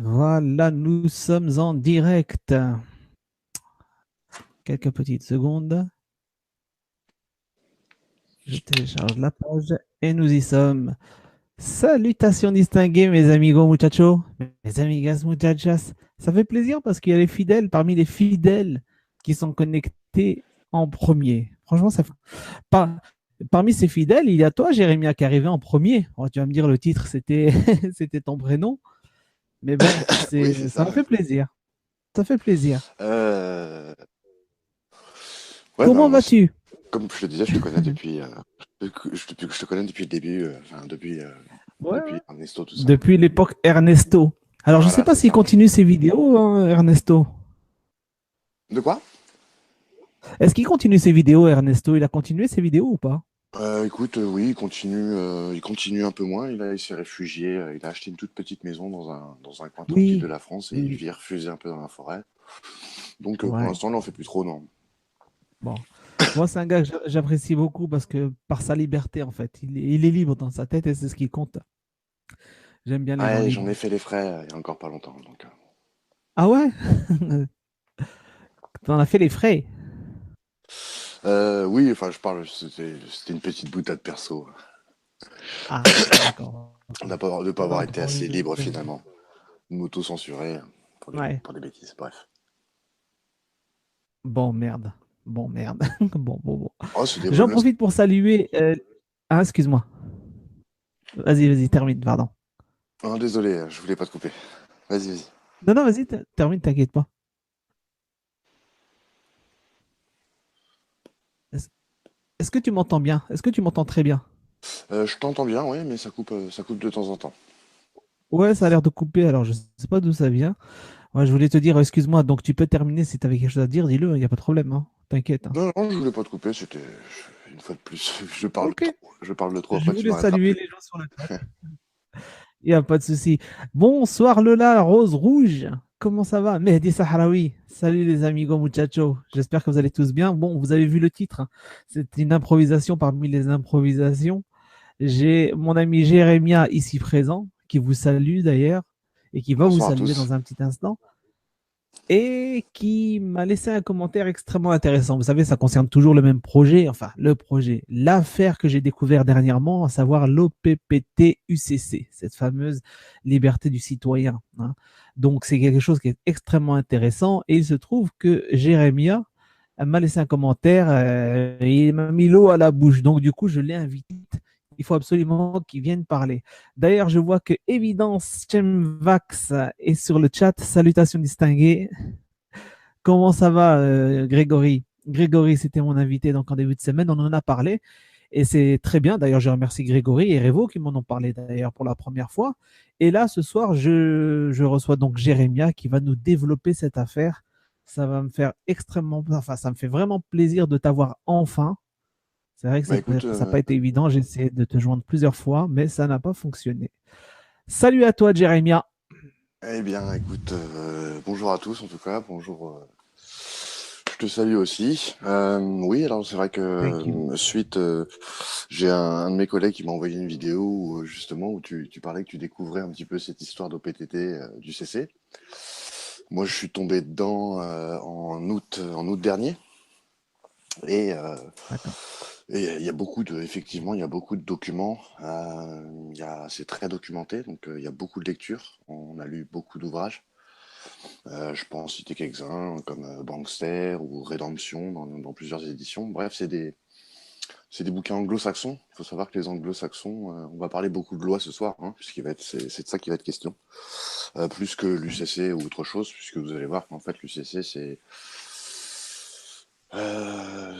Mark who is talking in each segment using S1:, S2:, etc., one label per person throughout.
S1: Voilà, nous sommes en direct. Quelques petites secondes. Je télécharge la page et nous y sommes. Salutations distinguées, mes amigos muchachos, mes amigas muchachas. Ça fait plaisir parce qu'il y a les fidèles parmi les fidèles qui sont connectés en premier. Franchement, par- parmi ces fidèles, il y a toi, Jérémia, qui est arrivé en premier. Oh, tu vas me dire, le titre, c'était c'était ton prénom. Mais bon,
S2: Oui, c'est
S1: ça
S2: ça,
S1: me
S2: ouais.
S1: fait plaisir. Ça fait plaisir.
S2: Euh, Ouais,
S1: Comment
S2: ben, moi,
S1: vas-tu?
S2: comme je te disais, je te connais depuis que je te connais depuis le début, enfin,
S1: Ouais,
S2: depuis
S1: ouais.
S2: Ernesto, tout ça.
S1: Depuis l'époque Ernesto. Alors, je ne sais
S2: Voilà,
S1: pas
S2: c'est
S1: s'il
S2: ça.
S1: continue ses vidéos, hein, Ernesto.
S2: De quoi?
S1: Est-ce qu'il continue ses vidéos, Ernesto? Il a continué ses vidéos ou pas?
S2: Écoute, oui, il continue un peu moins. Il s'est réfugié, il a acheté une toute petite maison dans un coin tranquille de
S1: Oui,
S2: la France et
S1: oui,
S2: il
S1: oui.
S2: vit refuser un peu dans la forêt. Donc, pour
S1: Ouais,
S2: l'instant, il n'en fait plus trop, non.
S1: bon. Moi, c'est un gars que j'apprécie beaucoup parce que par sa liberté, en fait, il est libre dans sa tête et c'est ce qui compte. J'aime bien les gens
S2: Ouais, j'en
S1: libres.
S2: ai fait les frais il y a encore pas longtemps. Donc,
S1: Ah ouais? T'en as fait les frais.
S2: oui, enfin, c'était une petite boutade perso.
S1: Ah, d'accord. Ok.
S2: De pas
S1: C'est
S2: avoir
S1: pas
S2: été
S1: trop.
S2: assez libre finalement. M'auto-censurer
S1: Ouais.
S2: pour des bêtises, bref.
S1: Bon, merde. Bon, merde. Bon, bon, bon.
S2: Oh, c'est des
S1: J'en
S2: bonnes leçons.
S1: profite pour saluer. Ah, excuse-moi. Vas-y, vas-y, termine, pardon.
S2: Ah, désolé, je voulais pas te couper. Vas-y, vas-y.
S1: Non, non, vas-y, termine, t'inquiète pas. Est-ce est-ce que tu m'entends bien? Est-ce que tu m'entends très bien?
S2: Je t'entends bien, oui, mais ça coupe de temps en temps.
S1: Ouais, ça a l'air de couper, alors je sais pas d'où ça vient. Ouais, je voulais te dire, excuse-moi, donc tu peux terminer si tu avais quelque chose à dire, dis-le, il n'y a pas de problème, hein. T'inquiète, hein.
S2: Non, non, je voulais pas te couper, une fois de plus,
S1: Ok,
S2: je parle de trop,
S1: je
S2: après tu
S1: voulais
S2: m'arrêteras
S1: saluer
S2: plus.
S1: les gens sur le chat. Il n'y a pas de souci. Bonsoir Lola, Rose Rouge. Comment ça va? Mehdi Sahraoui. Salut les amigos muchachos. J'espère que vous allez tous bien. Bon, vous avez vu le titre, hein. C'est une improvisation parmi les improvisations. J'ai mon ami Jérémia ici présent, qui vous salue d'ailleurs, et qui va vous
S2: Bonsoir à
S1: saluer
S2: tous.
S1: dans un petit instant, et qui m'a laissé un commentaire extrêmement intéressant. Vous savez, ça concerne toujours le même projet, enfin le projet, l'affaire que j'ai découvert dernièrement, à savoir l'OPPT-UCC, cette fameuse liberté du citoyen, hein. Donc c'est quelque chose qui est extrêmement intéressant, et il se trouve que Jérémia m'a laissé un commentaire, et il m'a mis l'eau à la bouche. Donc du coup, je l'ai invité. Il faut absolument qu'il vienne parler. D'ailleurs, je vois que Évidence Chemvax est sur le chat. Salutations distinguées. Comment ça va, Grégory? Grégory, c'était mon invité donc en début de semaine. On en a parlé et c'est très bien. D'ailleurs, je remercie Grégory et Revo qui m'en ont parlé d'ailleurs pour la première fois. Et là, ce soir, je reçois donc Jérémia qui va nous développer cette affaire. Ça va me faire enfin, ça me fait vraiment plaisir de t'avoir enfin. C'est vrai que
S2: Bah écoute,
S1: ça n'a pas été évident. J'ai essayé de te joindre plusieurs fois, mais ça n'a pas fonctionné. Salut à toi, Jérémia.
S2: eh bien, écoute, bonjour à tous en tout cas, je te salue aussi. Oui, alors c'est vrai que
S1: Thank you.
S2: j'ai un de mes collègues qui m'a envoyé une vidéo justement où tu parlais que tu découvrais un petit peu cette histoire d'OPTT du CC. Moi, je suis tombé dedans en août dernier et
S1: D'accord.
S2: il y a effectivement, il y a beaucoup de documents. C'est très documenté, donc il y a beaucoup de lectures. On a lu beaucoup d'ouvrages. Je peux en citer quelques-uns comme Bankster ou Rédemption dans plusieurs éditions. Bref, c'est des bouquins anglo-saxons. Il faut savoir que les anglo-saxons, on va parler beaucoup de lois ce soir, hein, c'est de ça qu'il va être question, plus que l'UCC ou autre chose, puisque vous allez voir qu'en fait l'UCC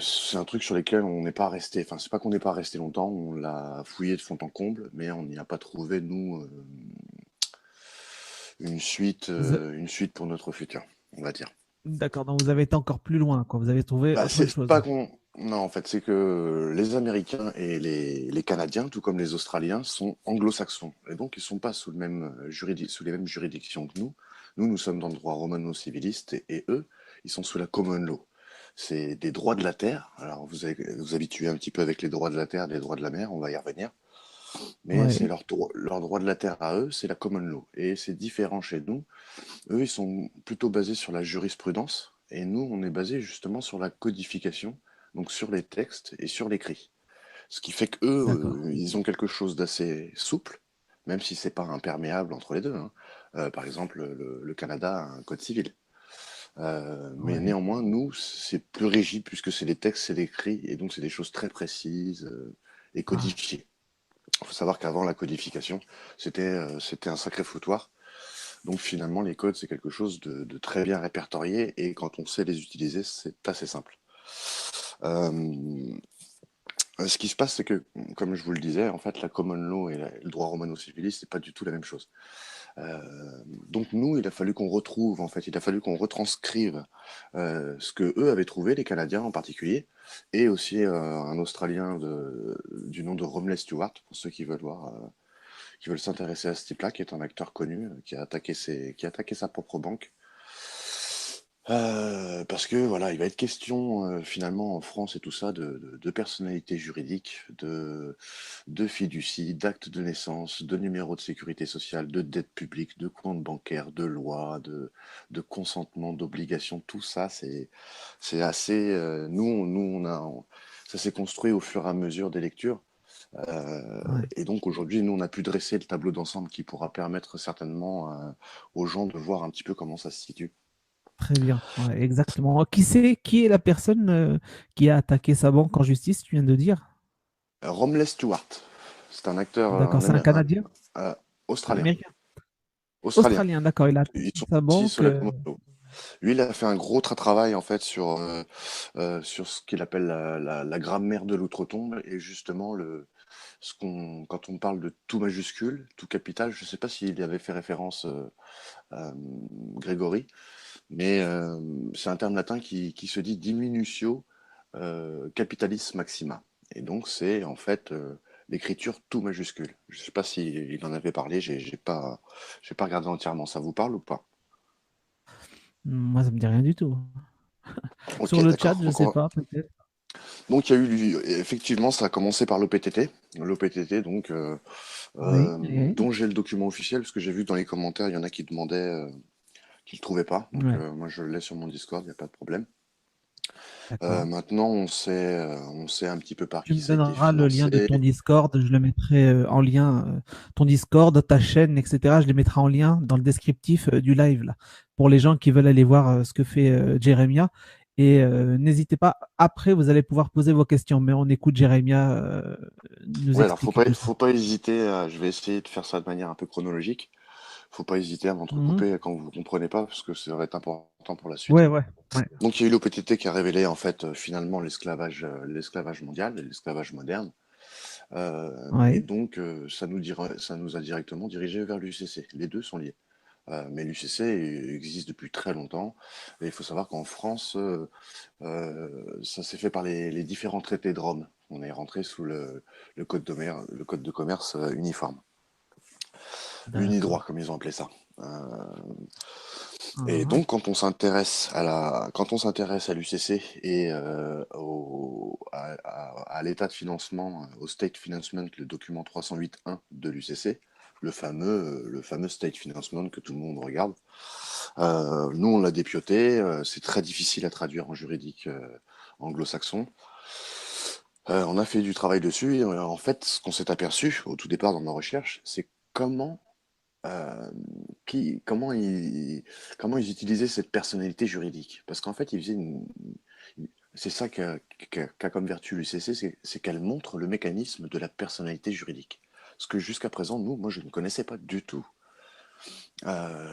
S2: c'est un truc sur lequel on n'est pas resté. Enfin, c'est pas qu'on n'est pas resté longtemps, on l'a fouillé de fond en comble, mais on n'y a pas trouvé nous
S1: Vous-
S2: une suite pour notre futur, on va dire.
S1: D'accord, donc vous avez été encore plus loin, quoi. Vous avez trouvé
S2: Bah,
S1: autre
S2: c'est
S1: chose.
S2: pas qu'on. Non, en fait, c'est que les Américains et les Canadiens, tout comme les Australiens, sont anglo-saxons. Et donc, ils sont pas sous les mêmes juridictions que nous. Nous sommes dans le droit romano-civiliste et eux, ils sont sous la common law. C'est des droits de la terre. Alors, vous allez vous habituer un petit peu avec les droits de la terre, les droits de la mer, on va y revenir. Mais c'est
S1: Ouais,
S2: leur droit de la terre à eux, c'est la common law. Et c'est différent chez nous. Eux, ils sont plutôt basés sur la jurisprudence, et nous, on est basé justement sur la codification, donc sur les textes et sur l'écrit. Ce qui fait
S1: d'accord.
S2: qu'eux, ils ont quelque chose d'assez souple, même si c'est pas imperméable entre les deux, hein. Par exemple, le Canada a un code civil. Mais
S1: Ouais.
S2: néanmoins, nous, c'est plus rigide puisque c'est les textes, c'est l'écrit, et donc c'est des choses très précises et
S1: Ah,
S2: codifiées. Il faut savoir qu'avant la codification, c'était un sacré foutoir. Donc finalement, les codes, c'est quelque chose de très bien répertorié, et quand on sait les utiliser, c'est assez simple. Euh, Ce qui se passe, c'est que, comme je vous le disais, en fait, la common law et le droit romano-civiliste, c'est pas du tout la même chose. Euh, donc nous, il a fallu qu'on retrouve, en fait, il a fallu qu'on retranscrive ce que eux avaient trouvé, les Canadiens en particulier, et aussi un Australien du nom de Romley Stewart, pour ceux qui veulent voir, qui veulent s'intéresser à ce type-là, qui est un acteur connu, qui a attaqué sa propre banque. Parce que voilà, il va être question finalement en France et tout ça de personnalité juridique, de fiducie, d'actes de naissance, de numéro de sécurité sociale, de dette publique, de compte bancaire, de loi, de consentement, d'obligation. Tout ça, c'est assez. Ça s'est construit au fur et à mesure des lectures.
S1: ouais.
S2: Et donc aujourd'hui, nous, on a pu dresser le tableau d'ensemble qui pourra permettre certainement aux gens de voir un petit peu comment ça se situe.
S1: Très bien. Ouais, exactement. Qui est la personne qui a attaqué sa banque en justice, tu viens de dire?
S2: Romley Stewart, c'est un acteur
S1: D'accord, c'est un Canadien?
S2: euh,
S1: Un
S2: australien.
S1: Américain?
S2: Australien.
S1: Australien, d'accord. Il a attaqué
S2: Ils sont
S1: sa
S2: petits sur
S1: banque.
S2: la Komodo. Lui, il a fait un gros travail en fait sur ce qu'il appelle la grammaire de l'outre-tombe, et justement quand on parle de tout majuscule, tout capital. Je ne sais pas s'il y avait fait référence Grégory, mais c'est un terme latin qui se dit diminutio capitalis maxima. Et donc c'est en fait l'écriture tout majuscule. Je ne sais pas s'il en avait parlé, j'ai pas regardé entièrement. Ça vous parle ou pas?
S1: Moi, ça me dit rien du tout. Sur
S2: Ok,
S1: le chat,
S2: d'accord.
S1: je sais pas, peut-être.
S2: Donc il y a eu effectivement, ça a commencé par l'OPTT, l'OPTT donc
S1: Oui, oui.
S2: dont j'ai le document officiel, parce que j'ai vu dans les commentaires, il y en a qui demandaient qu'ils ne le trouvaient pas. Donc
S1: Ouais.
S2: moi je l'ai sur mon Discord, il n'y a pas de problème.
S1: D'accord.
S2: Maintenant, on sait un petit peu par
S1: Tu
S2: qui
S1: me
S2: ça a été
S1: donneras le lien de
S2: financé.
S1: ton Discord, je le mettrai en lien, ton Discord, ta chaîne, etc. Je les mettrai en lien dans le descriptif du live là, pour les gens qui veulent aller voir ce que fait Jeremia. Et n'hésitez pas, après vous allez pouvoir poser vos questions, mais on écoute Jeremia nous
S2: Ouais, alors
S1: expliquer tout ça.
S2: faut pas hésiter. Je vais essayer de faire ça de manière un peu chronologique. Faut pas hésiter à
S1: Mhm.
S2: m'entrecouper quand vous comprenez pas, parce que ça va être important pour la suite.
S1: Ouais, ouais, ouais,
S2: Donc il y a eu l'OPTT qui a révélé en fait finalement l'esclavage mondial, et l'esclavage moderne. Et
S1: ouais.
S2: donc ça nous a directement dirigé vers l'UCC. Les deux sont liés. Mais l'UCC existe depuis très longtemps. Et il faut savoir qu'en France, ça s'est fait par les différents traités de Rome. On est rentré sous le code de commerce uniforme. L'unidroit,
S1: D'accord.
S2: comme ils ont appelé ça. Euh, et
S1: Mhm.
S2: donc, quand on s'intéresse à l'UCC et à l'état de financement, au state financement, le document 308.1 de l'UCC, le fameux state financement que tout le monde regarde, nous, on l'a dépioté. C'est très difficile à traduire en juridique anglo-saxon. On a fait du travail dessus, et en fait, ce qu'on s'est aperçu au tout départ dans nos recherches, c'est euh, comment ils utilisaient cette personnalité juridique. Parce qu'en fait, c'est ça qu'a comme vertu l'UCC, c'est qu'elle montre le mécanisme de la personnalité juridique. Ce que jusqu'à présent, moi, je ne connaissais pas du tout.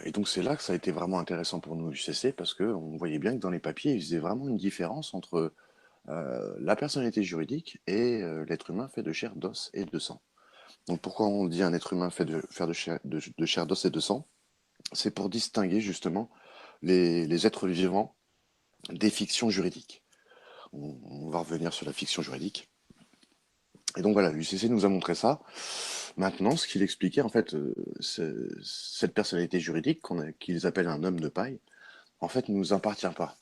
S2: Et donc c'est là que ça a été vraiment intéressant pour nous, l'UCC, parce qu'on voyait bien que dans les papiers, ils faisaient vraiment une différence entre la personnalité juridique et l'être humain fait de chair, d'os et de sang. Donc pourquoi on dit un être humain fait de chair, d'os et de sang? C'est pour distinguer justement les êtres vivants des fictions juridiques. On va revenir sur la fiction juridique. Et donc voilà, l'UCC nous a montré ça. Maintenant, ce qu'il expliquait, en fait, cette personnalité juridique qu'ils appellent un homme de paille, en fait, ne nous appartient pas.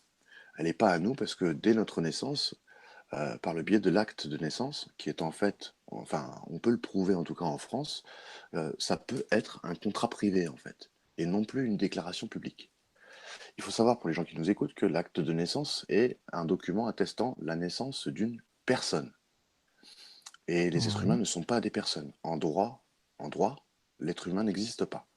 S2: Elle n'est pas à nous parce que dès notre naissance, par le biais de l'acte de naissance, qui est en fait enfin, on peut le prouver en tout cas en France, ça peut être un contrat privé en fait, et non plus une déclaration publique. Il faut savoir pour les gens qui nous écoutent que l'acte de naissance est un document attestant la naissance d'une personne. Et les êtres humains
S1: Ouais.
S2: ne sont pas des personnes. En droit, l'être humain n'existe pas.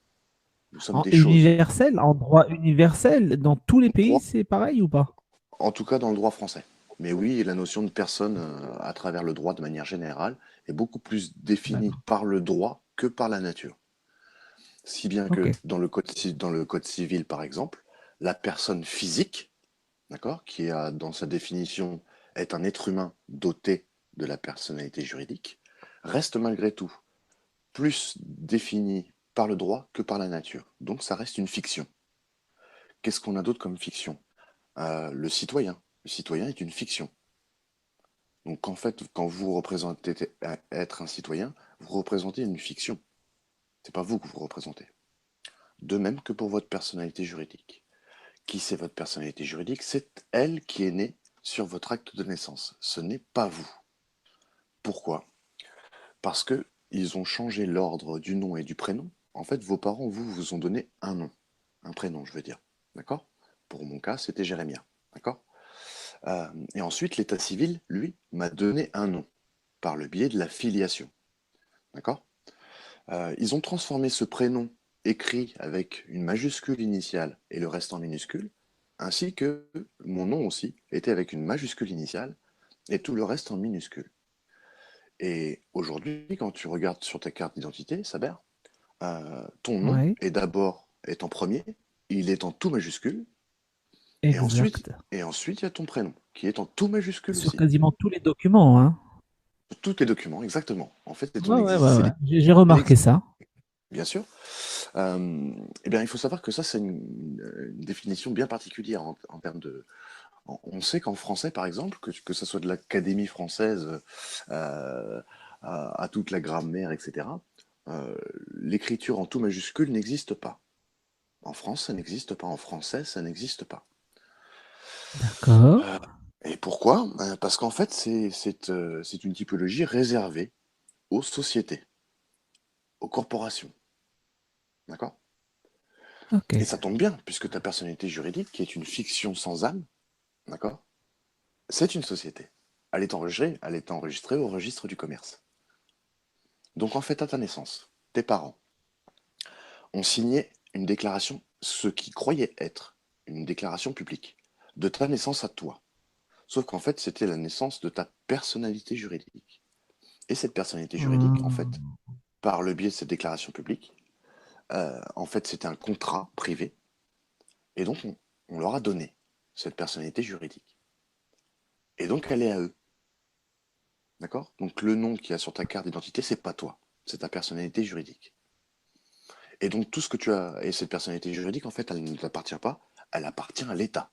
S2: Nous sommes
S1: En
S2: des choses.
S1: universel, en droit universel, dans tous les
S2: En
S1: pays,
S2: droit,
S1: c'est pareil ou pas?
S2: en tout cas dans le droit français. Mais oui, la notion de personne à travers le droit de manière générale est beaucoup plus définie
S1: D'accord.
S2: par le droit que par la nature. Si bien
S1: Ok.
S2: que dans le code civil, par exemple, la personne physique, d'accord, qui a dans sa définition est un être humain doté de la personnalité juridique, reste malgré tout plus définie par le droit que par la nature. Donc ça reste une fiction. Qu'est-ce qu'on a d'autre comme fiction? Le citoyen. Le citoyen est une fiction. Donc en fait, quand vous représentez être un citoyen, vous représentez une fiction. C'est pas vous que vous représentez. De même que pour votre personnalité juridique. Qui c'est votre personnalité juridique? C'est elle qui est née sur votre acte de naissance. Ce n'est pas vous. Pourquoi? Parce que ils ont changé l'ordre du nom et du prénom. En fait, vos parents, vous ont donné un nom, un prénom, je veux dire. D'accord? Pour mon cas, c'était Jérémia. D'accord? Et ensuite, l'état civil, lui, m'a donné un nom par le biais de la filiation. D'accord? Ils ont transformé ce prénom écrit avec une majuscule initiale et le reste en minuscule, ainsi que mon nom aussi était avec une majuscule initiale et tout le reste en minuscule. Et aujourd'hui, quand tu regardes sur ta carte d'identité, Saber, ton nom
S1: Ouais,
S2: est en premier, il est en tout majuscule, et ensuite,
S1: exact.
S2: et ensuite il y a ton prénom qui est en tout majuscule
S1: Sur
S2: aussi.
S1: quasiment tous les documents, hein.
S2: Sur tous tes documents, exactement. En fait, c'est ton
S1: Ouais, ouais,
S2: existe,
S1: ouais, ouais. J'ai remarqué ça.
S2: bien sûr. Eh bien, il faut savoir que ça, c'est une définition bien particulière en termes de. On sait qu'en français, par exemple, que ce soit de l'Académie française à toute la grammaire, etc., euh, l'écriture en tout majuscule n'existe pas. En France, ça n'existe pas. En français, ça n'existe pas.
S1: D'accord.
S2: Euh, et pourquoi? Parce qu'en fait, c'est une typologie réservée aux sociétés, aux corporations. D'accord?
S1: Ok.
S2: Et ça tombe bien, puisque ta personnalité juridique, qui est une fiction sans âme, d'accord? C'est une société. Elle est enregistrée au registre du commerce. Donc en fait, à ta naissance, tes parents ont signé une déclaration, ce qui croyait être une déclaration publique, de ta naissance à toi. Sauf qu'en fait, c'était la naissance de ta personnalité juridique. Et cette personnalité juridique, en fait,
S1: Hum,
S2: par le biais de cette déclaration publique, en fait, c'était un contrat privé. Et donc, on leur a donné cette personnalité juridique. Et donc, elle est à eux. D'accord? Donc, le nom qu'il y a sur ta carte d'identité, c'est pas toi. C'est ta personnalité juridique. Et donc, tout ce que tu as, et cette personnalité juridique, en fait, elle ne t'appartient pas. Elle appartient à l'État.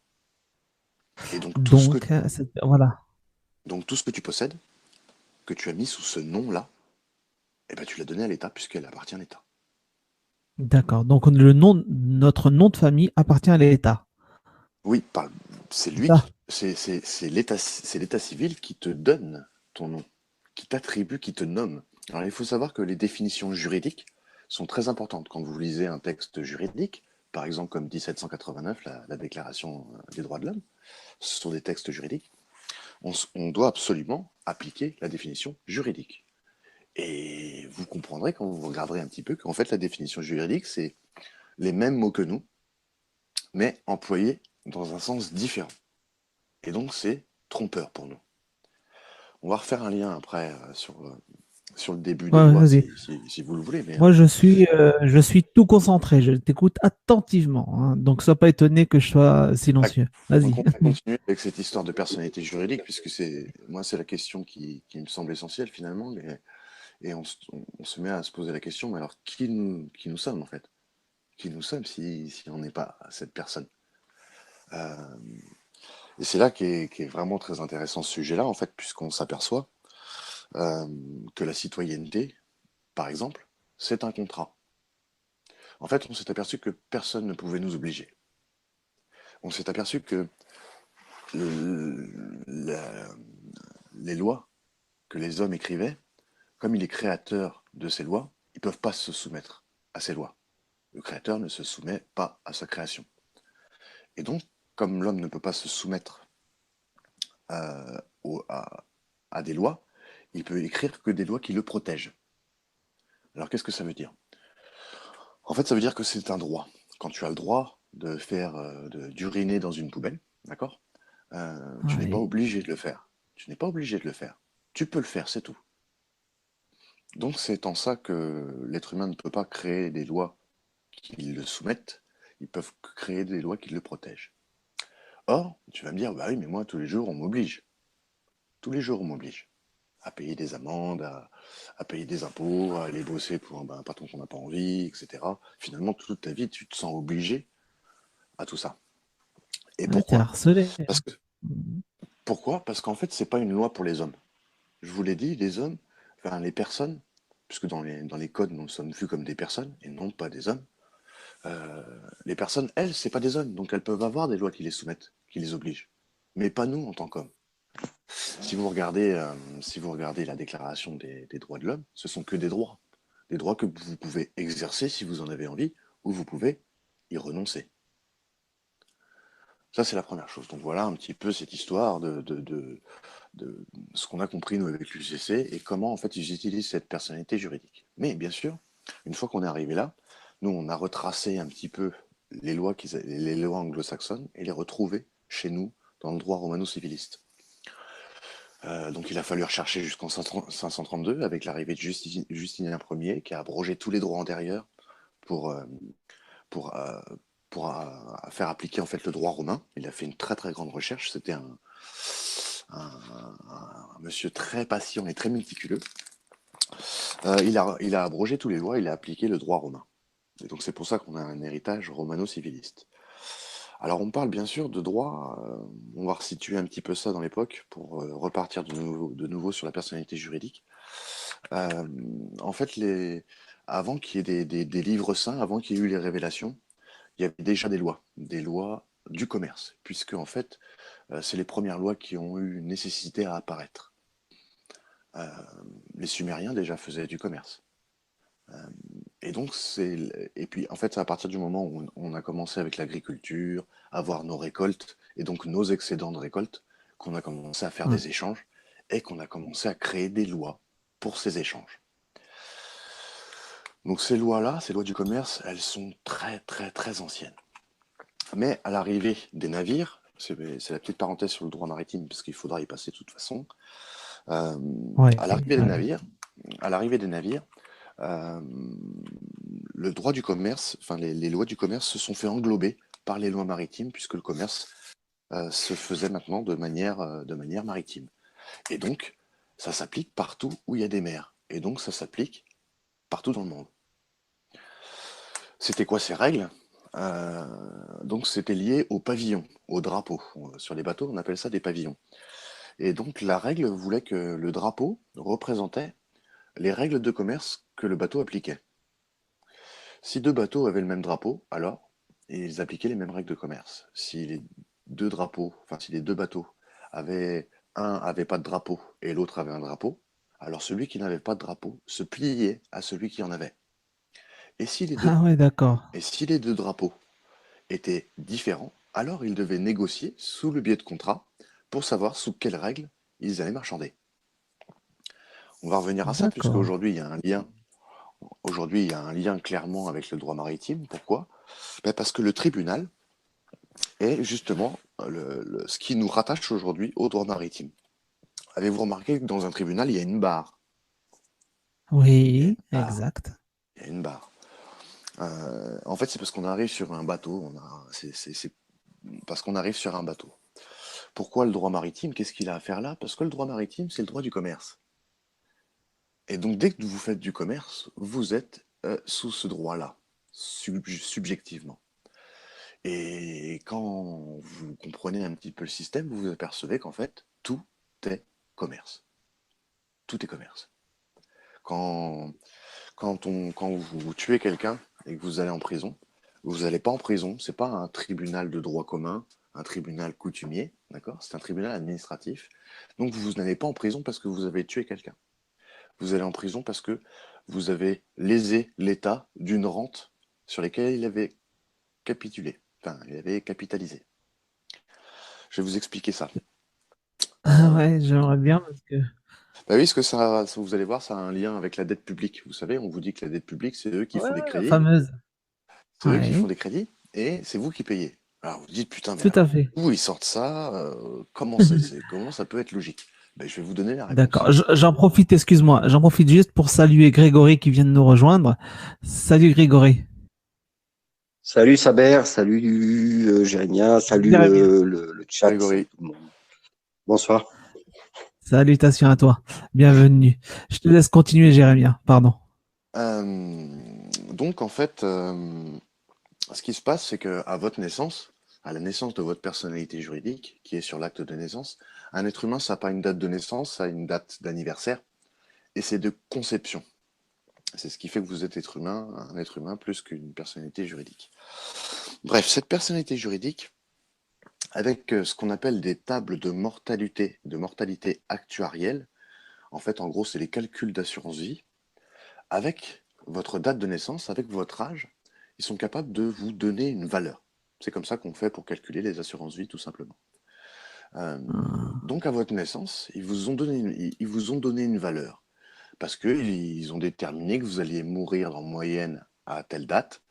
S2: Et
S1: Donc, voilà.
S2: donc, tout ce que tu possèdes, que tu as mis sous ce nom-là, eh ben, tu l'as donné à l'État puisqu'elle appartient à l'État.
S1: D'accord. Donc, notre nom de famille appartient à l'État.
S2: Oui, c'est
S1: C'est
S2: lui
S1: ça.
S2: c'est l'état civil qui te donne ton nom, qui t'attribue, qui te nomme. Alors il faut savoir que les définitions juridiques sont très importantes. Quand vous lisez un texte juridique, par exemple comme 1789, la Déclaration des droits de l'homme, ce sont des textes juridiques, on doit absolument appliquer la définition juridique. Et vous comprendrez quand vous regarderez un petit peu qu'en fait la définition juridique, c'est les mêmes mots que nous, mais employés dans un sens différent. Et donc, c'est trompeur pour nous. On va refaire un lien après sur le début des
S1: Ouais,
S2: lois,
S1: vas-y.
S2: si vous le voulez. Mais
S1: Moi, je suis tout concentré. Je t'écoute attentivement, hein. Donc, sois pas étonné que je sois silencieux.
S2: donc,
S1: Vas-y.
S2: on va continuer avec cette histoire de personnalité juridique, puisque moi, c'est la question qui me semble essentielle finalement. Et on se met à se poser la question, mais alors, qui nous sommes en fait? Qui nous sommes si on n'est pas cette personne? Euh, et c'est là qu'est vraiment très intéressant ce sujet-là, en fait, puisqu'on s'aperçoit euh, que la citoyenneté, par exemple, c'est un contrat. En fait, on s'est aperçu que personne ne pouvait nous obliger. On s'est aperçu que le- la- les lois que les hommes écrivaient comme il est créateur de ces lois, ils ne peuvent pas se soumettre à ces lois. Le créateur ne se soumet pas à sa création. Et donc, comme l'homme ne peut pas se soumettre euh, au- à, à des lois, il peut écrire que des lois qui le protègent. Alors qu'est-ce que ça veut dire? En fait, ça veut dire que c'est un droit. Quand tu as le droit de faire, d'uriner dans une poubelle, d'accord? Tu n'es pas
S1: Oui.
S2: obligé de le faire. Tu n'es pas obligé de le faire. Tu peux le faire, c'est tout. Donc c'est en ça que l'être humain ne peut pas créer des lois qui le soumettent. Ils peuvent créer des lois qui le protègent. Or, tu vas me dire, bah oui, mais moi, tous les jours, on m'oblige. Tous les jours, on m'oblige à payer des amendes, à payer des impôts, à aller bosser pour un patron qu'on n'a pas envie, etc. Finalement, toute ta vie, tu te sens obligé à tout ça. Et
S1: Ouais, t'es
S2: pourquoi?
S1: harcelé.
S2: Parce que, pourquoi? Parce qu'en fait, c'est pas une loi pour les hommes. Je vous l'ai dit, les hommes, enfin les personnes, puisque dans les codes, nous sommes vus comme des personnes et non pas des hommes. Les personnes, elles, c'est pas des hommes, donc elles peuvent avoir des lois qui les soumettent, qui les obligent. Mais pas nous en tant qu'hommes. Si vous regardez la déclaration des droits de l'homme, ce sont que des droits. Des droits que vous pouvez exercer si vous en avez envie, ou vous pouvez y renoncer. Ça, c'est la première chose. Donc voilà un petit peu cette histoire de ce qu'on a compris, nous, avec l'UCC, et comment, en fait, ils utilisent cette personnalité juridique. Mais, bien sûr, une fois qu'on est arrivé là, nous, on a retracé un petit peu les lois anglo-saxonnes et les retrouver chez nous dans le droit romano-civiliste. Donc il a fallu rechercher jusqu'en 532 avec l'arrivée de Justinien Ier qui a abrogé tous les droits antérieurs pour, euh, pour, euh, pour faire appliquer en fait le droit romain. Il a fait une très très grande recherche. C'était un monsieur très patient et très méticuleux. Il a abrogé tous les lois, il a appliqué le droit romain. Et donc c'est pour ça qu'on a un héritage romano-civiliste. Alors on parle bien sûr de droit, on va resituer un petit peu ça dans l'époque pour repartir de nouveau sur la personnalité juridique. Euh, En fait, avant qu'il y ait des livres saints, avant qu'il y ait eu les révélations, il y avait déjà des lois du commerce, puisque en fait, c'est les premières lois qui ont eu nécessité à apparaître. Euh, les Sumériens déjà faisaient du commerce. Et donc, et puis en fait, c'est à partir du moment où on a commencé avec l'agriculture, avoir nos récoltes, et donc nos excédents de récolte, qu'on a commencé à faire
S1: Ouais.
S2: des échanges, et qu'on a commencé à créer des lois pour ces échanges. Donc ces lois-là, ces lois du commerce, elles sont très très très anciennes. Mais à l'arrivée des navires, c'est la petite parenthèse sur le droit maritime, parce qu'il faudra y passer de toute façon, euh,
S1: Ouais,
S2: à l'arrivée des
S1: ouais.
S2: navires, à l'arrivée des navires, euh, le droit du commerce, enfin les lois du commerce se sont fait englober par les lois maritimes, puisque le commerce se faisait maintenant de manière maritime. Et donc, ça s'applique partout où il y a des mers. Et donc, ça s'applique partout dans le monde. C'était quoi ces règles? Euh, donc, c'était lié au pavillon, au drapeau. Sur les bateaux, on appelle ça des pavillons. Et donc, la règle voulait que le drapeau représentait les règles de commerce que le bateau appliquait. Si deux bateaux avaient le même drapeau, alors ils appliquaient les mêmes règles de commerce. Si les deux bateaux un avait pas de drapeau et l'autre avait un drapeau, alors celui qui n'avait pas de drapeau se pliait à celui qui en avait. Et si les deux,
S1: Ah ouais, d'accord.
S2: et si les deux drapeaux étaient différents, alors ils devaient négocier sous le biais de contrats pour savoir sous quelles règles ils allaient marchander. On va revenir à ça puisque
S1: D'accord.
S2: aujourd'hui il y a un lien. Aujourd'hui, il y a un lien clairement avec le droit maritime. Pourquoi? Ben parce que le tribunal est justement ce qui nous rattache aujourd'hui au droit maritime. Avez-vous remarqué que dans un tribunal, il y a une barre? Il y a une
S1: Oui,
S2: barre.
S1: exact.
S2: Il y a une barre. En fait, c'est parce qu'on arrive sur un bateau. C'est parce qu'on arrive sur un bateau. Pourquoi le droit maritime? Qu'est-ce qu'il a à faire là? Parce que le droit maritime, c'est le droit du commerce. Et donc, dès que vous faites du commerce, vous êtes sous ce droit-là, subjectivement. Et quand vous comprenez un petit peu le système, vous vous apercevez qu'en fait, tout est commerce. Tout est commerce. Quand, quand vous tuez quelqu'un et que vous allez en prison, vous n'allez pas en prison, c'est pas un tribunal de droit commun, un tribunal coutumier, d'accord? C'est un tribunal administratif. Donc vous n'allez pas en prison parce que vous avez tué quelqu'un. vous allez en prison parce que vous avez lésé l'État d'une rente sur laquelle il avait capitulé. Enfin, il avait capitalisé. Je vais vous expliquer ça.
S1: Ah
S2: Euh,
S1: ouais, j'aimerais bien parce que.
S2: Bah oui, parce que vous allez voir, ça a un lien avec la dette publique. Vous savez, on vous dit que la dette publique, c'est eux qui
S1: Ouais,
S2: font des
S1: ouais, la
S2: crédits.
S1: fameuse.
S2: C'est eux qui font
S1: Ouais,
S2: des crédits et c'est vous qui payez. Alors vous dites, putain, mais
S1: tout à
S2: alors,
S1: fait.
S2: où ils sortent ça? Comment ça peut être logique? Ben, je vais vous donner la réponse.
S1: D'accord. J'en profite, excuse-moi, j'en profite juste pour saluer Grégory qui vient de nous rejoindre. Salut Grégory.
S3: Salut Saber, salut Jérémia, salut
S1: Jérémia.
S3: le chat, salut
S2: Grégory,
S3: tout le monde. Bonsoir.
S1: Salutations à toi. Bienvenue. Je te laisse continuer, Jérémia. Pardon.
S2: donc en fait, ce qui se passe, c'est que à votre naissance, à la naissance de votre personnalité juridique, qui est sur l'acte de naissance, un être humain, ça n'a pas une date de naissance, ça a une date d'anniversaire, et c'est de conception. C'est ce qui fait que vous êtes être humain, un être humain plus qu'une personnalité juridique. Bref, cette personnalité juridique, avec ce qu'on appelle des tables de mortalité actuarielle, en fait, en gros, c'est les calculs d'assurance vie, avec votre date de naissance, avec votre âge, ils sont capables de vous donner une valeur. C'est comme ça qu'on fait pour calculer les assurances vie, tout simplement. Euh,
S1: Ah,
S2: donc, à votre naissance, ils vous ont donné une valeur. Parce qu'ils ont déterminé que vous alliez mourir en moyenne à telle date,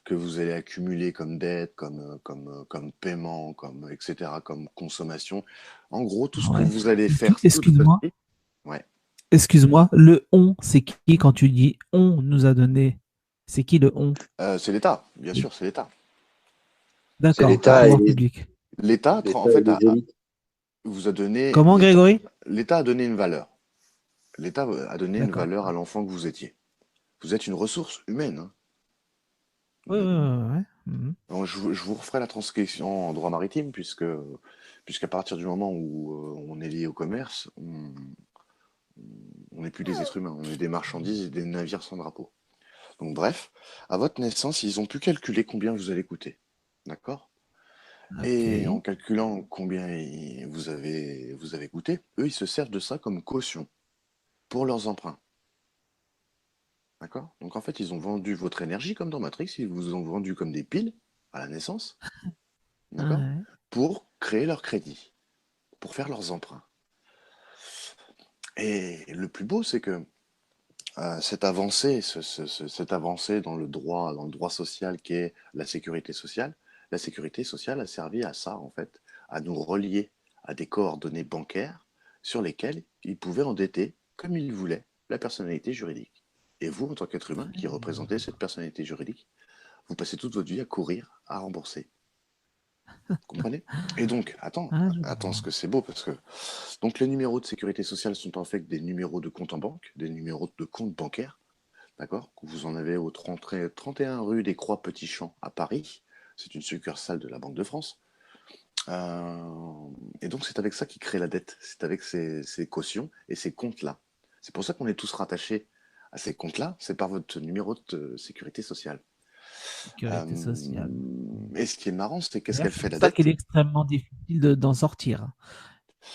S2: que vous allez accumuler comme dette, comme paiement, comme etc., comme consommation. En gros, tout ce que
S1: ouais.
S2: vous allez faire toute votre
S1: Excuse-moi.
S2: vie. Ouais.
S1: Excuse-moi. Le on, c'est qui quand tu dis on nous a donné? C'est qui le on?
S2: C'est l'État, bien sûr, c'est l'État.
S3: C'est
S1: D'accord, le
S3: l'État
S1: pouvoir
S3: et
S1: public.
S2: L'État, en
S3: l'État et
S2: fait,
S3: les élites.
S2: vous a donné,
S1: Comment, Grégory?
S2: l'État a donné une valeur. L'État a donné une
S1: D'accord.
S2: valeur à l'enfant que vous étiez. Vous êtes une ressource humaine, hein.
S1: Oui,
S2: Vous
S1: oui,
S2: êtes-
S1: oui. Ouais. Mhm.
S2: Alors, je vous referai la transcription en droit maritime, puisqu'à partir du moment où on est lié au commerce, on n'est plus des êtres humains, on est des marchandises et des navires sans drapeau. Donc bref, à votre naissance, ils ont pu calculer combien vous allez coûter. D'accord? Et en
S1: Ok.
S2: calculant combien vous avez coûté, eux, ils se servent de ça comme caution pour leurs emprunts. D'accord? Donc en fait, ils ont vendu votre énergie comme dans Matrix, ils vous ont vendu comme des piles à la naissance, d'accord?
S1: Ouais.
S2: Pour créer leur crédit, pour faire leurs emprunts. Et le plus beau, c'est que cette avancée dans le droit social qui est la sécurité sociale a servi à ça, en fait, à nous relier à des coordonnées bancaires sur lesquelles ils pouvaient endetter, comme ils voulaient, la personnalité juridique. Et vous, en tant qu'être humain qui représentez cette personnalité juridique, vous passez toute votre vie à courir, à rembourser. Vous comprenez? Et donc,
S1: Ah, je
S2: attends, ce
S1: vois.
S2: que c'est beau, parce que donc les numéros de sécurité sociale sont en fait des numéros de compte en banque, des numéros de compte bancaire. D'accord? Vous en avez au 31 rue des Croix-Petits-Champs à Paris. C'est une succursale de la Banque de France. Et donc, c'est avec ça qu'ils créent la dette. C'est avec ces cautions et ces comptes-là. C'est pour ça qu'on est tous rattachés à ces comptes-là. C'est par votre numéro de sécurité sociale.
S1: Sécurité sociale.
S2: Et ce qui est marrant, c'est qu'est-ce
S1: D'ailleurs,
S2: qu'elle
S1: c'est
S2: fait
S1: pour
S2: la
S1: ça qu'il
S2: dette?
S1: est extrêmement difficile d'en sortir.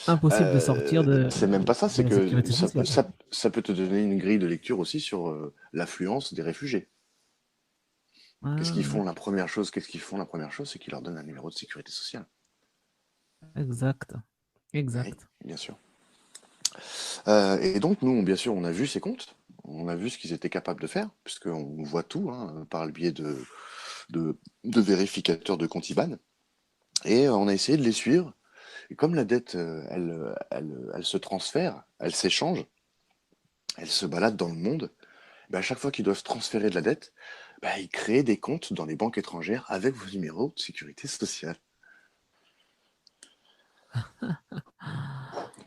S1: Impossible de sortir
S2: C'est même pas ça,
S1: de
S2: c'est
S1: la
S2: que
S1: sécurité sociale.
S2: ça peut te donner une grille de lecture aussi sur l'affluence des réfugiés.
S1: Ah,
S2: Qu'est-ce qu'ils font la première chose, c'est qu'ils leur donnent un numéro de sécurité sociale.
S1: exact.
S2: Oui,
S1: Exact.
S2: bien sûr. Et donc, nous, bien sûr, on a vu ces comptes, on a vu ce qu'ils étaient capables de faire, puisqu'on voit tout hein, par le biais de vérificateurs de compte IBAN, et on a essayé de les suivre. Et comme la dette, elle se transfère, elle s'échange, elle se balade dans le monde, ben, à chaque fois qu'ils doivent transférer de la dette, ben, ils créent des comptes dans les banques étrangères avec vos numéros de sécurité sociale.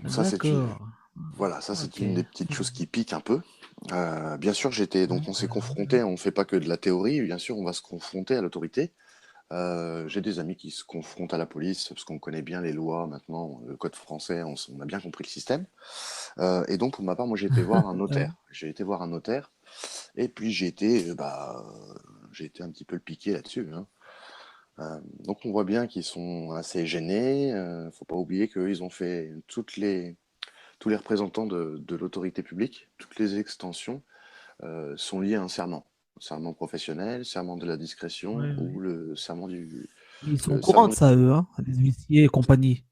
S2: Ça, c'est une,
S1: D'accord.
S2: voilà, ça c'est
S1: Ok.
S2: une des petites choses qui piquent un peu. Bien sûr, donc on s'est confronté,
S1: Ouais.
S2: on ne fait pas que de la théorie, bien sûr, on va se confronter à l'autorité. J'ai des amis qui se confrontent à la police parce qu'on connaît bien les lois maintenant, le code français, on a bien compris le système. Et donc pour ma part, moi j'ai été voir un
S1: Ouais.
S2: notaire. J'ai été voir un notaire et puis j'ai été un petit peu le piqué là-dessus, hein. Donc on voit bien qu'ils sont assez gênés. Faut pas oublier qu'eux, ils ont fait tous les représentants de l'autorité publique, toutes les extensions sont liées à un serment. Serment professionnel, serment de la discrétion
S1: Ouais,
S2: ou
S1: ouais.
S2: le serment du
S1: Ils sont au
S2: le
S1: courant
S2: serment.
S1: de ça, eux, hein, les huissiers et compagnie.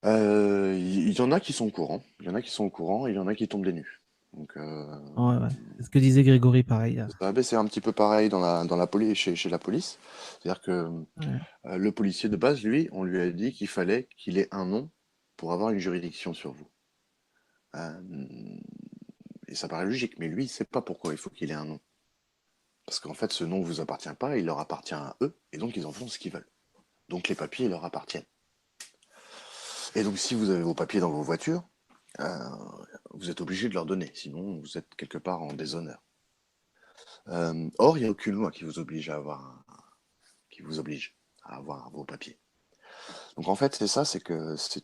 S2: Il y en a qui sont au courant, il y en a qui sont au courant et il y en a qui tombent des nues. Donc,
S1: Ouais, ouais. C'est ce que disait Grégory, pareil.
S2: c'est un petit peu pareil dans la police, chez la police. C'est-à-dire que
S1: Ouais.
S2: le policier de base, lui, on lui a dit qu'il fallait qu'il ait un nom pour avoir une juridiction sur vous. Euh, et ça paraît logique, mais lui, il sait pas pourquoi il faut qu'il ait un nom. Parce qu'en fait, ce nom ne vous appartient pas, il leur appartient à eux, et donc ils en font ce qu'ils veulent. Donc les papiers leur appartiennent. Et donc si vous avez vos papiers dans vos voitures, euh, vous êtes obligé de leur donner, sinon vous êtes quelque part en déshonneur. Or, il n'y a aucune loi qui vous oblige à avoir vos papiers. Donc en fait, c'est ça,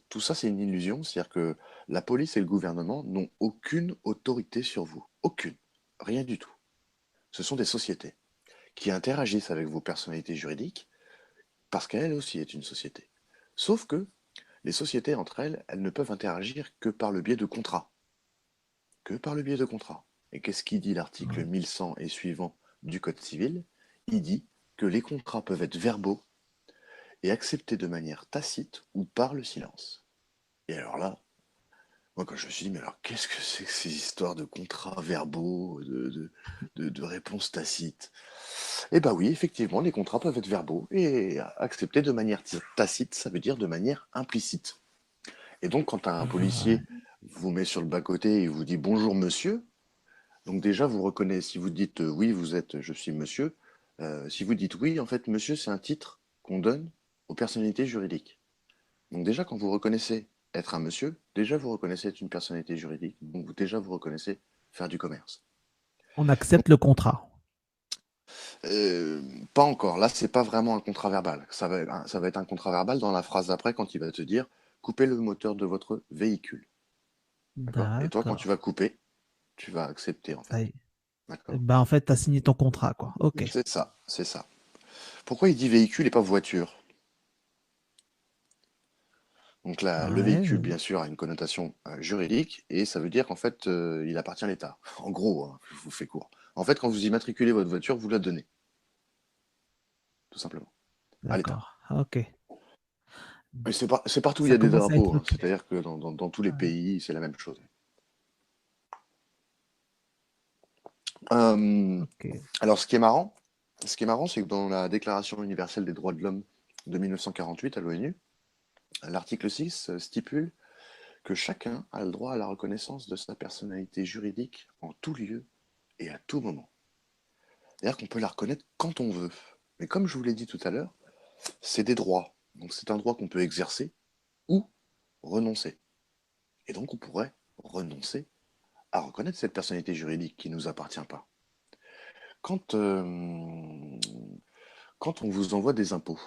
S2: tout ça, c'est une illusion. C'est-à-dire que la police et le gouvernement n'ont aucune autorité sur vous. Aucune. Rien du tout. Ce sont des sociétés qui interagissent avec vos personnalités juridiques parce qu'elle aussi est une société. Sauf que les sociétés entre elles, elles ne peuvent interagir que par le biais de contrats. Que par le biais de contrats. Et qu'est-ce qui dit l'article
S1: Ouais.
S2: 1100 et suivant du Code civil? Il dit que les contrats peuvent être verbaux et acceptés de manière tacite ou par le silence. Et alors là, moi quand je me suis dit, mais alors qu'est-ce que c'est que ces histoires de contrats verbaux, de réponses tacites? Eh ben oui, effectivement, les contrats peuvent être verbaux et acceptés de manière tacite, ça veut dire de manière implicite. Et donc quand un policier
S1: Ouais.
S2: vous met sur le bas-côté et vous dit bonjour monsieur, donc déjà vous reconnaissez, si vous dites oui, je suis monsieur, si vous dites oui, en fait monsieur c'est un titre qu'on donne aux personnalités juridiques. Donc déjà quand vous reconnaissez être un monsieur, déjà vous reconnaissez être une personnalité juridique, donc déjà vous reconnaissez faire du commerce.
S1: On
S2: Donc
S1: accepte le contrat.
S2: Euh, pas encore. Là, c'est pas vraiment un contrat verbal. Ça va être un contrat verbal dans la phrase d'après quand il va te dire coupez le moteur de votre véhicule. D'accord? Et toi, quand tu
S1: D'accord.
S2: vas couper, tu vas accepter en
S1: Ça
S2: fait.
S1: y est.
S2: D'accord?
S1: Ben, en fait, tu as signé ton contrat, quoi. Ok.
S2: C'est ça, c'est ça. Pourquoi il dit véhicule et pas voiture? Donc là, le
S1: Ouais.
S2: véhicule, bien sûr, a une connotation juridique et ça veut dire qu'en fait, il appartient à l'État. En gros, hein, je vous fais court. En fait, quand vous immatriculez votre voiture, vous la donnez, tout simplement, à l'État.
S1: D'accord. Ok.
S2: Mais c'est partout où il y
S1: Ça
S2: a des
S1: commence à
S2: drapeaux,
S1: être
S2: hein.
S1: clair.
S2: C'est-à-dire que dans tous les
S1: Ouais.
S2: pays, c'est la même chose. Euh,
S1: Ok.
S2: alors, ce qui est marrant, c'est que dans la Déclaration universelle des droits de l'homme de 1948 à l'ONU, l'article 6 stipule que chacun a le droit à la reconnaissance de sa personnalité juridique en tout lieu et à tout moment. C'est-à-dire qu'on peut la reconnaître quand on veut. Mais comme je vous l'ai dit tout à l'heure, c'est des droits. Donc c'est un droit qu'on peut exercer ou renoncer. Et donc on pourrait renoncer à reconnaître cette personnalité juridique qui ne nous appartient pas. Quand, euh, quand on vous envoie des impôts,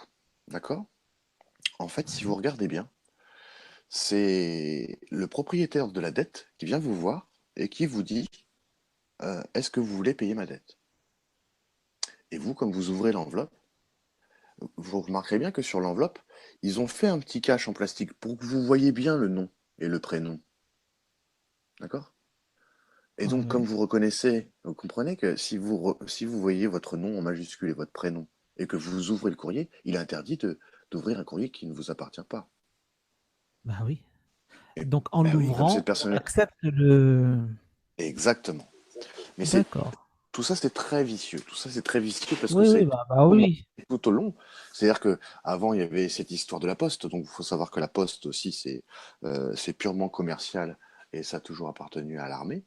S2: d'accord? En fait, si vous
S1: Ouais.
S2: regardez bien, c'est le propriétaire de la dette qui vient vous voir et qui vous dit est-ce que vous voulez payer ma dette? Et vous, comme vous ouvrez l'enveloppe, vous remarquerez bien que sur l'enveloppe, ils ont fait un petit cache en plastique pour que vous voyez bien le nom et le prénom. D'accord? Et donc,
S1: Ouais.
S2: comme vous reconnaissez, vous comprenez que si vous voyez votre nom en majuscule et votre prénom, et que vous ouvrez le courrier, il est interdit d'ouvrir un courrier qui ne vous appartient pas.
S1: Bah oui.
S2: Et,
S1: Donc, en
S2: bah oui, comme cette
S1: l'ouvrant, on
S2: personne.
S1: accepte le.
S2: Exactement. Mais
S1: D'accord.
S2: tout ça, c'est très vicieux. Tout ça, c'est très vicieux parce que
S1: Oui, oui,
S2: c'est
S1: bah
S2: augmenté
S1: oui.
S2: tout au long. C'est-à-dire que avant, il y avait cette histoire de la Poste. Donc, il faut savoir que la Poste aussi, c'est purement commercial et ça a toujours appartenu à l'armée.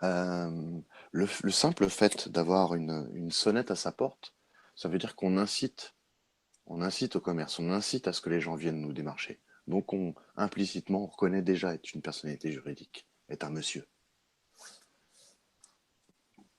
S2: Euh, le simple fait d'avoir une sonnette à sa porte, ça veut dire on incite au commerce, on incite à ce que les gens viennent nous démarcher. Donc, implicitement, on reconnaît déjà être une personnalité juridique, être un monsieur.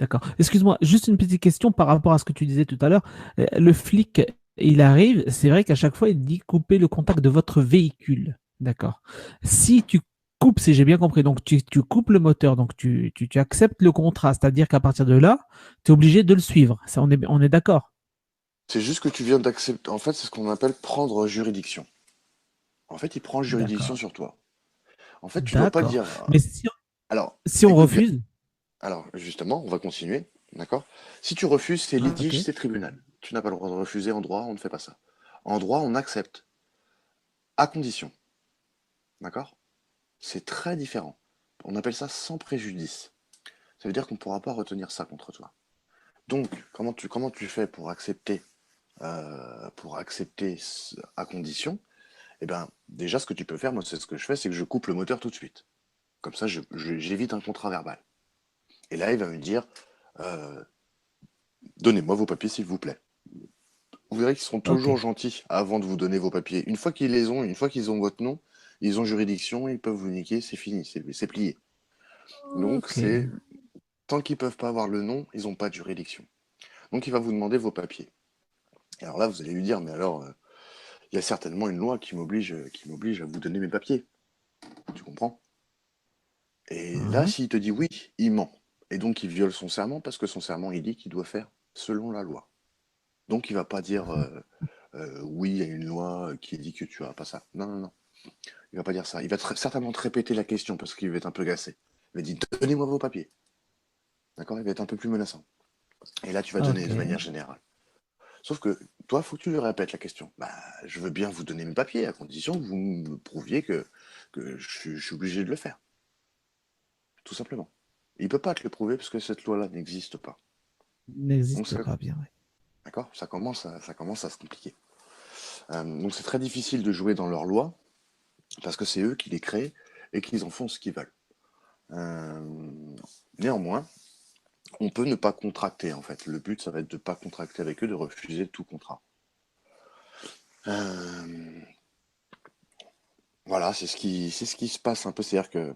S1: D'accord. Excuse-moi, juste une petite question par rapport à ce que tu disais tout à l'heure. Le flic, il arrive, c'est vrai qu'à chaque fois, il dit couper le contact de votre véhicule. D'accord. Si tu coupes, si j'ai bien compris, donc tu coupes le moteur, donc tu acceptes le contrat, c'est-à-dire qu'à partir de là, tu es obligé de le suivre. Ça, on est d'accord.
S2: C'est juste que tu viens d'accepter. En fait, c'est ce qu'on appelle prendre juridiction. En fait, il prend juridiction
S1: D'accord.
S2: sur toi. En fait, tu dois pas
S1: D'accord.
S2: dire.
S1: Mais si,
S2: Alors,
S1: si on
S2: écoute bien.
S1: refuse,
S2: Alors, justement, on va continuer. D'accord? Si tu refuses, c'est
S1: ah, ok.
S2: litige, c'est tribunal. Tu n'as pas le droit de refuser en droit, on ne fait pas ça. En droit, on accepte, à condition. D'accord? C'est très différent. On appelle ça sans préjudice. Ça veut dire qu'on ne pourra pas retenir ça contre toi. Donc, comment tu fais pour accepter à condition? Eh bien, déjà, ce que tu peux faire, moi, c'est ce que je fais, c'est que je coupe le moteur tout de suite. Comme ça, j'évite un contrat verbal. Et là, il va me dire, euh, donnez-moi vos papiers, s'il vous plaît. Vous verrez qu'ils seront
S1: Ok.
S2: toujours gentils avant de vous donner vos papiers. Une fois qu'ils les ont, une fois qu'ils ont votre nom, ils ont juridiction, ils peuvent vous niquer, c'est fini, c'est plié. Donc,
S1: Ok.
S2: c'est tant qu'ils peuvent pas avoir le nom, ils n'ont pas de juridiction. Donc, il va vous demander vos papiers. Et alors là, vous allez lui dire, mais alors, il y a certainement une loi qui m'oblige à vous donner mes papiers. Tu comprends? Et là,
S1: Ouais.
S2: s'il te dit oui, il ment. Et donc, il viole son serment parce que son serment, il dit qu'il doit faire selon la loi. Donc, il va pas dire oui, il y a une loi qui dit que tu as pas ça. Non, non, non. Il va pas dire ça. Il va certainement te répéter la question parce qu'il va être un peu agacé. Il va dire donnez-moi vos papiers. D'accord? Il va être un peu plus menaçant. Et là, tu vas donner
S1: Ok.
S2: de manière générale. Sauf que toi, il faut que tu lui répètes la question. Bah, je veux bien vous donner mes papiers à condition que vous me prouviez que je suis obligé de le faire. Tout simplement. Il ne peut pas te le prouver parce que cette loi-là n'existe pas. Donc,
S1: N'existe pas bien. Ouais.
S2: d'accord, ça commence à se compliquer. Donc, c'est très difficile de jouer dans leur loi parce que c'est eux qui les créent et qu'ils en font ce qu'ils veulent. Euh, Néanmoins, on peut ne pas contracter en fait. Le but, ça va être de ne pas contracter avec eux, de refuser tout contrat. Euh, voilà, c'est ce qui se passe un peu. C'est-à-dire que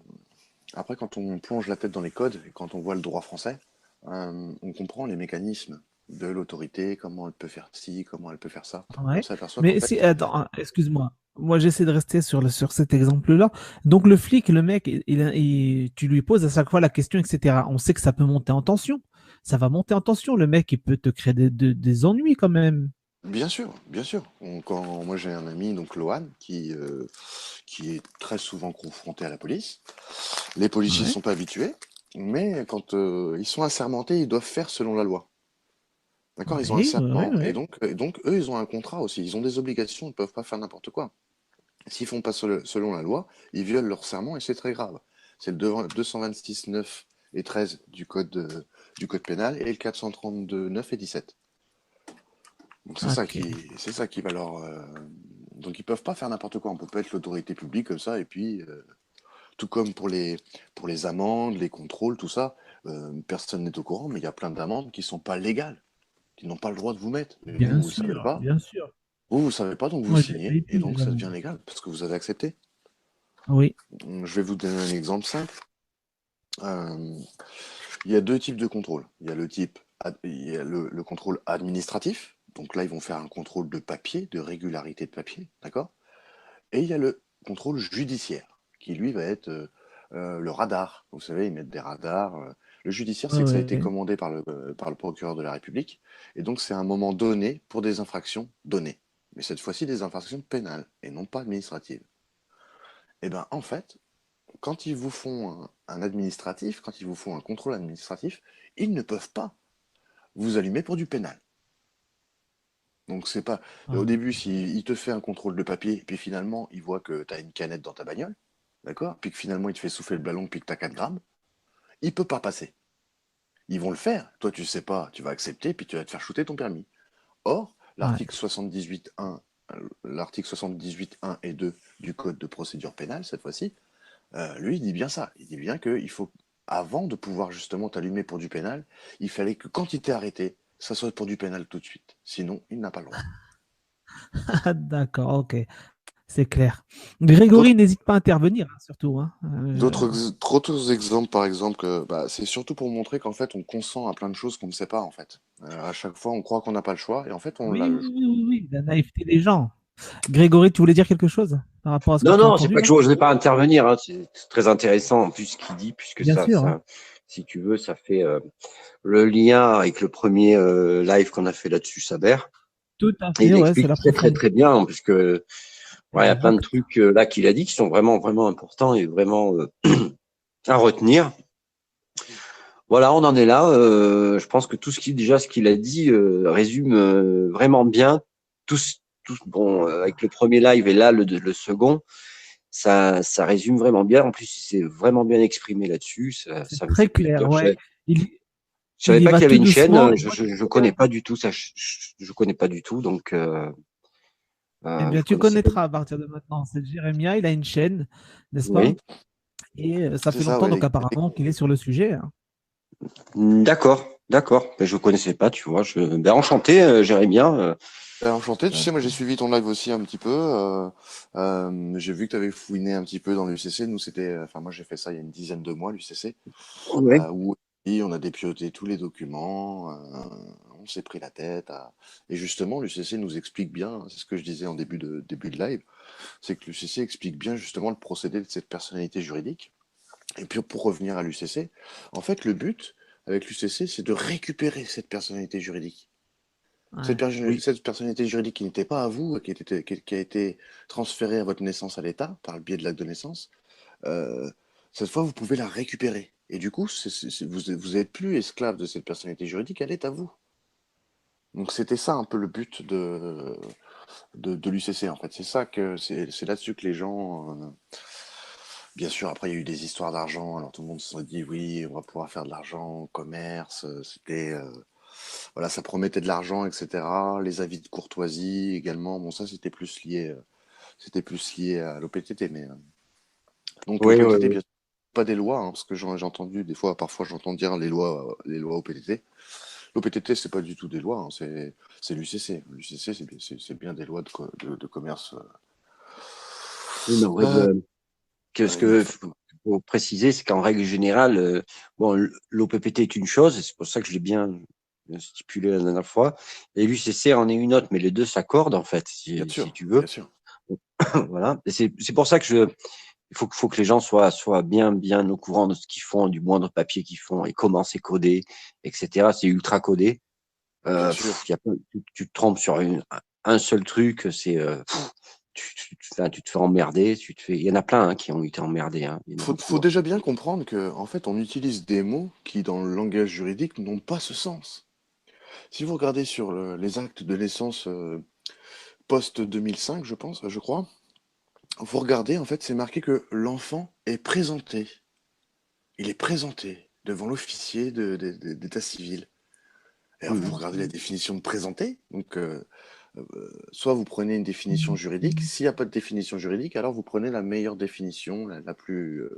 S2: après, quand on plonge la tête dans les codes et quand on voit le droit français, on comprend les mécanismes de l'autorité, comment elle peut faire ci, comment elle peut faire ça. On
S1: Ouais.
S2: s'aperçoit qu'en
S1: Mais si,
S2: fait,
S1: attends, hein, excuse-moi. Moi, j'essaie de rester sur cet exemple-là. Donc, le flic, le mec, tu lui poses à chaque fois la question, etc. On sait que ça peut monter en tension. Ça va monter en tension. Le mec, il peut te créer des ennuis quand même.
S2: bien sûr, bien sûr. Quand moi j'ai un ami, donc Lohan, qui est très souvent confronté à la police. Les policiers ne
S1: Ouais.
S2: sont pas habitués, mais quand ils sont assermentés, ils doivent faire selon la loi. D'accord? Ils ont un
S1: Oui, ouais,
S2: serment et
S1: ouais.
S2: donc eux, ils ont un contrat aussi. Ils ont des obligations, ils ne peuvent pas faire n'importe quoi. S'ils font pas selon la loi, ils violent leur serment et c'est très grave. C'est le 226.9 et 13 du code pénal et le 432.9 et 17. Donc
S1: Ok.
S2: c'est ça qui va leur. Donc ils peuvent pas faire n'importe quoi. On peut pas être l'autorité publique comme ça et puis tout comme pour les amendes, les contrôles, tout ça, personne n'est au courant, mais il y a plein d'amendes qui sont pas légales, qui n'ont pas le droit de vous mettre. Mais
S1: Bien
S2: vous le savez
S1: sûr,
S2: pas.
S1: bien sûr.
S2: Vous savez pas, donc vous
S1: Moi, je les
S2: signez
S1: paye
S2: et
S1: plus,
S2: donc
S1: les
S2: ça devient
S1: amendes.
S2: légal parce que vous avez accepté.
S1: Oui.
S2: Je vais vous donner un exemple simple. Euh, il y a deux types de contrôle. Il y a le contrôle administratif. Donc là, ils vont faire un contrôle de papier, de régularité de papier, d'accord? Et il y a le contrôle judiciaire, qui lui va être le radar. Vous savez, ils mettent des radars. Le judiciaire,
S1: Ouais,
S2: c'est que ça a
S1: ouais,
S2: été
S1: ouais.
S2: commandé par le procureur de la République. Et donc, c'est un moment donné pour des infractions données. Mais cette fois-ci, des infractions pénales et non pas administratives. Et bien, en fait, quand ils vous font un administratif, quand ils vous font un contrôle administratif, ils ne peuvent pas vous allumer pour du pénal. Donc c'est pas. Au
S1: Ah,
S2: début, s'il te fait un contrôle de papier, et puis finalement, il voit que tu as une canette dans ta bagnole, d'accord? Puis que finalement, il te fait souffler le ballon, puis que tu as 4 grammes, il peut pas passer. Ils vont le faire. Toi, tu sais pas, tu vas accepter, puis tu vas te faire shooter ton permis. Or,
S1: ouais.
S2: l'article 78.1 et 2 du Code de procédure pénale, cette fois-ci, lui, il dit bien ça. Il dit bien qu'il faut, avant de pouvoir justement t'allumer pour du pénal, il fallait que quand il t'est arrêté, ça soit pour du pénal tout de suite. Sinon, il n'a pas le droit.
S1: D'accord, ok. C'est clair. Grégory,
S2: D'autres
S1: n'hésite pas à intervenir, hein, surtout. Hein.
S2: D'autres exemples, par exemple, bah, c'est surtout pour montrer qu'en fait, on consent à plein de choses qu'on ne sait pas, en fait. À chaque fois, on croit qu'on n'a pas le choix, et en fait, on
S1: Oui,
S2: l'a le
S1: oui,
S2: choix.
S1: oui, oui, oui, la naïveté des gens. Grégory, tu voulais dire quelque chose par rapport à ce que
S3: Non,
S1: tu as
S3: non, c'est
S1: entendu
S3: pas que
S1: là?
S3: je n'osais pas intervenir. Hein. C'est très intéressant en plus ce qu'il dit, puisque
S1: Bien sûr, hein.
S3: si tu veux, ça fait le lien avec le premier live qu'on a fait là-dessus, Saber.
S1: Tout à
S3: Et
S1: fait,
S3: il
S1: ouais, c'est
S3: explique
S1: la
S3: très, très,
S1: profonde.
S3: très bien, puisque Ouais, il y a plein de
S1: Exact.
S3: trucs là qu'il a dit qui sont vraiment, vraiment importants et vraiment à retenir. Voilà, on en est là. Je pense que ce qu'il a dit résume vraiment bien bon, avec le premier live et là le second, ça résume vraiment bien. En plus, il s'est vraiment bien exprimé là-dessus.
S1: C'est
S3: Ça me
S1: très
S3: fait
S1: clair,
S3: plaisir.
S1: ouais. Il,
S3: Je
S1: il
S3: savais
S1: y
S3: pas
S1: va
S3: qu'il y avait
S1: tout
S3: une chaîne.
S1: doucement.
S3: Je connais pas du tout ça. Je connais pas du tout. Donc,
S1: Eh bien,
S3: je
S1: tu
S3: connaissais pas.
S1: connaîtras à partir de maintenant. C'est Jérémia, il a une chaîne, n'est-ce pas?
S3: Oui.
S1: Et ça
S2: C'est
S1: fait
S2: ça,
S1: longtemps,
S2: ouais.
S1: donc apparemment, qu'il est sur le sujet, hein.
S3: D'accord, d'accord. Mais je connaissais pas, tu vois. Ben, enchanté, Jérémien.
S2: Enchanté, tu
S1: Ça,
S2: sais, moi j'ai suivi ton live aussi un petit peu. J'ai vu que tu avais fouiné un petit peu dans l'UCC. Nous, enfin, moi j'ai fait ça il y a une dizaine de mois, l'UCC,
S3: Oui.
S2: où on a dépioté tous les documents, on s'est pris la tête. Et justement, l'UCC nous explique bien, c'est ce que je disais en début de live, c'est que l'UCC explique bien justement le procédé de cette personnalité juridique. Et puis pour revenir à l'UCC, en fait, le but avec l'UCC, c'est de récupérer cette personnalité juridique.
S1: ouais.
S3: Oui.
S2: Cette personnalité juridique qui n'était pas à vous, qui a été transférée à votre naissance à l'État par le biais de l'acte de naissance, euh, cette fois, vous pouvez la récupérer. Et du coup, vous n'êtes plus esclave de cette personnalité juridique, elle est à vous. Donc c'était ça un peu le but de l'UCC, en fait. C'est là-dessus que les gens... bien sûr, après, il y a eu des histoires d'argent. Alors tout le monde se dit, oui, on va pouvoir faire de l'argent, commerce. Voilà, ça promettait de l'argent, etc. Les avis de courtoisie également. Bon, ça, c'était plus lié à l'OPTT. Donc,
S3: Oui, oui,
S2: l'OPTT,
S3: oui.
S2: bien sûr, pas des lois, hein, parce que j'ai entendu des fois, parfois, j'entends dire les lois OPTT. L'OPTT, c'est pas du tout des lois, hein, c'est l'UCC. L'UCC, c'est bien des lois de commerce.
S3: Oui, mais en
S2: Euh,
S3: règle, ce
S2: il
S3: que
S2: faut-
S3: faut préciser, c'est qu'en règle générale, bon, l'OPPT est une chose, et c'est pour ça que je l'ai bien stipulé la dernière fois, et l'UCC en est une autre, mais les deux s'accordent en fait,
S2: bien
S3: si
S2: sûr,
S3: tu
S2: bien
S3: veux.
S2: sûr.
S3: Voilà. Et c'est pour ça que il faut que les gens soient bien, bien au courant de ce qu'ils font, du moindre papier qu'ils font et comment c'est codé, etc. C'est ultra codé.
S2: Bien sûr.
S3: Tu te trompes sur un seul truc, tu te fais emmerder. Il y en a plein hein, qui ont été emmerdés. Hein. Il y en a
S2: Faut
S3: beaucoup. Hein.
S2: déjà bien comprendre que, en fait, on utilise des mots qui, dans le langage juridique, n'ont pas ce sens. Si vous regardez sur les actes de naissance post 2005, je crois, vous regardez, en fait, c'est marqué que l'enfant est présenté. Il est présenté devant l'officier d'état civil. Et alors, vous
S3: Mhm.
S2: regardez la définition de présenté, donc soit vous prenez une définition juridique, s'il n'y a pas de définition juridique, alors vous prenez la meilleure définition, la plus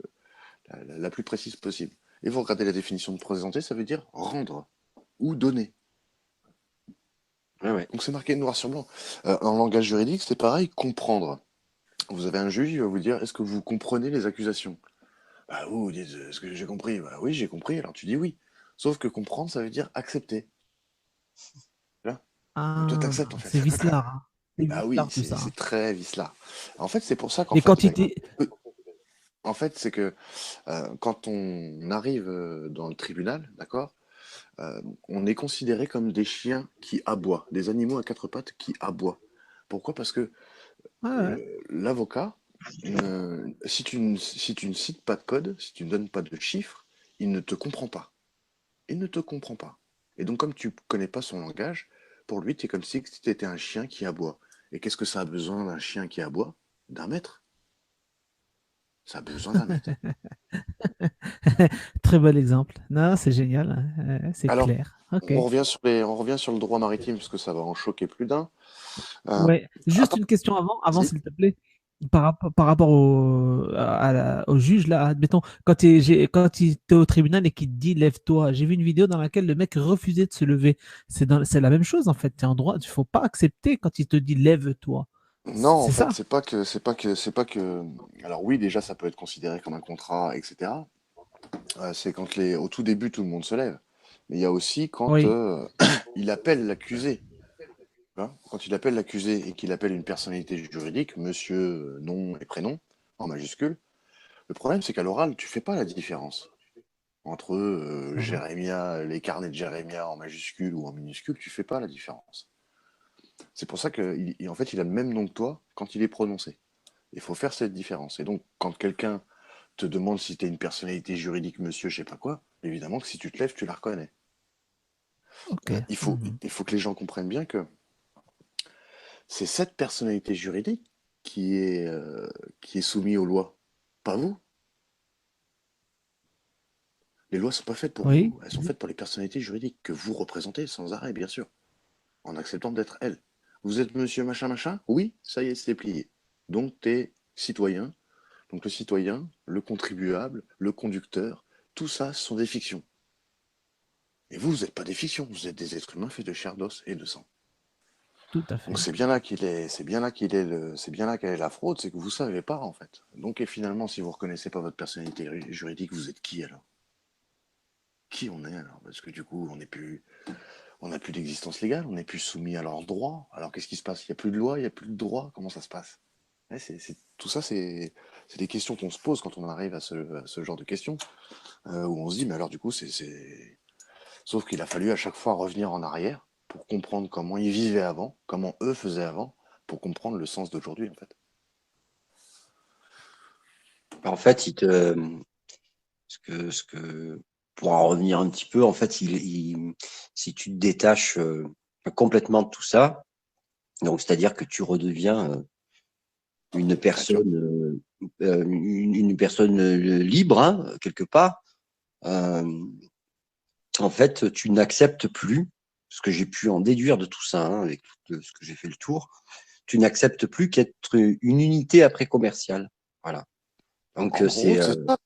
S2: précise possible. Et vous regardez la définition de présenter, ça veut dire rendre ou donner.
S3: Ouais, ouais.
S2: Donc c'est marqué noir sur blanc. En langage juridique, c'est pareil, comprendre. Vous avez un juge, il va vous dire, est-ce que vous comprenez les accusations? Bah vous dites, est-ce que j'ai compris? Bah oui, j'ai compris, alors tu dis oui. Sauf que comprendre, ça veut dire accepter. Là. Donc toi,
S1: Ah,
S2: t'acceptes en fait.
S1: c'est vicelard, hein. C'est
S2: Bah oui,
S1: vicelard tout ça, hein.
S2: c'est très vicelard. En fait, c'est pour ça qu'en
S1: Et
S2: fait,
S1: quand il t'est.
S2: en fait, c'est que quand on arrive dans le tribunal, d'accord, on est considéré comme des chiens qui aboient, des animaux à quatre pattes qui aboient. Pourquoi? Parce que
S1: Ouais, ouais.
S2: l'avocat, si tu ne cites pas de code, si tu ne donnes pas de chiffres, il ne te comprend pas. Il ne te comprend pas. Et donc, comme tu ne connais pas son langage, pour lui, tu es comme si tu étais un chien qui aboie. Et qu'est-ce que ça a besoin d'un chien qui aboie? D'un maître. Ça a besoin d'un maître.
S1: Très bel exemple. Non, c'est génial, hein. C'est
S2: Alors,
S1: clair. Ok.
S2: on revient sur le droit maritime, parce que ça va en choquer plus d'un. Euh,
S1: Ouais.
S2: à
S1: Juste
S2: part-
S1: une question avant
S2: Vas-y.
S1: s'il te plaît. Par rapport au juge, là, admettons, quand il était au tribunal et qu'il te dit lève-toi, j'ai vu une vidéo dans laquelle le mec refusait de se lever. C'est la même chose en fait. Tu es en droit, il faut pas accepter quand il te dit lève-toi.
S2: Non, en
S1: C'est
S2: fait,
S1: ça.
S2: c'est pas que. Alors oui, déjà, ça peut être considéré comme un contrat, etc. C'est quand au tout début, tout le monde se lève. Mais il y a aussi quand
S1: Oui.
S2: il appelle l'accusé. Hein. Quand il appelle l'accusé et qu'il appelle une personnalité juridique, monsieur, nom et prénom, en majuscule, le problème, c'est qu'à l'oral, tu fais pas la différence entre
S1: Mhm.
S2: Jérémia, les carnets de Jérémia en majuscule ou en minuscule, tu fais pas la différence. C'est pour ça qu'en fait, il a le même nom que toi quand il est prononcé. Il faut faire cette différence. Et donc, quand quelqu'un te demande si tu es une personnalité juridique, monsieur, je sais pas quoi, évidemment que si tu te lèves, tu la reconnais.
S1: Ok.
S2: Il faut,
S1: Mhm.
S2: il faut que les gens comprennent bien que c'est cette personnalité juridique qui est soumise aux lois, pas vous. Les lois sont pas faites pour
S1: Oui.
S2: vous, elles sont faites pour les personnalités juridiques que vous représentez sans arrêt, bien sûr, en acceptant d'être elles. Vous êtes monsieur machin machin? Oui, ça y est, c'est plié. Donc tu es citoyen. Donc le citoyen, le contribuable, le conducteur, tout ça, ce sont des fictions. Et vous, vous n'êtes pas des fictions, vous êtes des êtres humains faits de chair, d'os et de sang.
S1: Tout à
S2: Donc
S1: fait.
S2: c'est bien là qu'il est, c'est bien là qu'il est c'est bien là qu'elle est la fraude, c'est que vous savez pas en fait. Donc et finalement, si vous reconnaissez pas votre personnalité juridique, vous êtes qui alors? Qui on est alors? Parce que du coup, on n'a plus d'existence légale, on n'est plus soumis à leurs droits. Alors qu'est-ce qui se passe? Il n'y a plus de loi, il n'y a plus de droit. Comment ça se passe? Ouais, tout ça, c'est des questions qu'on se pose quand on arrive à ce genre de questions, où on se dit, mais alors du coup, sauf qu'il a fallu à chaque fois revenir en arrière pour comprendre comment ils vivaient avant, comment eux faisaient avant, pour comprendre le sens d'aujourd'hui, en fait.
S3: En fait, pour en revenir un petit peu, en fait, si tu te détaches complètement de tout ça, donc c'est-à-dire que tu redeviens une
S2: Créature.
S3: personne, une personne libre, hein, quelque part, euh, en fait, tu n'acceptes plus, ce que j'ai pu en déduire de tout ça, hein, avec tout ce que j'ai fait le tour, tu n'acceptes plus qu'être une unité après commerciale. Voilà. Donc,
S2: En gros, c'est ça.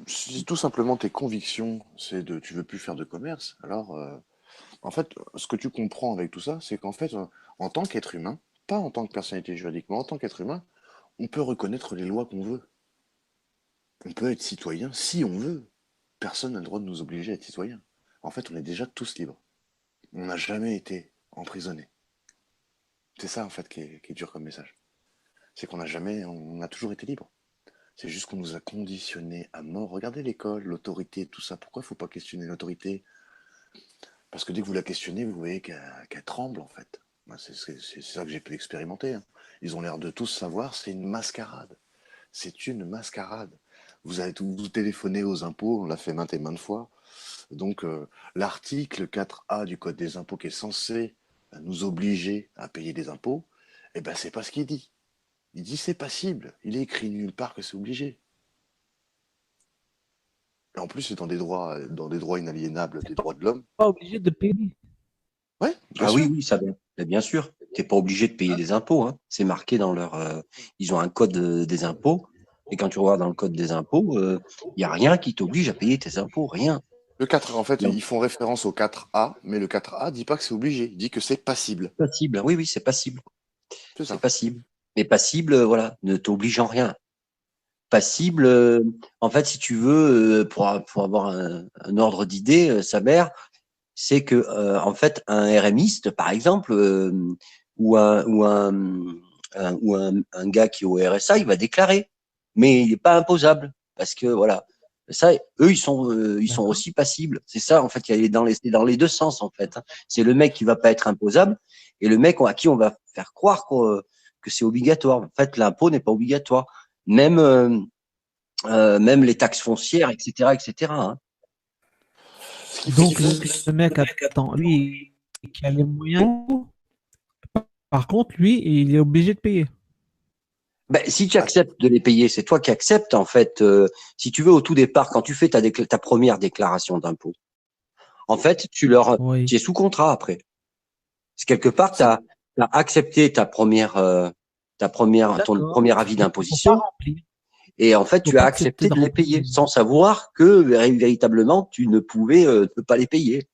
S2: Si tout simplement tes convictions, tu veux plus faire de commerce, alors en fait, ce que tu comprends avec tout ça, c'est qu'en fait, en tant qu'être humain, pas en tant que personnalité juridique, mais en tant qu'être humain, on peut reconnaître les lois qu'on veut. On peut être citoyen si on veut. Personne n'a le droit de nous obliger à être citoyen. En fait, on est déjà tous libres. On n'a jamais été emprisonné. C'est ça, en fait, qui est dur comme message. C'est qu'on n'a jamais, on a toujours été libre. C'est juste qu'on nous a conditionnés à mort. Regardez l'école, l'autorité, tout ça. Pourquoi il ne faut pas questionner l'autorité? Parce que dès que vous la questionnez, vous voyez qu'elle tremble, en fait. Moi, c'est ça que j'ai pu expérimenter, hein. Ils ont l'air de tous savoir, c'est une mascarade. C'est une mascarade. Vous téléphonez aux impôts, on l'a fait maintes et maintes fois. Donc, l'article 4A du Code des impôts qui est censé nous obliger à payer des impôts, eh ben, c'est pas ce qu'il dit. Il dit c'est passible. Il est écrit nulle part que c'est obligé. Et en plus, c'est dans des droits inaliénables, des droits de l'homme.
S1: Pas obligé de payer.
S2: Ouais, bien
S3: ah oui,
S2: sûr.
S3: oui, ça bien sûr. Tu n'es pas obligé de payer des impôts, hein. C'est marqué dans leur. Ils ont un code des impôts. Et quand tu regardes dans le code des impôts, il n'y a rien qui t'oblige à payer tes impôts, rien.
S2: Le 4, en fait,
S3: Donc,
S2: ils font référence au 4A, mais le 4A dit pas que c'est obligé. Il dit que c'est passible.
S3: passible. Oui, oui, c'est passible.
S2: C'est
S3: C'est
S2: ça.
S3: passible. Mais passible, voilà, ne t'oblige en rien. Passible, en fait, si tu veux, pour avoir un ordre d'idée, sa mère, c'est que, en fait, un RMiste, par exemple, ou un gars qui est au RSA, il va déclarer, mais il n'est pas imposable parce que voilà, ça, eux, ils sont
S1: D'accord.
S3: aussi passibles. C'est ça, en fait, c'est dans les deux sens, en fait, hein. C'est le mec qui va pas être imposable et le mec à qui on va faire croire que c'est obligatoire. En fait, l'impôt n'est pas obligatoire. Même, même les taxes foncières, etc., etc., hein.
S2: Ce qui fait
S1: Donc,
S2: que
S1: le mec, attends, lui, qui a les moyens, par contre, lui, il est obligé de payer.
S3: Ben, si tu
S2: ah,
S3: acceptes de les payer, c'est toi qui acceptes, en fait, si tu veux, au tout départ, quand tu fais ta première déclaration d'impôt, en fait,
S1: Oui.
S3: tu es sous contrat après. C'est quelque part, tu
S2: c'est-
S3: as accepté ton
S1: D'accord.
S3: premier avis
S1: Donc, il ne faut pas
S3: d'imposition
S1: remplir. Il
S3: et en fait,
S1: ne faut
S3: tu as
S1: pas accepter
S3: accepté
S1: de
S3: de les
S1: remplir.
S3: payer sans savoir que véritablement, tu ne pouvais ne pas les payer.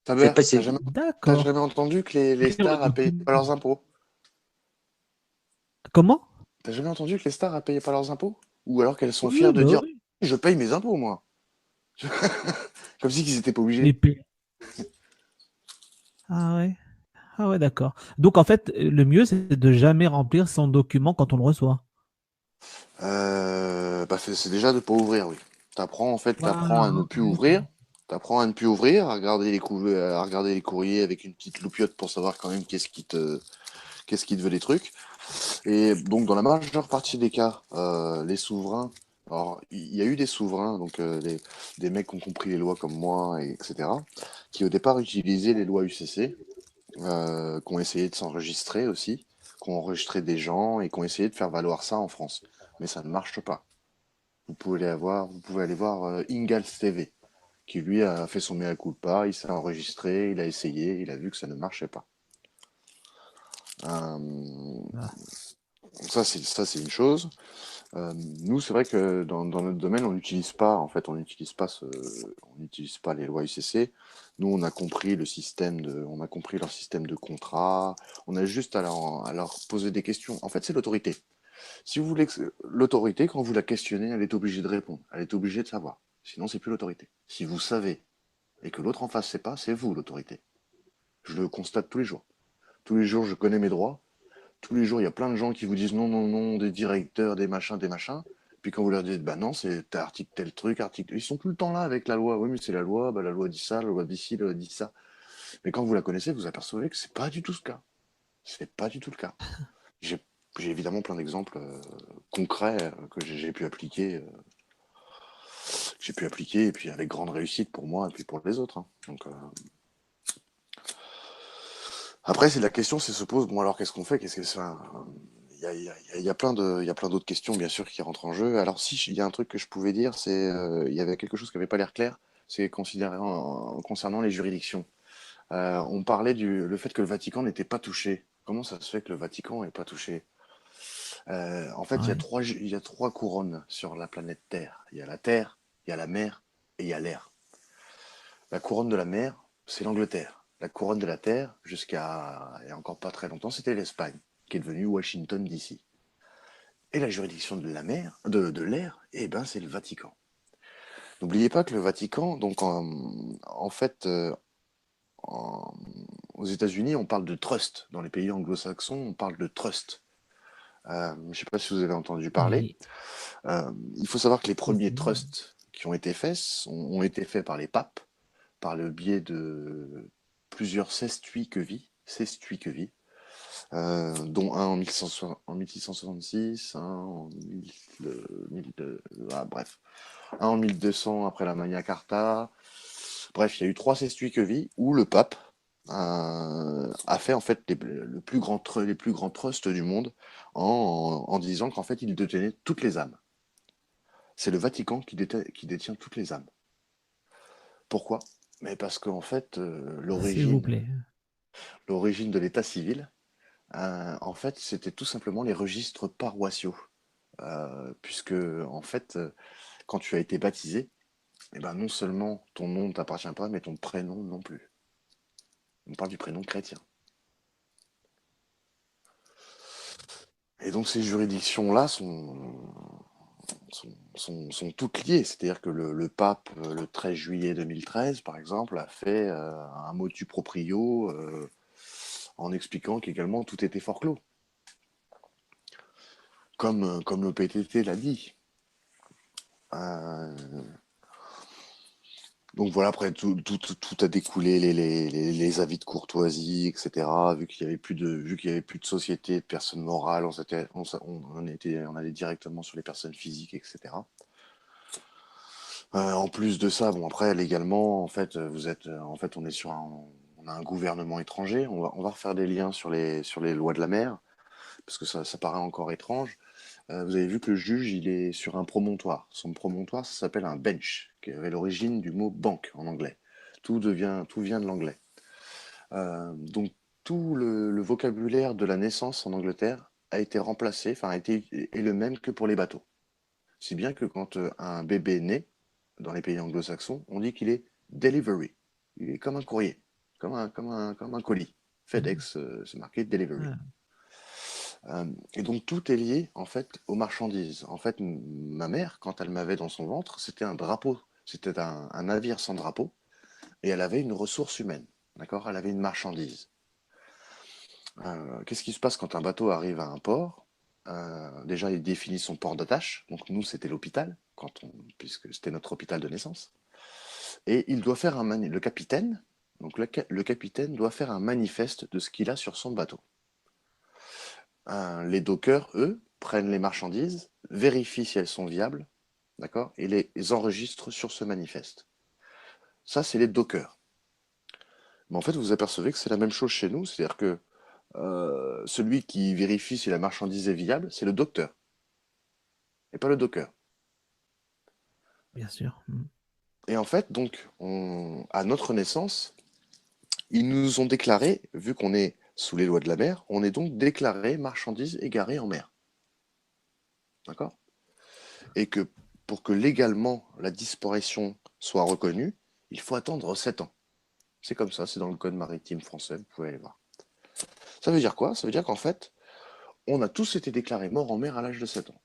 S3: C'est
S2: Taber,
S3: pas,
S2: t'as
S1: D'accord.
S2: jamais entendu que les stars à payer pas leurs impôts?
S1: Comment?
S2: T'as jamais entendu que les stars à payer pas leurs impôts? Ou alors qu'elles sont
S1: Oui,
S2: fières de
S1: bah
S2: dire
S1: oui.
S2: je paye mes impôts, moi. Comme si ils étaient pas
S1: Mais
S2: obligés.
S1: Ah ouais. Ah ouais, d'accord. Donc, en fait, le mieux, c'est de jamais remplir son document quand on le reçoit.
S2: Bah, c'est déjà de pas ouvrir, oui. T'apprends
S1: Voilà.
S2: à ne plus ouvrir. T'apprends à ne plus ouvrir, à regarder les courriers avec une petite loupiote pour savoir quand même qu'est-ce qui veut des trucs. Et donc, dans la majeure partie des cas, les souverains, alors, il y a eu des souverains, donc des mecs qui ont compris les lois comme moi, etc., qui au départ utilisaient les lois UCC, qui ont essayé de s'enregistrer aussi, qui ont enregistré des gens et qui ont essayé de faire valoir ça en France. Mais ça ne marche pas. Vous pouvez aller voir Ingalls TV, qui lui a fait son mea culpa, il s'est enregistré, il a essayé, il a vu que ça ne marchait pas. Euh,
S1: Ah.
S2: ça c'est une chose. Nous, c'est vrai que dans notre domaine, on n'utilise pas, en fait, on n'utilise pas les lois UCC. Nous, on a compris on a compris leur système de contrat. On a juste à leur poser des questions. En fait, c'est l'autorité. Si vous voulez l'autorité, quand vous la questionnez, elle est obligée de répondre. Elle est obligée de savoir. Sinon, c'est plus l'autorité. Si vous savez et que l'autre en face sait pas, c'est vous l'autorité. Je le constate tous les jours. Tous les jours, je connais mes droits. Tous les jours, il y a plein de gens qui vous disent non, non, non, des directeurs, des machins, des machins. Puis quand vous leur dites, bah non, c'est article tel truc, article. Ils sont tout le temps là avec la loi. Oui, mais c'est la loi, bah la loi dit ça, la loi dit ci, la loi dit ça. Mais quand vous la connaissez, vous apercevez que c'est pas du tout ce cas. C'est pas du tout le cas. J'ai j'ai évidemment plein d'exemples concrets que j'ai pu appliquer. J'ai pu appliquer et puis avec grande réussite pour moi et puis pour les autres, hein. Donc, après, c'est la question, c'est se pose, bon alors qu'est-ce qu'on fait? Qu'est-ce que c'est? Il y a il y a plein d'autres questions, bien sûr, qui rentrent en jeu. Alors si, il y a un truc que je pouvais dire, c'est il y avait quelque chose qui n'avait pas l'air clair, c'est concernant les juridictions. On parlait le fait que le Vatican n'était pas touché. Comment ça se fait que le Vatican n'est pas touché? En fait,
S1: Ouais.
S2: il y a trois couronnes sur la planète Terre. Il y a la Terre, il y a la mer et il y a l'air. La couronne de la mer, c'est l'Angleterre. La couronne de la Terre, jusqu'à il y a encore pas très longtemps, c'était l'Espagne, qui est devenue Washington DC. Et la juridiction de la mer, de l'air, eh ben, c'est le Vatican. N'oubliez pas que le Vatican, donc en fait, en- aux États-Unis, on parle de trust. Dans les pays anglo-saxons, on parle de trust. Je ne sais pas si vous avez entendu parler.
S1: Oui.
S2: Il faut savoir que les
S1: Si,
S2: premiers
S1: si.
S2: trusts qui ont été faits ont été faits par les papes, par le biais de plusieurs sestuiquevis, dont un en, 1666, un en, 1000, bref, un en 1200 après la Magna Carta. Bref, il y a eu trois sestuiquevis où le pape a fait en fait les plus grands trusts du monde en disant qu'en fait il détenait toutes les âmes. C'est le Vatican qui détient toutes les âmes. Pourquoi? Mais parce qu'en fait,
S1: S'il vous plaît.
S2: l'origine de l'état civil, en fait, c'était tout simplement les registres paroissiaux. Puisque, en fait, quand tu as été baptisé, eh ben, non seulement ton nom ne t'appartient pas, mais ton prénom non plus. On parle du prénom chrétien. Et donc ces juridictions-là sont toutes liées. C'est-à-dire que le pape, le 13 juillet 2013, par exemple, a fait un motu proprio en expliquant qu'également tout était forclos, comme le PTT l'a dit. Euh, donc voilà, après tout a découlé, les avis de courtoisie, etc. Vu qu'il y avait plus de société, de personnes morales, on allait directement sur les personnes physiques, etc. En plus de ça, bon après légalement, en fait, en fait, on a un gouvernement étranger. On va refaire des liens sur les lois de la mer, parce que ça paraît encore étrange. Vous avez vu que le juge, il est sur un promontoire. Son promontoire, ça s'appelle un bench, qui avait l'origine du mot banque en anglais. Tout vient de l'anglais. Donc tout le vocabulaire de la naissance en Angleterre a été remplacé, enfin est le même que pour les bateaux. Si bien que quand un bébé naît, dans les pays anglo-saxons, on dit qu'il est delivery. Il est comme un courrier, comme un colis. FedEx, c'est marqué delivery.
S1: Ah,
S2: Et donc tout est lié en fait aux marchandises. En fait, ma mère, quand elle m'avait dans son ventre, c'était un drapeau, c'était un navire sans drapeau, et elle avait une ressource humaine. D'accord? Elle avait une marchandise. Qu'est-ce qui se passe quand un bateau arrive à un port? Déjà, il définit son port d'attache. Donc nous, c'était l'hôpital, puisque c'était notre hôpital de naissance. Et il doit faire le capitaine. Donc le capitaine doit faire un manifeste de ce qu'il a sur son bateau. les dockers, eux, prennent les marchandises, vérifient si elles sont viables, d'accord, et les enregistrent sur ce manifeste. Ça, c'est les dockers. Mais en fait, vous vous apercevez que c'est la même chose chez nous, c'est-à-dire que celui qui vérifie si la marchandise est viable, c'est le docteur, et pas le docker.
S1: Bien sûr.
S2: Et en fait, donc, à notre naissance, ils nous ont déclaré, vu qu'on est sous les lois de la mer, on est donc déclaré marchandise égarée en mer. D'accord? Et que pour que légalement la disparition soit reconnue, il faut attendre 7 ans. C'est comme ça, c'est dans le code maritime français, vous pouvez aller voir. Ça veut dire quoi? Ça veut dire qu'en fait, on a tous été déclarés morts en mer à l'âge de 7 ans.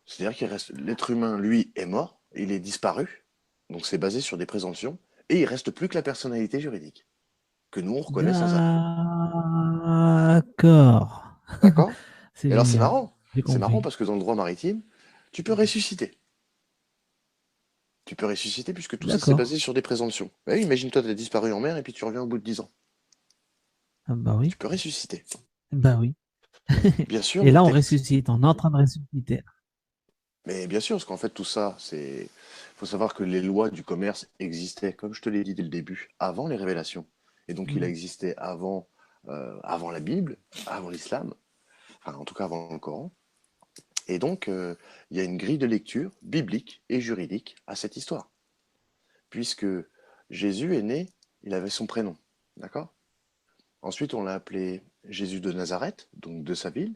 S2: C'est-à-dire qu'il reste l'être humain, lui, est mort, il est disparu, donc c'est basé sur des présomptions, et il reste plus que la personnalité juridique, que nous on reconnaît sans arrêt.
S1: D'accord.
S2: D'accord?
S1: C'est
S2: Et alors c'est
S1: génial.
S2: marrant.
S1: J'ai
S2: C'est marrant
S1: compris.
S2: parce que dans le droit maritime, tu peux ressusciter. Tu peux ressusciter puisque tout ça c'est
S1: D'accord.
S2: basé sur des présomptions. Bah oui, imagine-toi, tu as disparu en mer et puis tu reviens au bout de 10 ans.
S1: Ah bah oui.
S2: Tu peux ressusciter.
S1: Bah oui.
S2: Bien sûr,
S1: Et
S2: le
S1: là, on
S2: texte.
S1: ressuscite. On est en train de ressusciter.
S2: Mais bien sûr, parce qu'en fait tout ça, c'est. Il faut savoir que les lois du commerce existaient, comme je te l'ai dit dès le début, avant les révélations. Et donc il a
S1: Mm.
S2: existé avant la Bible, avant l'islam, enfin en tout cas avant le Coran. Et donc il y a une grille de lecture biblique et juridique à cette histoire. Puisque Jésus est né, il avait son prénom. D'accord? Ensuite, on l'a appelé Jésus de Nazareth, donc de sa ville.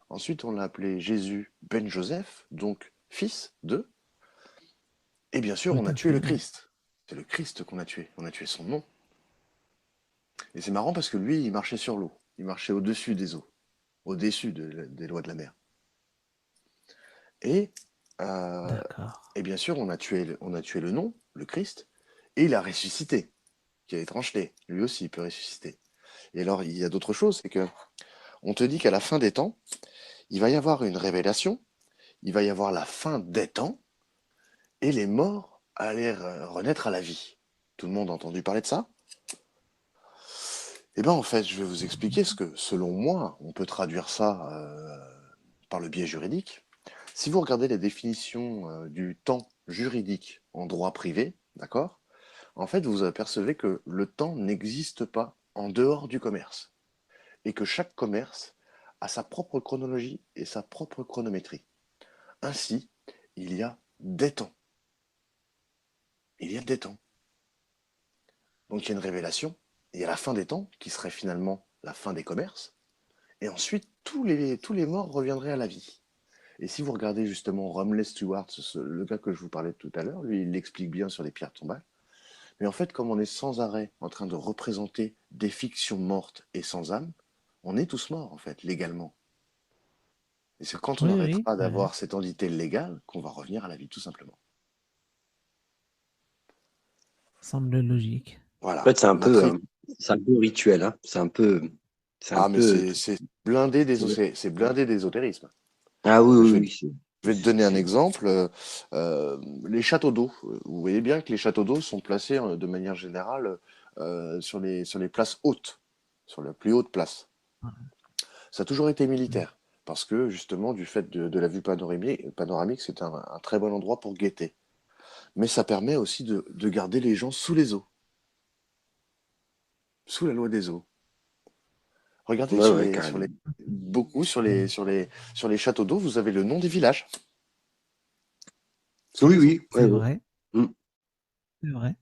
S2: Ensuite, on l'a appelé Jésus ben Joseph, donc fils de. Et bien sûr,
S1: Tout
S2: on a
S1: à
S2: tué le
S1: fait. Ouais.
S2: Christ. C'est le Christ qu'on a tué. On a tué son nom. Et c'est marrant parce que lui, il marchait sur l'eau. Il marchait au-dessus des eaux, au-dessus des lois de la mer. Et, euh,
S1: D'accord.
S2: et bien sûr, on a tué le nom, le Christ, et il a ressuscité, qui a étrangeté. Lui aussi, il peut ressusciter. Et alors, il y a d'autres choses, c'est que on te dit qu'à la fin des temps, il va y avoir une révélation, il va y avoir la fin des temps, et les morts allaient renaître à la vie. Tout le monde a entendu parler de ça? Eh bien, en fait, je vais vous expliquer ce que, selon moi, on peut traduire ça par le biais juridique. Si vous regardez les définitions du temps juridique en droit privé, d'accord? En fait, vous apercevez que le temps n'existe pas en dehors du commerce et que chaque commerce a sa propre chronologie et sa propre chronométrie. Ainsi, il y a des temps. Il y a des temps. Donc il y a une révélation, et il y a la fin des temps, qui serait finalement la fin des commerces, et ensuite tous les morts reviendraient à la vie. Et si vous regardez justement Rumley Stewart, le gars que je vous parlais tout à l'heure, lui il l'explique bien sur les pierres tombales, mais en fait comme on est sans arrêt en train de représenter des fictions mortes et sans âme, on est tous morts en fait, légalement. Et c'est quand on
S1: Oui, oui.
S2: arrêtera
S1: Ouais.
S2: d'avoir cette entité légale qu'on va revenir à la vie tout simplement.
S1: Semble logique.
S2: Voilà.
S3: En fait,
S2: Matrix.
S3: c'est un peu rituel, hein. C'est un
S2: Ah mais
S3: peu.
S2: c'est c'est blindé d'ésotérisme.
S3: Ah oui,
S2: Je
S3: oui,
S2: vais
S3: oui.
S2: Je vais te donner un exemple. Les châteaux d'eau. Vous voyez bien que les châteaux d'eau sont placés de manière générale sur les places hautes, sur la plus haute place.
S1: Ouais.
S2: Ça a toujours été
S1: Mm.
S2: militaire, parce que justement, du fait de la vue panoramique c'est un très bon endroit pour guetter. Mais ça permet aussi de garder les gens sous les eaux, sous la loi des eaux. Regardez
S3: Ouais, ouais, carrément.
S2: beaucoup
S1: Ouais.
S2: sur les châteaux d'eau, vous avez le nom des villages sous
S3: Oui,
S2: les eaux.
S3: oui, ouais,
S1: C'est
S3: ouais.
S1: vrai.
S3: Mm.
S1: C'est vrai.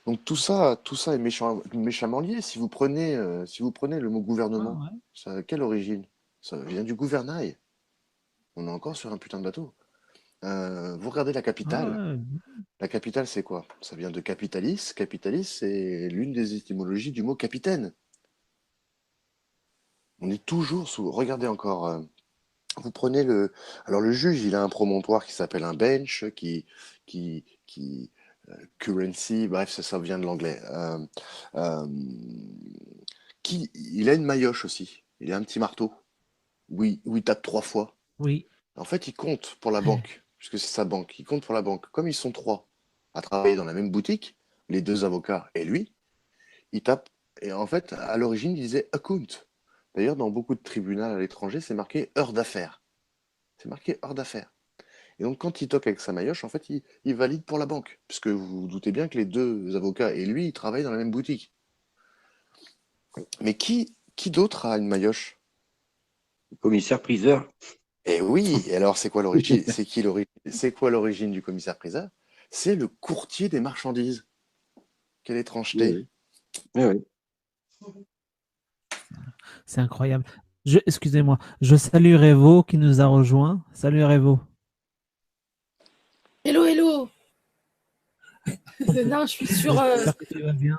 S2: Donc tout ça est méchamment lié. Si vous prenez le mot
S1: Ah
S2: gouvernement,
S1: ouais.
S2: ça a quelle origine? Ça vient du gouvernail. On est encore sur un putain de bateau. Vous regardez la
S1: Ah
S2: capitale.
S1: ouais.
S2: La capitale, c'est quoi? Ça vient de capitalis. Capitalis, c'est l'une des étymologies du mot capitaine. On est toujours sous. Regardez encore. Vous prenez le. Alors le juge, il a un promontoire qui s'appelle un bench, qui currency. Bref, ça vient de l'anglais. Euh, il a une maillotche aussi. Il a un petit marteau. Oui, où il tape 3 fois.
S1: Oui.
S2: En fait, il compte pour la banque, puisque c'est sa banque. Il compte pour la banque. Comme ils sont trois à travailler dans la même boutique, les deux avocats et lui, il tape. Et en fait, à l'origine, il disait account. D'ailleurs, dans beaucoup de tribunaux à l'étranger, c'est marqué heure d'affaires. C'est marqué heure d'affaires. Et donc, quand il toque avec sa maillotche, en fait, il valide pour la banque. Puisque vous vous doutez bien que les deux avocats et lui, ils travaillent dans la même boutique. Mais qui d'autre a une maillotche?
S3: Commissaire-priseur.
S2: Eh oui, et alors c'est quoi l'origine? C'est quoi l'origine du commissaire-priseur? C'est le courtier des marchandises. Quelle étrangeté.
S3: Oui, oui. Oui,
S1: C'est incroyable. Excusez-moi, je salue Revo qui nous a rejoint. Salut Revo.
S4: Hello, hello. Non, je suis sur.
S1: J'espère que tu vas bien.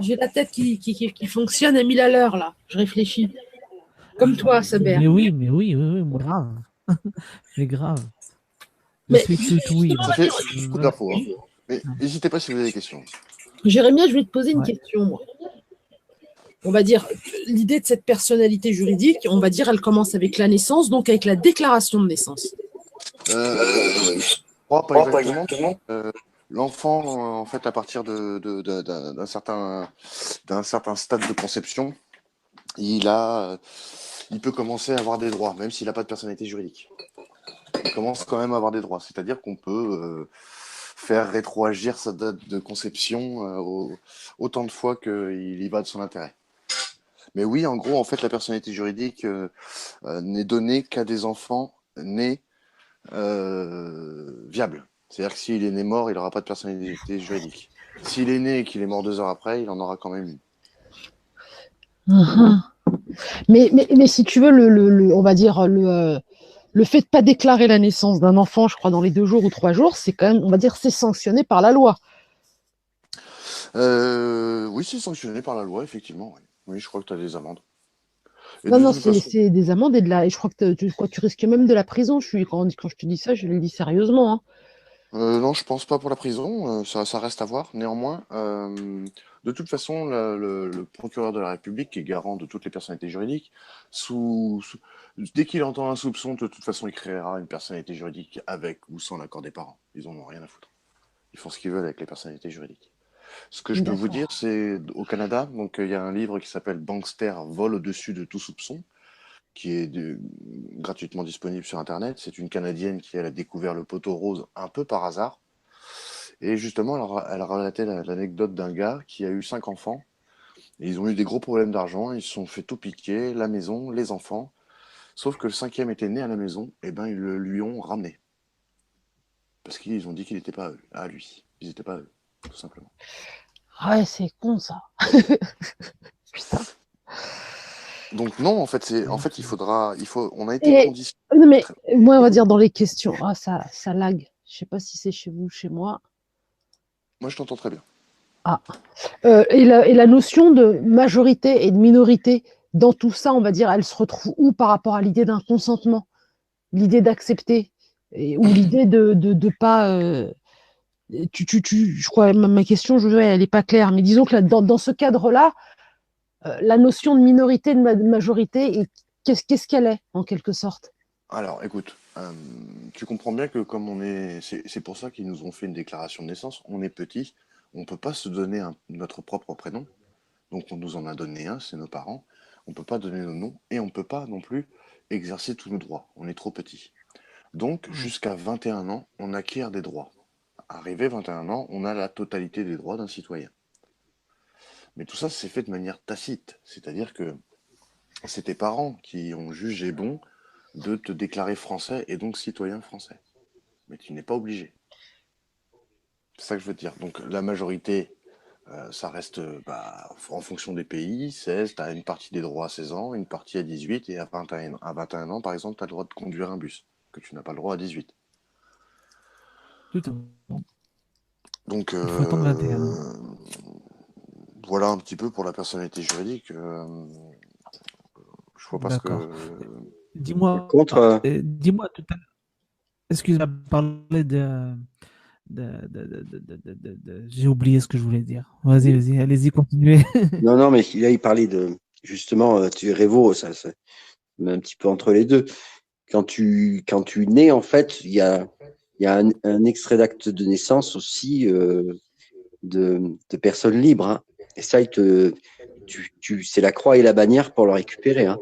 S4: J'ai la tête qui fonctionne à 1000 à l'heure, là. Je réfléchis. Comme toi, Saber.
S1: Mais oui, moi, grave. Mais grave. Je
S4: Mais
S1: suis tout oui.
S2: Ça fait beaucoup d'infos. Hein. Mais n'hésitez pas si vous avez des questions.
S4: Jérémia, je vais te poser une
S1: Ouais.
S4: question, moi. On va dire, l'idée de cette personnalité juridique, on va dire, elle commence avec la naissance, donc avec la déclaration de naissance.
S2: Je crois pas exactement. L'enfant, en fait, à partir d'un certain stade de conception, il peut commencer à avoir des droits, même s'il n'a pas de personnalité juridique. Il commence quand même à avoir des droits. C'est-à-dire qu'on peut faire rétroagir sa date de conception autant de fois qu'il y va de son intérêt. Mais oui, en gros, en fait, la personnalité juridique n'est donnée qu'à des enfants nés viables. C'est-à-dire que s'il est né mort, il n'aura pas de personnalité juridique. S'il est né et qu'il est mort 2 heures après, il en aura quand même une.
S4: Mais si tu veux, on va dire, le fait de ne pas déclarer la naissance d'un enfant, je crois, dans les 2 jours ou 3 jours, c'est quand même, on va dire, c'est sanctionné par la loi.
S2: Oui, c'est sanctionné par la loi, effectivement. Oui, oui, je crois que tu as des amendes. Et
S4: Non,
S2: toute façon,
S4: c'est des amendes et je crois que tu risques même de la prison. Quand je te dis ça, je le dis sérieusement. Hein.
S2: non, je pense pas pour la prison. Ça reste à voir. Néanmoins, de toute façon, le procureur de la République, qui est garant de toutes les personnalités juridiques, dès qu'il entend un soupçon, de toute façon, il créera une personnalité juridique avec ou sans l'accord des parents. Ils en ont rien à foutre. Ils font ce qu'ils veulent avec les personnalités juridiques. Ce que je peux vous dire, c'est au Canada, donc il y a un livre qui s'appelle Bankster, vol au-dessus de tout soupçon, qui est gratuitement disponible sur Internet. C'est une Canadienne qui elle, a découvert le poteau rose un peu par hasard. Et justement, elle a relaté l'anecdote d'un gars qui a eu 5 enfants. Et ils ont eu des gros problèmes d'argent. Ils se sont fait tout piquer, la maison, les enfants. Sauf que le 5e était né à la maison. Et ben ils le lui ont ramené. Parce qu'ils ont dit qu'il n'était pas à lui. Ils n'étaient pas à eux, tout simplement.
S4: Ouais, c'est con ça. Putain.
S2: Donc non, en fait, on a été conditionné.
S4: Non, mais moi, on va dire dans les questions. Ah, ça lag. Je sais pas si c'est chez vous ou chez moi.
S2: Moi, je t'entends très bien.
S4: Ah. Et la notion de majorité et de minorité, dans tout ça, on va dire, elle se retrouve où par rapport à l'idée d'un consentement, l'idée d'accepter, ou l'idée de pas. Je crois, ma question, elle n'est pas claire, mais disons que là, dans ce cadre-là, la notion de minorité, de majorité, qu'est-ce qu'elle est, en quelque sorte?
S2: Alors, écoute, tu comprends bien que comme c'est pour ça qu'ils nous ont fait une déclaration de naissance, on est petit, on ne peut pas se donner notre propre prénom, donc on nous en a donné un, c'est nos parents, on ne peut pas donner nos noms, et on ne peut pas non plus exercer tous nos droits, on est trop petit. Donc, jusqu'à 21 ans, on acquiert des droits. Arrivé 21 ans, on a la totalité des droits d'un citoyen. Mais tout ça, c'est fait de manière tacite, c'est-à-dire que c'est tes parents qui ont jugé bon de te déclarer français et donc citoyen français. Mais tu n'es pas obligé. C'est ça que je veux te dire. Donc la majorité, ça reste en fonction des pays, 16, tu as une partie des droits à 16 ans, une partie à 18, et à 21 ans, par exemple, tu as le droit de conduire un bus, que tu n'as pas le droit à 18.
S1: Tout à fait.
S2: Donc
S1: Il faut attendre 21 ans.
S2: voilà un petit peu pour la personnalité juridique. Je vois pas ce
S1: D'accord.
S2: que...
S1: Dis-moi,
S3: Contre,
S1: dis-moi tout à l'heure. Excuse-moi, parler j'ai oublié ce que je voulais dire. Vas-y, allez-y, continuez.
S3: non, mais là, il parlait justement, tu es Révo, ça met un petit peu entre les deux. Quand tu nais, en fait, il y a un extrait d'acte de naissance aussi de personnes libres. Hein. Et ça, ils te c'est la croix et la bannière pour le récupérer. Hein.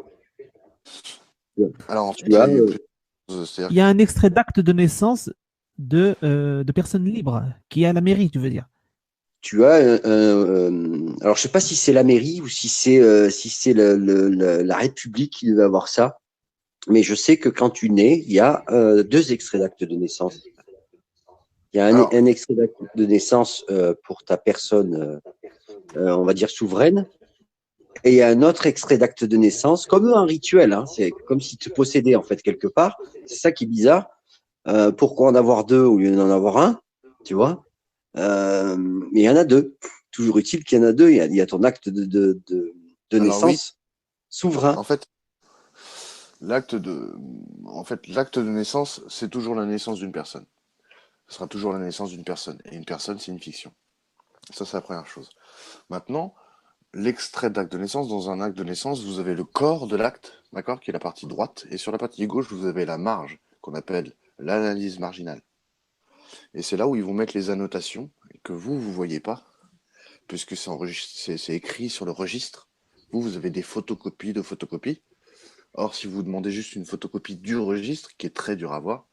S2: Alors, en
S3: Tu
S2: fait,
S3: as,
S2: il y a eu plusieurs.
S1: Il y a un extrait d'acte de naissance de personnes libres qui est à la mairie, tu veux dire.
S3: alors je sais pas si c'est la mairie ou si c'est la République qui devait avoir ça, mais je sais que quand tu nais, il y a 2 extraits d'acte de naissance. Il y a
S2: Alors,
S3: un extrait d'acte de naissance pour ta personne, on va dire souveraine, et il y a un autre extrait d'acte de naissance, comme un rituel. Hein, c'est comme si tu possédais en fait quelque part. C'est ça qui est bizarre. Pourquoi en avoir 2 au lieu d'en avoir un, tu vois? Mais il y en a 2. Toujours utile qu'il y en a 2. Il y a ton acte de
S2: alors oui,
S3: naissance souverain.
S2: en fait, l'acte de, l'acte de naissance, c'est toujours la naissance d'une personne. Ce sera toujours la naissance d'une personne. Et une personne, c'est une fiction. Ça, c'est la première chose. Maintenant, l'extrait d'acte de naissance, dans un acte de naissance, vous avez le corps de l'acte, d'accord, qui est la partie droite, et sur la partie gauche, vous avez la marge, qu'on appelle l'analyse marginale. Et c'est là où ils vont mettre les annotations, que vous voyez pas, puisque c'est écrit sur le registre. Vous avez des photocopies de photocopies. Or, si vous demandez juste une photocopie du registre, qui est très dur à voir,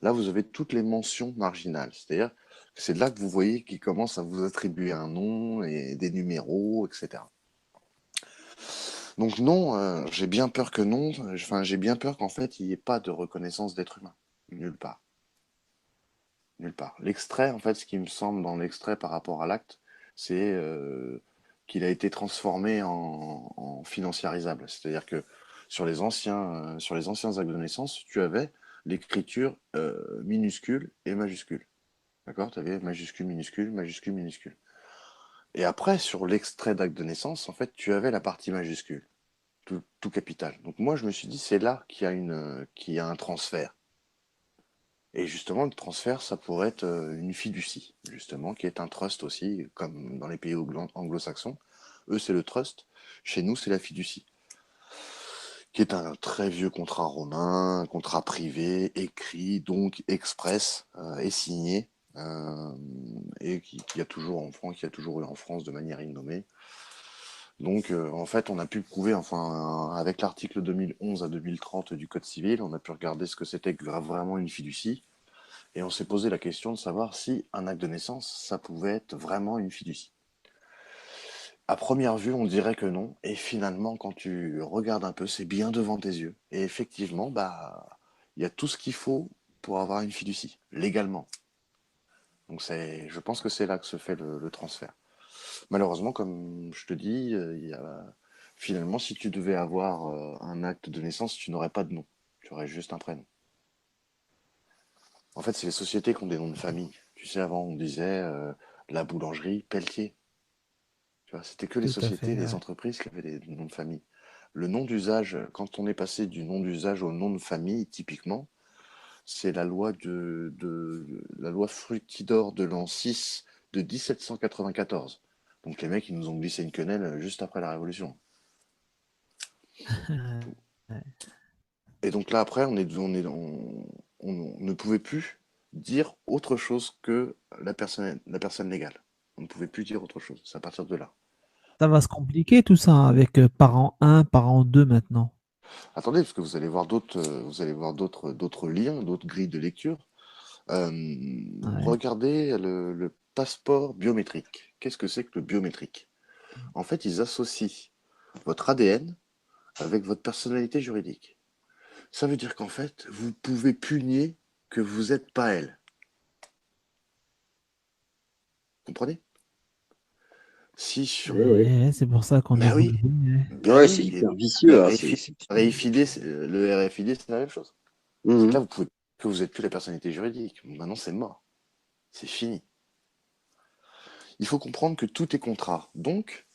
S2: là, vous avez toutes les mentions marginales. C'est-à-dire que c'est là que vous voyez qu'ils commencent à vous attribuer un nom et des numéros, etc. Donc non, j'ai bien peur que non. Enfin, j'ai bien peur qu'en fait, il n'y ait pas de reconnaissance d'être humain. Nulle part. Nulle part. L'extrait, en fait, ce qui me semble dans l'extrait par rapport à l'acte, c'est qu'il a été transformé en financiarisable. C'est-à-dire que sur les anciens actes de naissance, tu avais l'écriture minuscule et majuscule. D'accord? Tu avais majuscule, minuscule, majuscule, minuscule. Et après, sur l'extrait d'acte de naissance, en fait, tu avais la partie majuscule, tout capital. Donc moi, je me suis dit, c'est là qu'il y a un transfert. Et justement, le transfert, ça pourrait être une fiducie, justement, qui est un trust aussi, comme dans les pays anglo-saxons. Eux, c'est le trust. Chez nous, c'est la fiducie, qui est un très vieux contrat romain, un contrat privé, écrit, donc express, et signé, euh, et qui a toujours en France, qui a toujours eu en France de manière innommée. Donc, en fait, on a pu prouver, enfin, avec l'article 2011 à 2030 du Code civil, on a pu regarder ce que c'était que vraiment une fiducie. Et on s'est posé la question de savoir si un acte de naissance, ça pouvait être vraiment une fiducie. À première vue, on dirait que non. Et finalement, quand tu regardes un peu, c'est bien devant tes yeux. Et effectivement, bah, il y a tout ce qu'il faut pour avoir une fiducie, légalement. Donc je pense que c'est là que se fait le transfert. Malheureusement, comme je te dis, finalement, si tu devais avoir un acte de naissance, tu n'aurais pas de nom. Tu aurais juste un prénom. En fait, c'est les sociétés qui ont des noms de famille. Tu sais, avant, on disait la boulangerie Pelletier. Tu vois, c'était que les
S1: Tout à
S2: sociétés,
S1: fait,
S2: les
S1: ouais.
S2: entreprises qui avaient des noms de famille. Le nom d'usage, quand on est passé du nom d'usage au nom de famille, typiquement, c'est la loi Fructidor de l'an 6 de 1794. Donc les mecs, ils nous ont glissé une quenelle juste après la Révolution.
S1: Ouais.
S2: Et donc là, après, on ne pouvait plus dire autre chose que la personne légale. On ne pouvait plus dire autre chose. C'est à partir de là.
S1: Ça va se compliquer tout ça hein, avec parent 1, parent 2 maintenant.
S2: Attendez, parce que vous allez voir d'autres liens, d'autres grilles de lecture.
S1: Ouais.
S2: Regardez le passeport biométrique. Qu'est-ce que c'est que le biométrique? En fait, ils associent votre ADN avec votre personnalité juridique. Ça veut dire qu'en fait, vous pouvez plus nier que vous n'êtes pas elle. Comprenez? Si sur...
S3: Ouais, ouais.
S1: Ouais, c'est pour ça qu'on est
S2: Ben oui,
S1: obligé. Ouais.
S2: ben
S3: Ouais, c'est
S2: oui. Et
S3: hyper
S2: le
S3: vicieux. Hein,
S2: RFID, le RFID, c'est la même chose. C'est que là,
S3: Mhm.
S2: vous pouvez que vous n'êtes plus la personnalité juridique. Maintenant, c'est mort. C'est fini. Il faut comprendre que tout est contrat. Donc,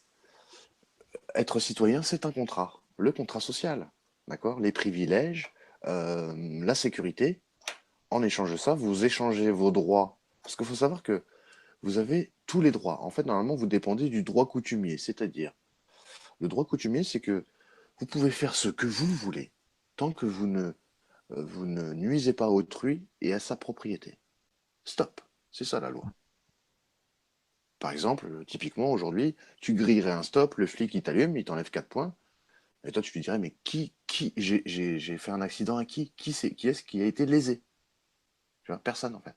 S2: être citoyen, c'est un contrat. Le contrat social. D'accord? Les privilèges, la sécurité. En échange de ça, vous échangez vos droits. Parce qu'il faut savoir que vous avez tous les droits. En fait, normalement, vous dépendez du droit coutumier. C'est-à-dire, le droit coutumier, c'est que vous pouvez faire ce que vous voulez, tant que vous ne nuisez pas à autrui et à sa propriété. Stop. C'est ça la loi. Par exemple, typiquement, aujourd'hui, tu grillerais un stop, le flic, il t'allume, il t'enlève 4 points. Et toi, tu lui dirais, mais j'ai fait un accident à qui? Qui est-ce qui a été lésé? Tu vois, personne, en fait.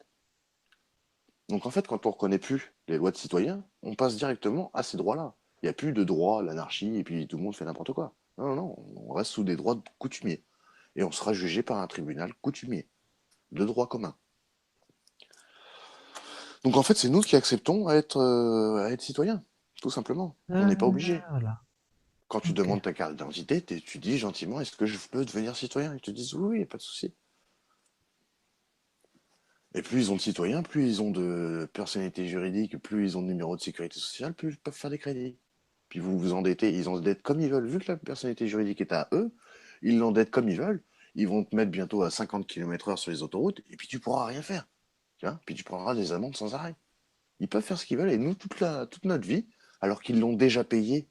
S2: Donc, en fait, quand on ne reconnaît plus les lois de citoyens, on passe directement à ces droits-là. Il n'y a plus de droit, l'anarchie, et puis tout le monde fait n'importe quoi. Non, non, non, on reste sous des droits coutumiers. Et on sera jugé par un tribunal coutumier, de droit commun. Donc, en fait, c'est nous qui acceptons à être citoyens, tout simplement. On n'est pas obligé.
S1: Voilà.
S2: Quand tu
S1: Ok.
S2: demandes ta carte d'identité, tu dis gentiment, est-ce que je peux devenir citoyen? Ils te disent oui, oui, pas de souci. Et plus ils ont de citoyens, plus ils ont de personnalité juridique, plus ils ont de numéro de sécurité sociale, plus ils peuvent faire des crédits. Puis vous vous endettez, ils endettent comme ils veulent. Vu que la personnalité juridique est à eux, ils l'endettent comme ils veulent. Ils vont te mettre bientôt à 50 km/h sur les autoroutes, et puis tu pourras rien faire. Tu vois, puis tu prendras des amendes sans arrêt. Ils peuvent faire ce qu'ils veulent, et nous, toute notre vie, alors qu'ils l'ont déjà payé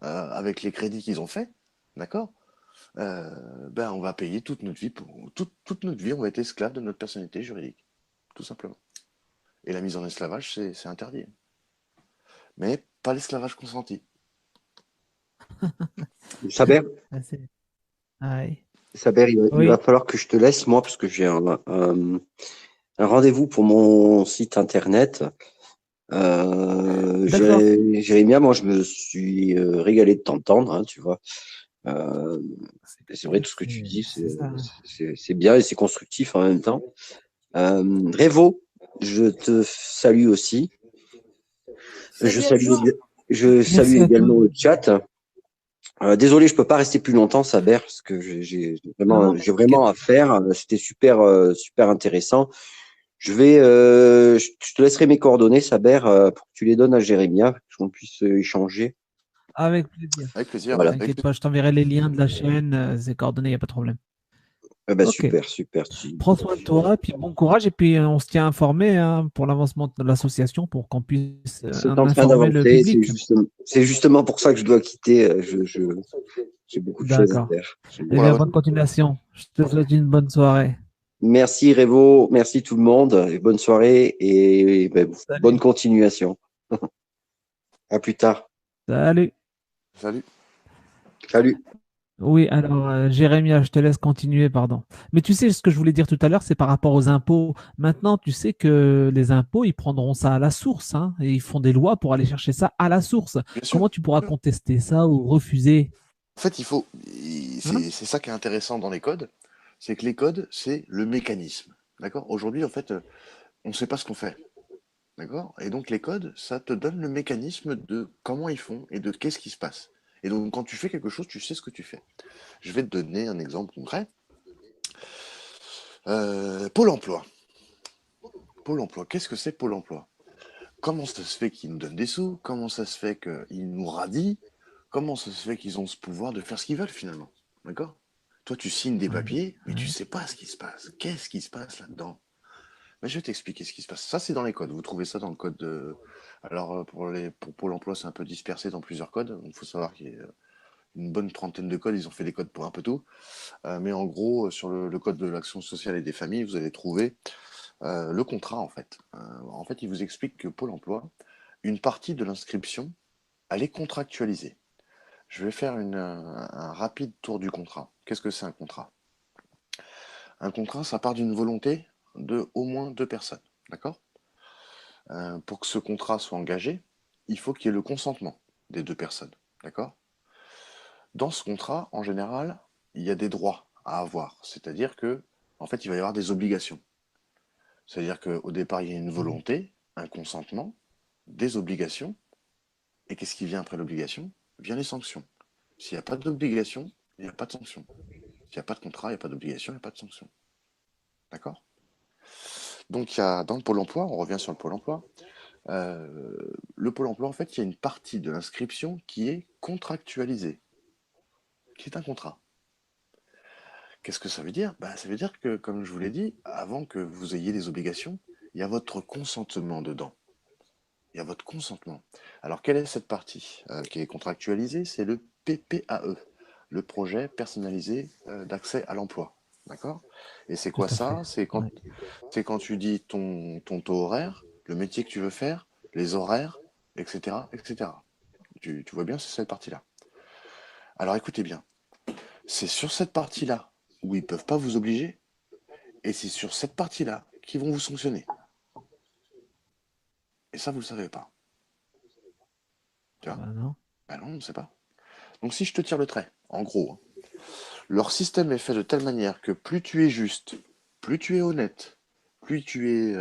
S2: avec les crédits qu'ils ont faits, d'accord, ben on va payer toute notre vie, toute notre vie, on va être esclave de notre personnalité juridique, tout simplement. Et la mise en esclavage, c'est interdit. Mais pas l'esclavage consenti.
S3: Saber,
S1: Ah, Aïe.
S3: Saber, il va
S1: Oui,
S3: falloir que je te laisse, moi, parce que j'ai un rendez-vous pour mon site internet.
S1: d'accord.
S3: Jérémia, moi, je me suis régalé de t'entendre, hein, tu vois. Euh,
S1: C'est
S3: c'est vrai, tout ce que tu
S1: c'est-
S3: dis,
S1: c'est ça.
S3: c'est bien et c'est constructif en même temps. Révo, je te salue aussi. Je
S4: Salut à
S3: salue,
S4: tous.
S3: je salue
S1: Merci à toi.
S3: également le chat. Désolé, je peux pas rester plus longtemps, Saber, parce que
S1: Non, mais
S3: j'ai vraiment
S1: t'inquiète.
S3: à faire. C'était super, super intéressant. Je te laisserai mes coordonnées, Saber, pour que tu les donnes à Jérémia, pour qu'on puisse échanger.
S1: Avec plaisir.
S2: Avec plaisir.
S3: Voilà.
S2: Avec
S1: T'inquiète
S2: plaisir.
S1: pas, je t'enverrai les liens de la chaîne, ses coordonnées, il n'y a pas de problème.
S3: Eh ben,
S1: Ok.
S3: super, super.
S1: Prends soin de toi, puis bon courage, et puis on se tient informé hein, pour l'avancement de l'association pour qu'on puisse
S3: C'est
S1: en
S3: en train
S1: informer le
S3: d'avancer.
S1: public.
S3: C'est justement pour ça que je dois quitter. J'ai beaucoup de choses à
S1: D'accord.
S3: faire.
S1: Eh
S2: Pour la
S1: bien,
S2: bonne.
S1: bonne continuation. Je te souhaite une bonne soirée.
S3: Merci Révo, merci tout le monde, et bonne soirée et ben, bonne
S1: Salut.
S3: continuation. À plus tard.
S1: Salut.
S2: Salut.
S3: Salut.
S1: Oui, alors, Jérémia, je te laisse continuer, pardon. Mais tu sais, ce que je voulais dire tout à l'heure, c'est par rapport aux impôts. Maintenant, tu sais que les impôts, ils prendront ça à la source, hein, et ils font des lois pour aller chercher ça à la source.
S2: Bien sûr.
S1: Comment tu pourras contester ça ou refuser,
S2: En fait,
S1: hein?
S2: c'est ça qui est intéressant dans les codes, c'est que les codes, c'est le mécanisme. D'accord? Aujourd'hui, en fait, on ne sait pas ce qu'on fait. D'accord? Et donc, les codes, ça te donne le mécanisme de comment ils font et de qu'est-ce qui se passe. Et donc, quand tu fais quelque chose, tu sais ce que tu fais. Je vais te donner un exemple concret. Pôle emploi. Pôle emploi. Qu'est-ce que c'est Pôle emploi? Comment ça se fait qu'ils nous donnent des sous? Comment ça se fait qu'ils nous radient? Comment ça se fait qu'ils ont ce pouvoir de faire ce qu'ils veulent finalement? D'accord? Toi, tu signes des
S1: Ouais,
S2: papiers, mais tu
S1: ouais.
S2: sais pas ce qui se passe. Qu'est-ce qui se passe là-dedans? Mais je vais t'expliquer ce qui se passe. Ça, c'est dans les codes. Vous trouvez ça dans le code de. Alors, pour Pôle emploi, c'est un peu dispersé dans plusieurs codes. Il faut savoir qu'il y a une bonne trentaine de codes. Ils ont fait des codes pour un peu tout. Mais en gros, sur le code de l'action sociale et des familles, vous allez trouver le contrat, en fait, il vous explique que Pôle emploi, une partie de l'inscription, elle est contractualisée. Je vais faire un rapide tour du contrat. Qu'est-ce que c'est un contrat? Un contrat, ça part d'une volonté de au moins deux personnes. D'accord? Pour que ce contrat soit engagé, il faut qu'il y ait le consentement des deux personnes. D'accord? Dans ce contrat, en général, il y a des droits à avoir. C'est-à-dire que, en fait, il va y avoir des obligations. C'est-à-dire qu'au départ, il y a une volonté, un consentement, des obligations. Et qu'est-ce qui vient après l'obligation? Vient les sanctions. S'il n'y a pas d'obligation, il n'y a pas de sanction. S'il n'y a pas de contrat, il n'y a pas d'obligation, il n'y a pas de sanction. D'accord? Donc, dans le Pôle emploi, on revient sur le Pôle emploi. Le Pôle emploi, en fait, il y a une partie de l'inscription qui est contractualisée, qui est un contrat. Qu'est-ce que ça veut dire? Bah, ça veut dire que, comme je vous l'ai dit, avant que vous ayez des obligations, il y a votre consentement dedans. Il y a votre consentement. Alors, quelle est cette partie qui est contractualisée? C'est le PPAE, le projet personnalisé d'accès à l'emploi. D'accord? Et c'est
S1: Tout
S2: quoi
S1: à fait.
S2: ça?
S1: Ouais.
S2: C'est quand tu dis ton taux horaire, le métier que tu veux faire, les horaires, etc., etc. Tu vois bien, c'est cette partie-là. Alors écoutez bien, c'est sur cette partie-là où ils ne peuvent pas vous obliger, et c'est sur cette partie-là qu'ils vont vous sanctionner. Et ça, vous ne le savez pas. Tu vois?
S1: Bah non.
S2: Ben non, on ne sait pas. Donc si je te tire le trait, en gros, hein, leur système est fait de telle manière que plus tu es juste, plus tu es honnête, plus tu es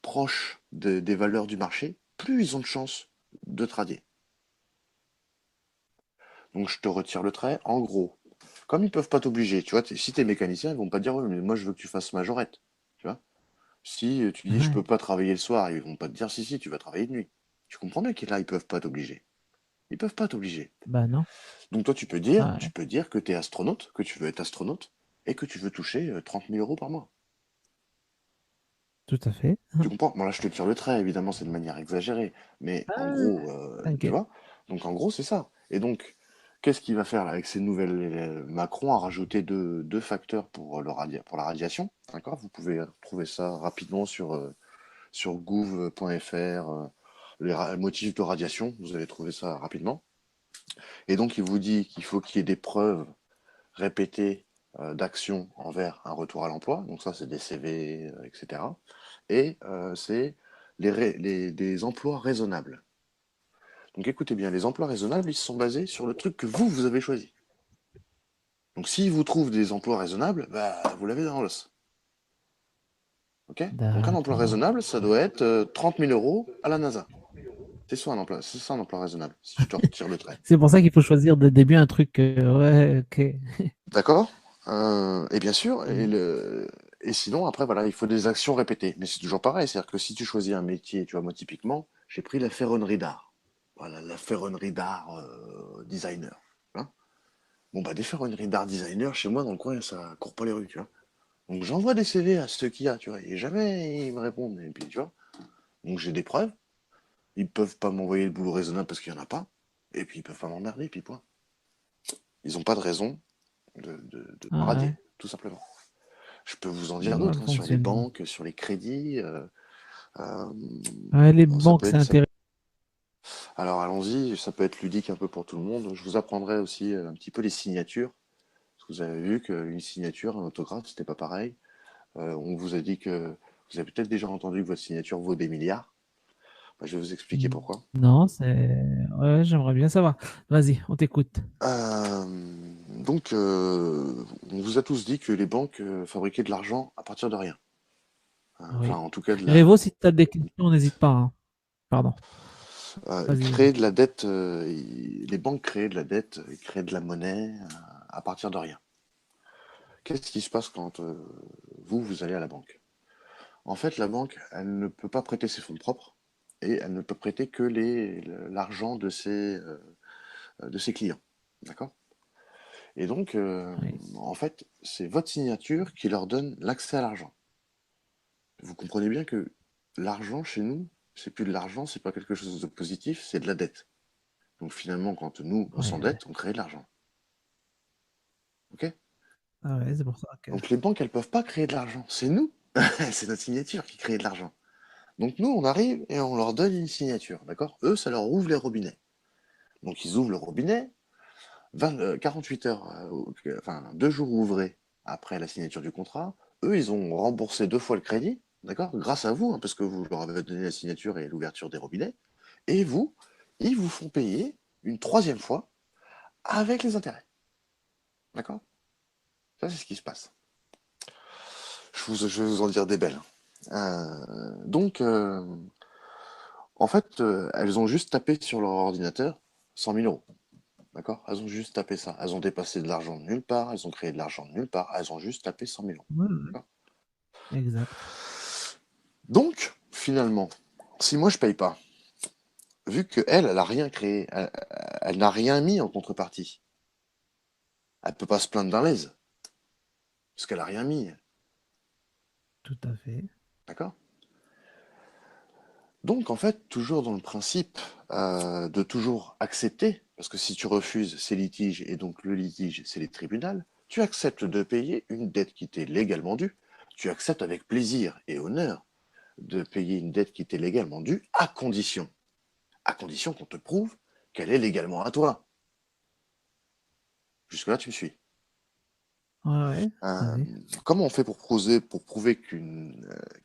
S2: proche des valeurs du marché, plus ils ont de chances de trader. Donc je te retire le trait. En gros, comme ils peuvent pas t'obliger, tu vois, si tu es mécanicien, ils vont pas te dire ouais, mais moi je veux que tu fasses majorette. Tu vois? Si tu dis je
S1: Ouais.
S2: peux pas travailler le soir, ils vont pas te dire si tu vas travailler de nuit. Tu comprends bien que là ils peuvent pas t'obliger. Ils peuvent pas t'obliger.
S1: Bah non.
S2: Donc toi tu
S1: Ouais,
S2: peux dire que tu es astronaute, que tu veux être astronaute et que tu veux toucher 30 000 euros par mois.
S1: tout à fait.
S2: Tu comprends? Bon là je te tire le trait, évidemment c'est de manière exagérée, mais en
S1: Ah,
S2: gros, tu
S1: t'inquiète.
S2: vois? Donc en gros c'est ça. Et donc qu'est-ce qu'il va faire là avec ces nouvelles Macron a rajouté deux facteurs pour pour la radiation, d'accord? Vous pouvez trouver ça rapidement sur gouv.fr, motifs de radiation, vous allez trouver ça rapidement. Et donc il vous dit qu'il faut qu'il y ait des preuves répétées d'action envers un retour à l'emploi, donc ça c'est des CV, etc. Et c'est des emplois raisonnables. Donc écoutez bien, les emplois raisonnables, ils sont basés sur le truc que vous avez choisi. Donc s'ils vous trouvent des emplois raisonnables, bah, vous l'avez dans l'os. Ok? Donc un emploi
S1: D'accord.
S2: raisonnable, ça doit être 30 000 euros à la NASA. C'est ça un emploi raisonnable, si je te retire le trait.
S1: C'est pour ça qu'il faut choisir dès le début un truc. Ouais, ok.
S2: D'accord? Et bien sûr,
S1: Mm.
S2: et sinon, après, voilà, il faut des actions répétées. Mais c'est toujours pareil, c'est-à-dire que si tu choisis un métier, tu vois, moi, typiquement, j'ai pris la ferronnerie d'art. Voilà, la ferronnerie d'art designer. Hein. Bon, bah, des ferronneries d'art designer, chez moi, dans le coin, ça court pas les rues, tu vois. Donc, j'envoie des CV à ceux qu'il y a, tu vois, et jamais ils me répondent. Et puis, tu vois, donc j'ai des preuves. Ils peuvent pas m'envoyer le boulot raisonnable parce qu'il y en a pas. Et puis, ils peuvent pas m'emmerder, puis point. Ils ont pas de raison de me
S1: Ouais,
S2: radier, tout simplement. Je peux vous en
S1: je
S2: dire
S1: vois le
S2: d'autres, hein, sur les
S1: fonctionnement.
S2: banques, sur les crédits. Euh,
S1: Ouais, les
S2: ça
S1: banques,
S2: peut
S1: c'est
S2: être, ça-
S1: intéressant.
S2: Alors allons-y, ça peut être ludique un peu pour tout le monde. Je vous apprendrai aussi un petit peu les signatures. Parce que vous avez vu qu'une signature, un autographe, c'était pas pareil. On vous a dit que vous avez peut-être déjà entendu que votre signature vaut des milliards. Bah, je vais vous expliquer pourquoi.
S1: Non, c'est. Ouais, j'aimerais bien savoir. Vas-y, on t'écoute.
S2: Euh, on vous a tous dit que les banques fabriquaient de l'argent à partir de rien. Enfin,
S1: Oui.
S2: en tout cas, de
S1: Révo,
S2: la,
S1: si tu as des questions, n'hésite pas, hein. Pardon. Vas-y,
S2: créer
S1: vas-y.
S2: de la dette, les banques créaient de la dette, ils créaient de la monnaie à partir de rien. Qu'est-ce qui se passe quand vous allez à la banque? En fait, la banque, elle ne peut pas prêter ses fonds propres et elle ne peut prêter que l'argent de ses clients. D'accord? Et donc,
S1: Oui.
S2: en fait, c'est votre signature qui leur donne l'accès à l'argent. Vous comprenez bien que l'argent, chez nous, c'est plus de l'argent, c'est pas quelque chose de positif, c'est de la dette. Donc finalement, quand nous, on
S1: Ouais, ouais.
S2: s'endette, on crée de l'argent. OK?
S1: Ah ouais, c'est pour ça que.
S2: Donc les banques, elles peuvent pas créer de l'argent. C'est nous. C'est notre signature qui crée de l'argent. Donc nous, on arrive et on leur donne une signature, d'accord? Eux, ça leur ouvre les robinets. Donc ils ouvrent le robinet, 48 heures, enfin 2 jours ouvrés après la signature du contrat. Eux, ils ont remboursé 2 fois le crédit, d'accord? Grâce à vous, hein, parce que vous leur avez donné la signature et l'ouverture des robinets. Et vous, ils vous font payer une troisième fois avec les intérêts, d'accord? Ça, c'est ce qui se passe. Je vais vous en dire des belles. Donc, en fait, elles ont juste tapé sur leur ordinateur 100 000 euros. D'accord? Elles ont juste tapé ça. Elles ont dépassé de l'argent de nulle part, elles ont créé de l'argent de nulle part, elles ont juste tapé 100 000 euros.
S1: Ouais,
S2: D'accord.
S1: ouais, exact.
S2: Donc, finalement, si moi je paye pas, vu qu'elle, elle a rien créé, elle n'a rien mis en contrepartie, elle peut pas se plaindre d'un lèse, parce qu'elle a rien mis.
S1: Tout à fait.
S2: D'accord? Donc, en fait, toujours dans le principe de toujours accepter, parce que si tu refuses, c'est litige, et donc le litige, c'est les tribunaux, tu acceptes de payer une dette qui t'est légalement due, tu acceptes avec plaisir et honneur de payer une dette qui t'est légalement due, à condition qu'on te prouve qu'elle est légalement à toi. Jusque-là, tu me suis.
S1: Ouais.
S2: Euh,
S1: Vas-y.
S2: Comment on fait pour prouver qu'une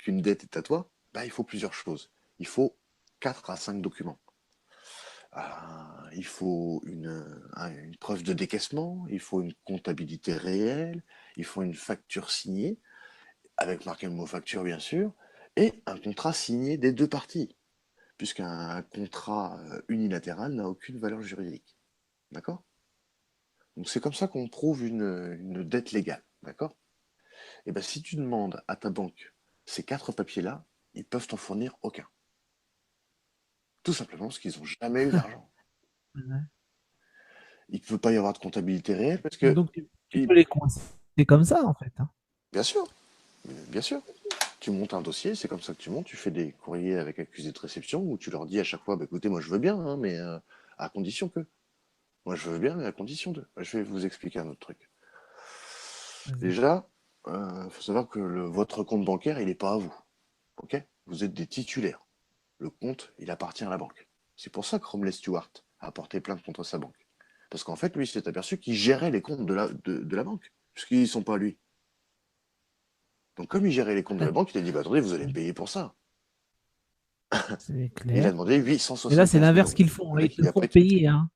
S2: dette est à toi? Il faut plusieurs choses. Il faut 4 à 5 documents. Il faut une preuve de décaissement, il faut une comptabilité réelle, il faut une facture signée, avec marqué le mot facture bien sûr, et un contrat signé des deux parties, puisqu'un contrat unilatéral n'a aucune valeur juridique. D'accord? Donc c'est comme ça qu'on prouve une dette légale. D'accord? Et bien si tu demandes à ta banque ces 4 papiers-là, ils peuvent t'en fournir aucun. Tout simplement parce qu'ils n'ont jamais eu d'argent.
S1: Ouais.
S2: Il ne peut pas y avoir de comptabilité réelle parce que,
S1: Donc, tu peux les coincer comme ça, en fait. Hein.
S2: bien sûr, bien sûr, tu montes un dossier, c'est comme ça que tu montes, tu fais des courriers avec accusé de réception où tu leur dis à chaque fois, écoutez, moi je veux bien, hein, mais à condition que. Moi je veux bien, mais à condition de. Je vais vous expliquer un autre truc.
S1: Vas-y.
S2: Déjà, faut savoir que votre compte bancaire, il n'est pas à vous. Ok? Vous êtes des titulaires. Le compte, il appartient à la banque. C'est pour ça que Romley Stewart a porté plainte contre sa banque. Parce qu'en fait, lui, il s'est aperçu qu'il gérait les comptes de la banque, puisqu'ils ne sont pas à lui. Donc, comme il gérait les comptes de la banque, il a dit, attendez, vous allez me payer pour ça.
S1: C'est
S2: Et il a
S1: clair.
S2: demandé
S1: Et là, c'est
S2: 875 000
S1: l'inverse
S2: euros.
S1: qu'ils font.
S2: Le
S1: Ils
S2: mec,
S1: te
S2: il n'a pas
S1: font
S2: été payé.
S1: payer. Hein.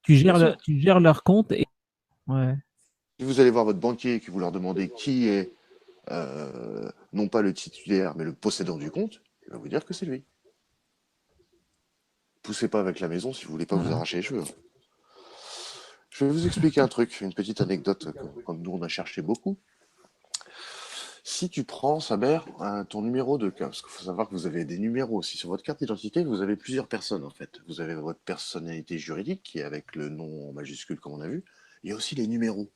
S2: Bien sûr.
S1: Tu gères leur compte et. Ouais.
S2: Si vous allez voir votre banquier et que vous leur demandez qui est, non pas le titulaire, mais le possédant du compte, il va vous dire que c'est lui. Poussez pas avec la maison si vous voulez pas vous
S1: Voilà.
S2: arracher les cheveux. Je vais vous expliquer un truc, une petite anecdote, comme nous on a cherché beaucoup. Si tu prends, Saber, ton numéro de carte, parce qu'il faut savoir que vous avez des numéros aussi sur votre carte d'identité, vous avez plusieurs personnes en fait. Vous avez votre personnalité juridique qui est avec le nom en majuscule comme on a vu. Il y a aussi les numéros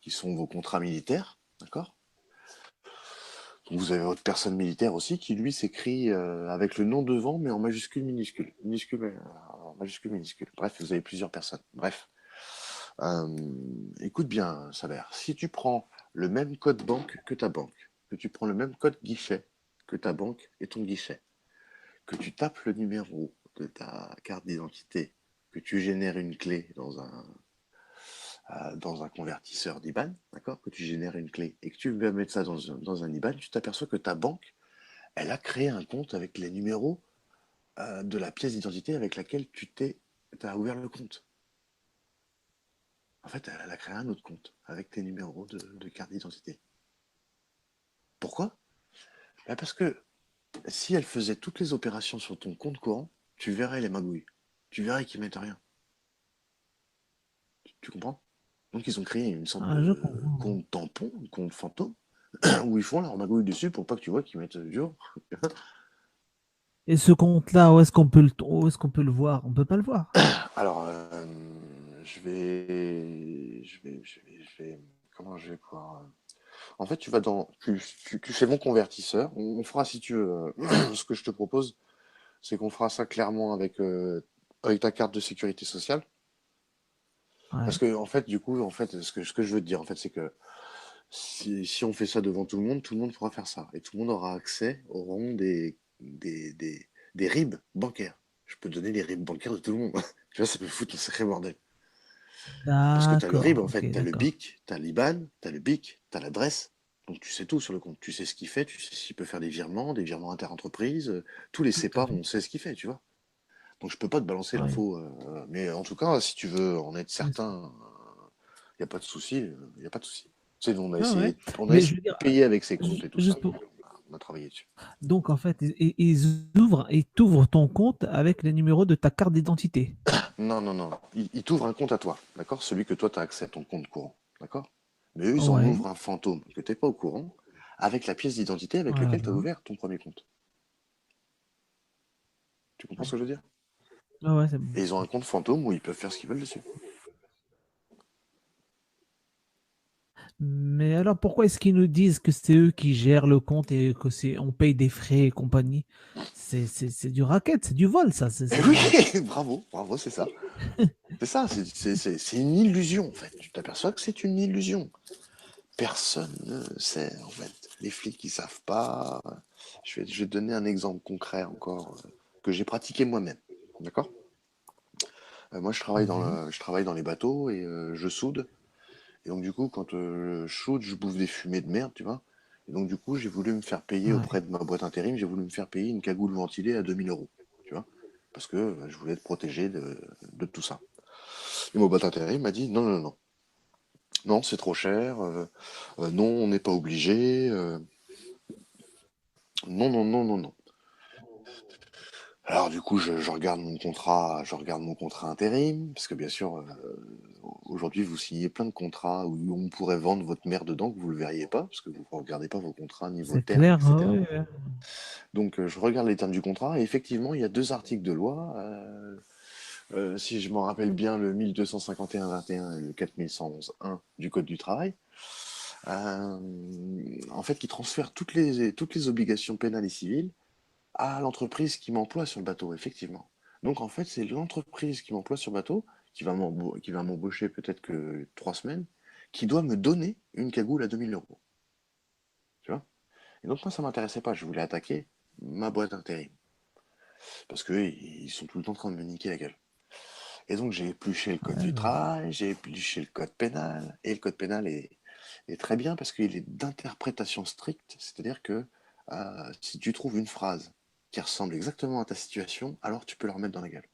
S2: qui sont vos contrats militaires, d'accord? Donc vous avez votre personne militaire aussi qui lui s'écrit avec le nom devant mais en majuscule minuscule, en majuscule minuscule. Bref, vous avez plusieurs personnes. Bref, écoute bien, Saber. Si tu prends le même code banque que ta banque, que tu prends le même code guichet que ta banque et ton guichet, que tu tapes le numéro de ta carte d'identité, que tu génères une clé dans un convertisseur d'IBAN, d'accord, que tu génères une clé et que tu vas mettre ça dans un IBAN, tu t'aperçois que ta banque, elle a créé un compte avec les numéros de la pièce d'identité avec laquelle tu as ouvert le compte. En fait, elle a créé un autre compte avec tes numéros de carte d'identité. Pourquoi? Parce que si elle faisait toutes les opérations sur ton compte courant, tu verrais les magouilles. Tu verrais qu'ils mettent rien. Tu comprends? Donc ils ont créé une sorte
S1: Ah, je
S2: de
S1: comprends.
S2: compte tampon, un compte fantôme, où ils font leur magouille dessus pour pas que tu vois qu'ils mettent du jour.
S1: Et ce compte-là, où est-ce qu'on peut le voir? On peut pas le voir.
S2: Alors, comment je vais pouvoir. En fait, tu vas dans. Tu fais mon convertisseur. On fera, si tu veux, ce que je te propose, c'est qu'on fera ça clairement avec ta carte de sécurité sociale. Parce
S1: Ouais.
S2: que, en fait, du coup, en fait, ce que je veux te dire, en fait, c'est que si on fait ça devant tout le monde pourra faire ça. Et tout le monde aura accès au rang des RIB bancaires. Je peux donner les RIB bancaires de tout le monde. Tu vois, ça peut foutre un sacré bordel. Parce que tu as le RIB,
S1: D'accord.
S2: en
S1: Ok,
S2: fait, tu as le
S1: d'accord.
S2: BIC, tu as l'IBAN, tu as le BIC, tu as l'adresse. Donc tu sais tout sur le compte. Tu sais ce qu'il fait, tu sais s'il peut faire des virements inter-entreprises. Tous les
S1: Tout à
S2: CEPA,
S1: fait.
S2: on sait ce qu'il fait, tu vois. Donc je peux pas te balancer
S1: Ouais.
S2: l'info. Mais en tout cas, si tu veux en être
S1: Mais,
S2: certain, il n'y a pas de souci. Il y a pas de souci. Tu sais, nous,
S1: ah ouais.
S2: on a
S1: Mais je
S2: essayé
S1: veux dire,
S2: de payer avec ses comptes et tout ça.
S1: juste pour.
S2: On a travaillé dessus.
S1: Donc, en fait, ils t'ouvrent ton compte avec les numéros de ta carte d'identité.
S2: Non, non, non. Ils t'ouvrent un compte à toi, d'accord? Celui que toi, tu as accès à ton compte courant, d'accord? Mais eux, ils en
S1: Ouais.
S2: ouvrent un fantôme que tu n'es pas au courant avec la pièce d'identité avec
S1: Voilà.
S2: laquelle tu as ouvert ton premier compte. Tu comprends ce que je veux dire?
S1: Ah ouais, c'est bon.
S2: Et ils ont un compte fantôme où ils peuvent faire ce qu'ils veulent dessus.
S1: Mais alors, pourquoi est-ce qu'ils nous disent que c'est eux qui gèrent le compte et que on paye des frais et compagnie? C'est du racket, c'est du vol, ça.
S2: Eh oui, bravo, bravo, c'est ça. C'est ça, c'est une illusion, en fait. Tu t'aperçois que c'est une illusion. Personne ne sait, en fait. Les flics, ils savent pas. Je vais te donner un exemple concret encore que j'ai pratiqué moi-même. D'accord? Moi,
S1: Ouais.
S2: je travaille dans les bateaux et je soude. Et donc, du coup, quand je soude, je bouffe des fumées de merde, tu vois. Et donc, du coup, j'ai voulu me faire payer auprès
S1: Ouais.
S2: de ma boîte intérim, j'ai voulu me faire payer une cagoule ventilée à 2000 euros, tu vois. Parce que je voulais être protégé de tout ça. Et ma boîte intérim m'a dit non, non, non, non, c'est trop cher, non, on n'est pas obligé, non, non, non, non, non. Alors du coup, je regarde mon contrat intérim, parce que bien sûr, aujourd'hui, vous signez plein de contrats où on pourrait vendre votre mère dedans, que vous ne le verriez pas, parce que vous ne regardez pas vos contrats ni vos
S1: C'est
S2: termes,
S1: clair, hein,
S2: etc.
S1: ouais, ouais.
S2: Donc je regarde les termes du contrat, et effectivement, il y a deux articles de loi, si je m'en rappelle bien, le 1251-21 et le 4111-1 du Code du travail, euh, en fait, qui transfèrent toutes les obligations pénales et civiles à l'entreprise qui m'emploie sur le bateau, effectivement. Donc en fait, c'est l'entreprise qui m'emploie sur le bateau, qui va m'embaucher peut-être que 3 semaines, qui doit me donner une cagoule à 2000 euros. Tu vois? Et donc moi, ça m'intéressait pas. Je voulais attaquer ma boîte intérim. Parce que ils sont tout le temps en train de me niquer la gueule. Et donc j'ai épluché le code
S1: Ouais,
S2: du travail, j'ai épluché le code pénal. Et le code pénal est très bien parce qu'il est d'interprétation stricte. C'est-à-dire que si tu trouves une phrase qui ressemble exactement à ta situation, alors tu peux leur mettre dans la gueule.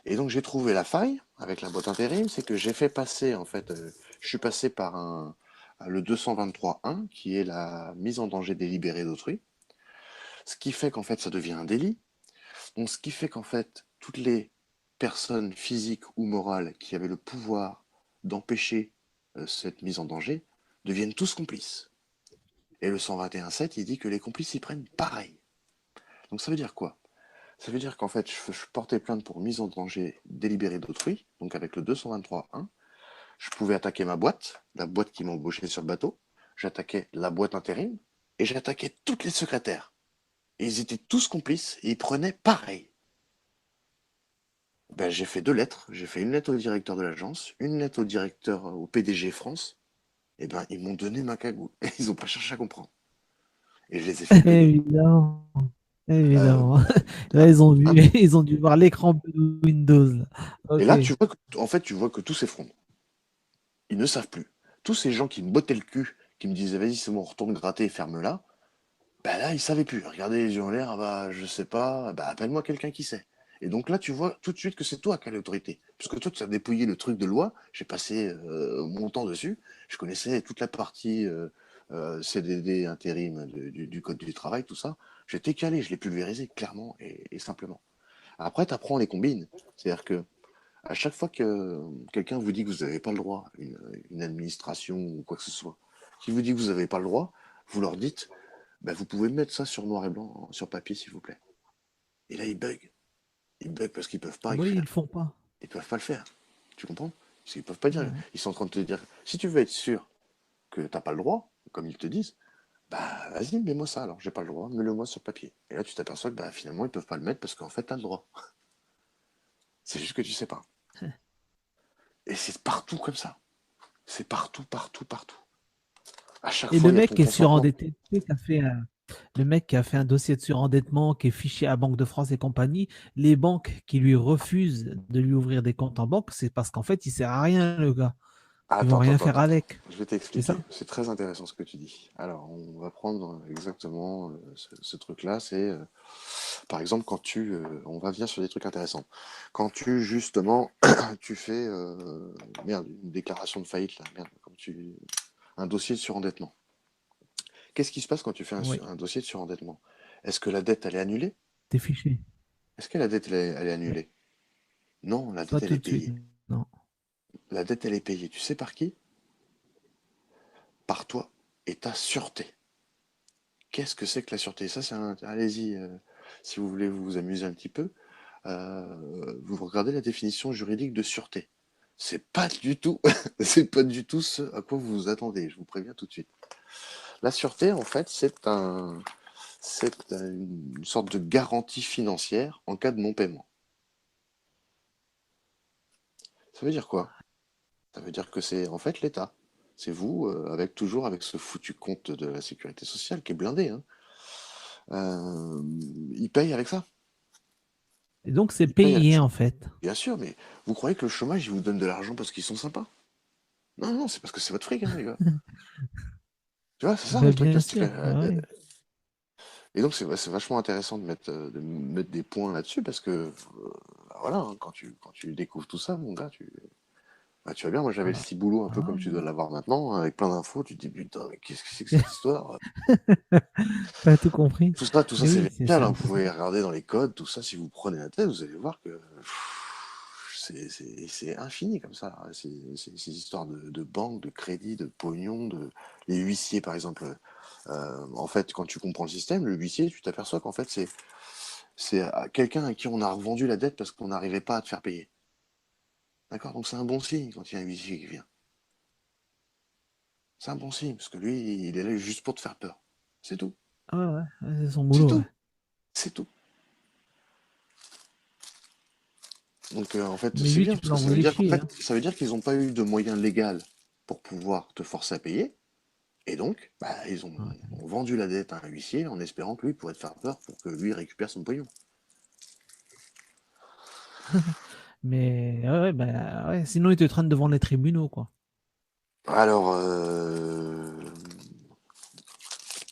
S2: Et donc j'ai trouvé la faille avec la boîte intérim, c'est que j'ai fait passer, en fait, je suis passé par le 223.1, qui est la mise en danger délibérée d'autrui, ce qui fait qu'en fait ça devient un délit. Donc ce qui fait qu'en fait toutes les personnes physiques ou morales qui avaient le pouvoir d'empêcher cette mise en danger deviennent tous complices. Et le 121.7, il dit que les complices y prennent pareil. Donc ça veut dire quoi? Ça veut dire qu'en fait, je portais plainte pour mise en danger délibérée d'autrui, donc avec le 223.1. Je pouvais attaquer ma boîte, la boîte qui m'embauchait sur le bateau. J'attaquais la boîte intérim et j'attaquais toutes les secrétaires. Et ils étaient tous complices et ils prenaient pareil. Ben, j'ai fait 2 lettres. J'ai fait une lettre au directeur de l'agence, une lettre au directeur, au PDG France. Et ben, ils m'ont donné ma cagoule. Et ils n'ont pas cherché à comprendre. Et je les ai fait gueuler.
S1: Évidemment.
S2: Euh,
S1: Évidemment. Là,
S2: un-
S1: ils ont vu,
S2: un-
S1: ils ont dû voir l'écran de Windows, là.
S2: et
S1: Ok.
S2: là, en fait, tu vois que tout s'effondre. Ils ne savent plus. Tous ces gens qui me bottaient le cul, qui me disaient vas-y, c'est bon, retourne gratter et ferme-la, bah là, ils savaient plus. Regardez les yeux en l'air, ah bah je sais pas, bah appelle-moi quelqu'un qui sait. Et donc là, tu vois tout de suite que c'est toi qui as l'autorité. Parce que toi, tu as dépouillé le truc de loi, j'ai passé mon temps dessus, je connaissais toute la partie CDD, intérim du Code du travail, tout ça. J'étais calé, je l'ai pulvérisé clairement et simplement. Après, tu apprends les combines. C'est-à-dire que à chaque fois que quelqu'un vous dit que vous n'avez pas le droit, une administration ou quoi que ce soit, qui vous dit que vous n'avez pas le droit, vous leur dites, bah, vous pouvez mettre ça sur noir et blanc, sur papier, s'il vous plaît. Et là, ils bug. Ils bug parce qu'ils peuvent pas
S1: Oui, ils le
S2: écrire.
S1: font pas.
S2: Ils peuvent pas le faire. Tu comprends? Parce qu'ils peuvent pas dire.
S1: Ouais.
S2: Ils sont en train de te dire, si tu veux être sûr que t'as pas le droit, comme ils te disent, bah vas-y, mets-moi ça alors, j'ai pas le droit, mets-le-moi sur papier. Et là, tu t'aperçois que bah, finalement, ils peuvent pas le mettre parce qu'en fait, t'as le droit. C'est juste que tu sais pas. Et c'est partout comme ça. C'est partout, partout, partout. À chaque
S1: Et
S2: fois,
S1: le
S2: il y a
S1: mec
S2: ton
S1: qui est
S2: consentement.
S1: surendetté, tu sais, le mec qui a fait un dossier de surendettement, qui est fiché à Banque de France et compagnie, les banques qui lui refusent de lui ouvrir des comptes en banque, c'est parce qu'en fait, il sert à rien, le gars. Ils vont
S2: Attends, attends,
S1: rien
S2: attends,
S1: faire
S2: attends.
S1: avec.
S2: Je vais
S1: C'est
S2: t'expliquer.
S1: ça?
S2: C'est très intéressant ce que tu dis. Alors, on va prendre exactement ce truc-là. C'est, par exemple, on va venir sur des trucs intéressants. Quand tu, justement, tu fais, merde, une déclaration de faillite, là, merde, un dossier de surendettement. Qu'est-ce qui se passe quand tu fais
S1: Oui,
S2: un dossier de surendettement? Est-ce que la dette, elle est annulée?
S1: t'es fiché.
S2: Est-ce que la dette, elle est annulée? Non, la
S1: Pas
S2: dette, elle
S1: tout
S2: est
S1: de suite,
S2: payée.
S1: non.
S2: La dette, elle est payée. Tu sais par qui? Par toi et ta sûreté. Qu'est-ce que c'est que la sûreté? Ça, allez-y, si vous voulez vous amuser un petit peu, vous regardez la définition juridique de sûreté. C'est pas du tout, c'est pas du tout ce à quoi vous vous attendez. Je vous préviens tout de suite. La sûreté, en fait, une sorte de garantie financière en cas de non-paiement. Ça veut dire quoi? Ça veut dire que c'est en fait l'État. C'est vous, toujours avec ce foutu compte de la sécurité sociale qui est blindé, hein. Il paye avec ça.
S1: Et donc, c'est
S2: Là, il y a-
S1: payé, en fait.
S2: Bien sûr, mais vous croyez que le chômage, ils vous donnent de l'argent parce qu'ils sont sympas? Non, non, c'est parce que c'est votre fric, hein, les gars. Tu vois, c'est ça
S1: Ben,
S2: le truc.
S1: bien
S2: Là, c'est que,
S1: sûr. Ah ouais.
S2: et donc, c'est vachement intéressant de mettre des points là-dessus parce que, bah, voilà, hein, quand tu découvres tout ça, mon gars, bah, tu vois bien, moi j'avais le
S1: Ah,
S2: ciboulot un peu
S1: ah.
S2: comme tu dois l'avoir maintenant, hein, avec plein d'infos, tu te dis, putain, mais qu'est-ce que c'est que cette histoire?
S1: T'as tout compris.
S2: Tout ça,
S1: Mais
S2: c'est
S1: oui,
S2: génial, hein. Vous
S1: c'est ça.
S2: pouvez regarder dans les codes, tout ça, si vous prenez la tête, vous allez voir que c'est infini comme ça. Ces histoires de banque, de crédit, de pognon, les huissiers, par exemple. En fait, quand tu comprends le système, le huissier, tu t'aperçois qu'en fait, c'est quelqu'un à qui on a revendu la dette parce qu'on n'arrivait pas à te faire payer. D'accord? Donc c'est un bon signe quand il y a un huissier qui vient. C'est un bon signe, parce que lui, il est là juste pour te faire peur. C'est tout.
S1: Ah ouais, ouais, c'est son
S2: C'est
S1: boulot,
S2: tout.
S1: ouais.
S2: C'est tout. Donc en fait,
S1: Mais
S2: c'est
S1: lui,
S2: bien,
S1: tu
S2: parce
S1: peux
S2: que ça veut
S1: l'envoyer
S2: dire qu'en
S1: chier,
S2: fait,
S1: hein.
S2: ça veut dire qu'ils n'ont pas eu de moyens légaux pour pouvoir te forcer à payer. Et donc, bah,
S1: Ouais.
S2: ont vendu la dette à un huissier en espérant que lui pourrait te faire peur pour que lui récupère son pognon.
S1: Mais ouais, ouais, bah, ouais, sinon, ils te traînent devant les tribunaux, quoi.
S2: Alors,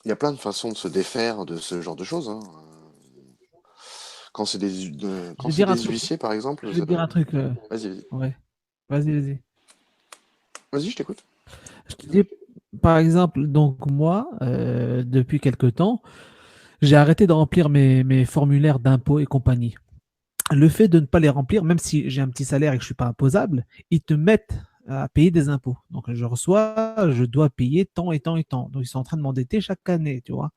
S2: il y a plein de façons de se défaire de ce genre de choses, hein.
S1: Je
S2: Quand
S1: vais
S2: c'est
S1: dire un
S2: des
S1: truc.
S2: huissiers, par exemple,
S1: Je vais dire un truc.
S2: vas-y, vas-y.
S1: Ouais. Vas-y, vas-y.
S2: Vas-y, je t'écoute.
S1: Je te dis, par exemple, donc moi, depuis quelque temps, j'ai arrêté de remplir mes formulaires d'impôts et compagnie. Le fait de ne pas les remplir, même si j'ai un petit salaire et que je ne suis pas imposable, ils te mettent à payer des impôts. Donc je reçois, je dois payer tant et tant et tant. Donc ils sont en train de m'endetter chaque année, tu vois.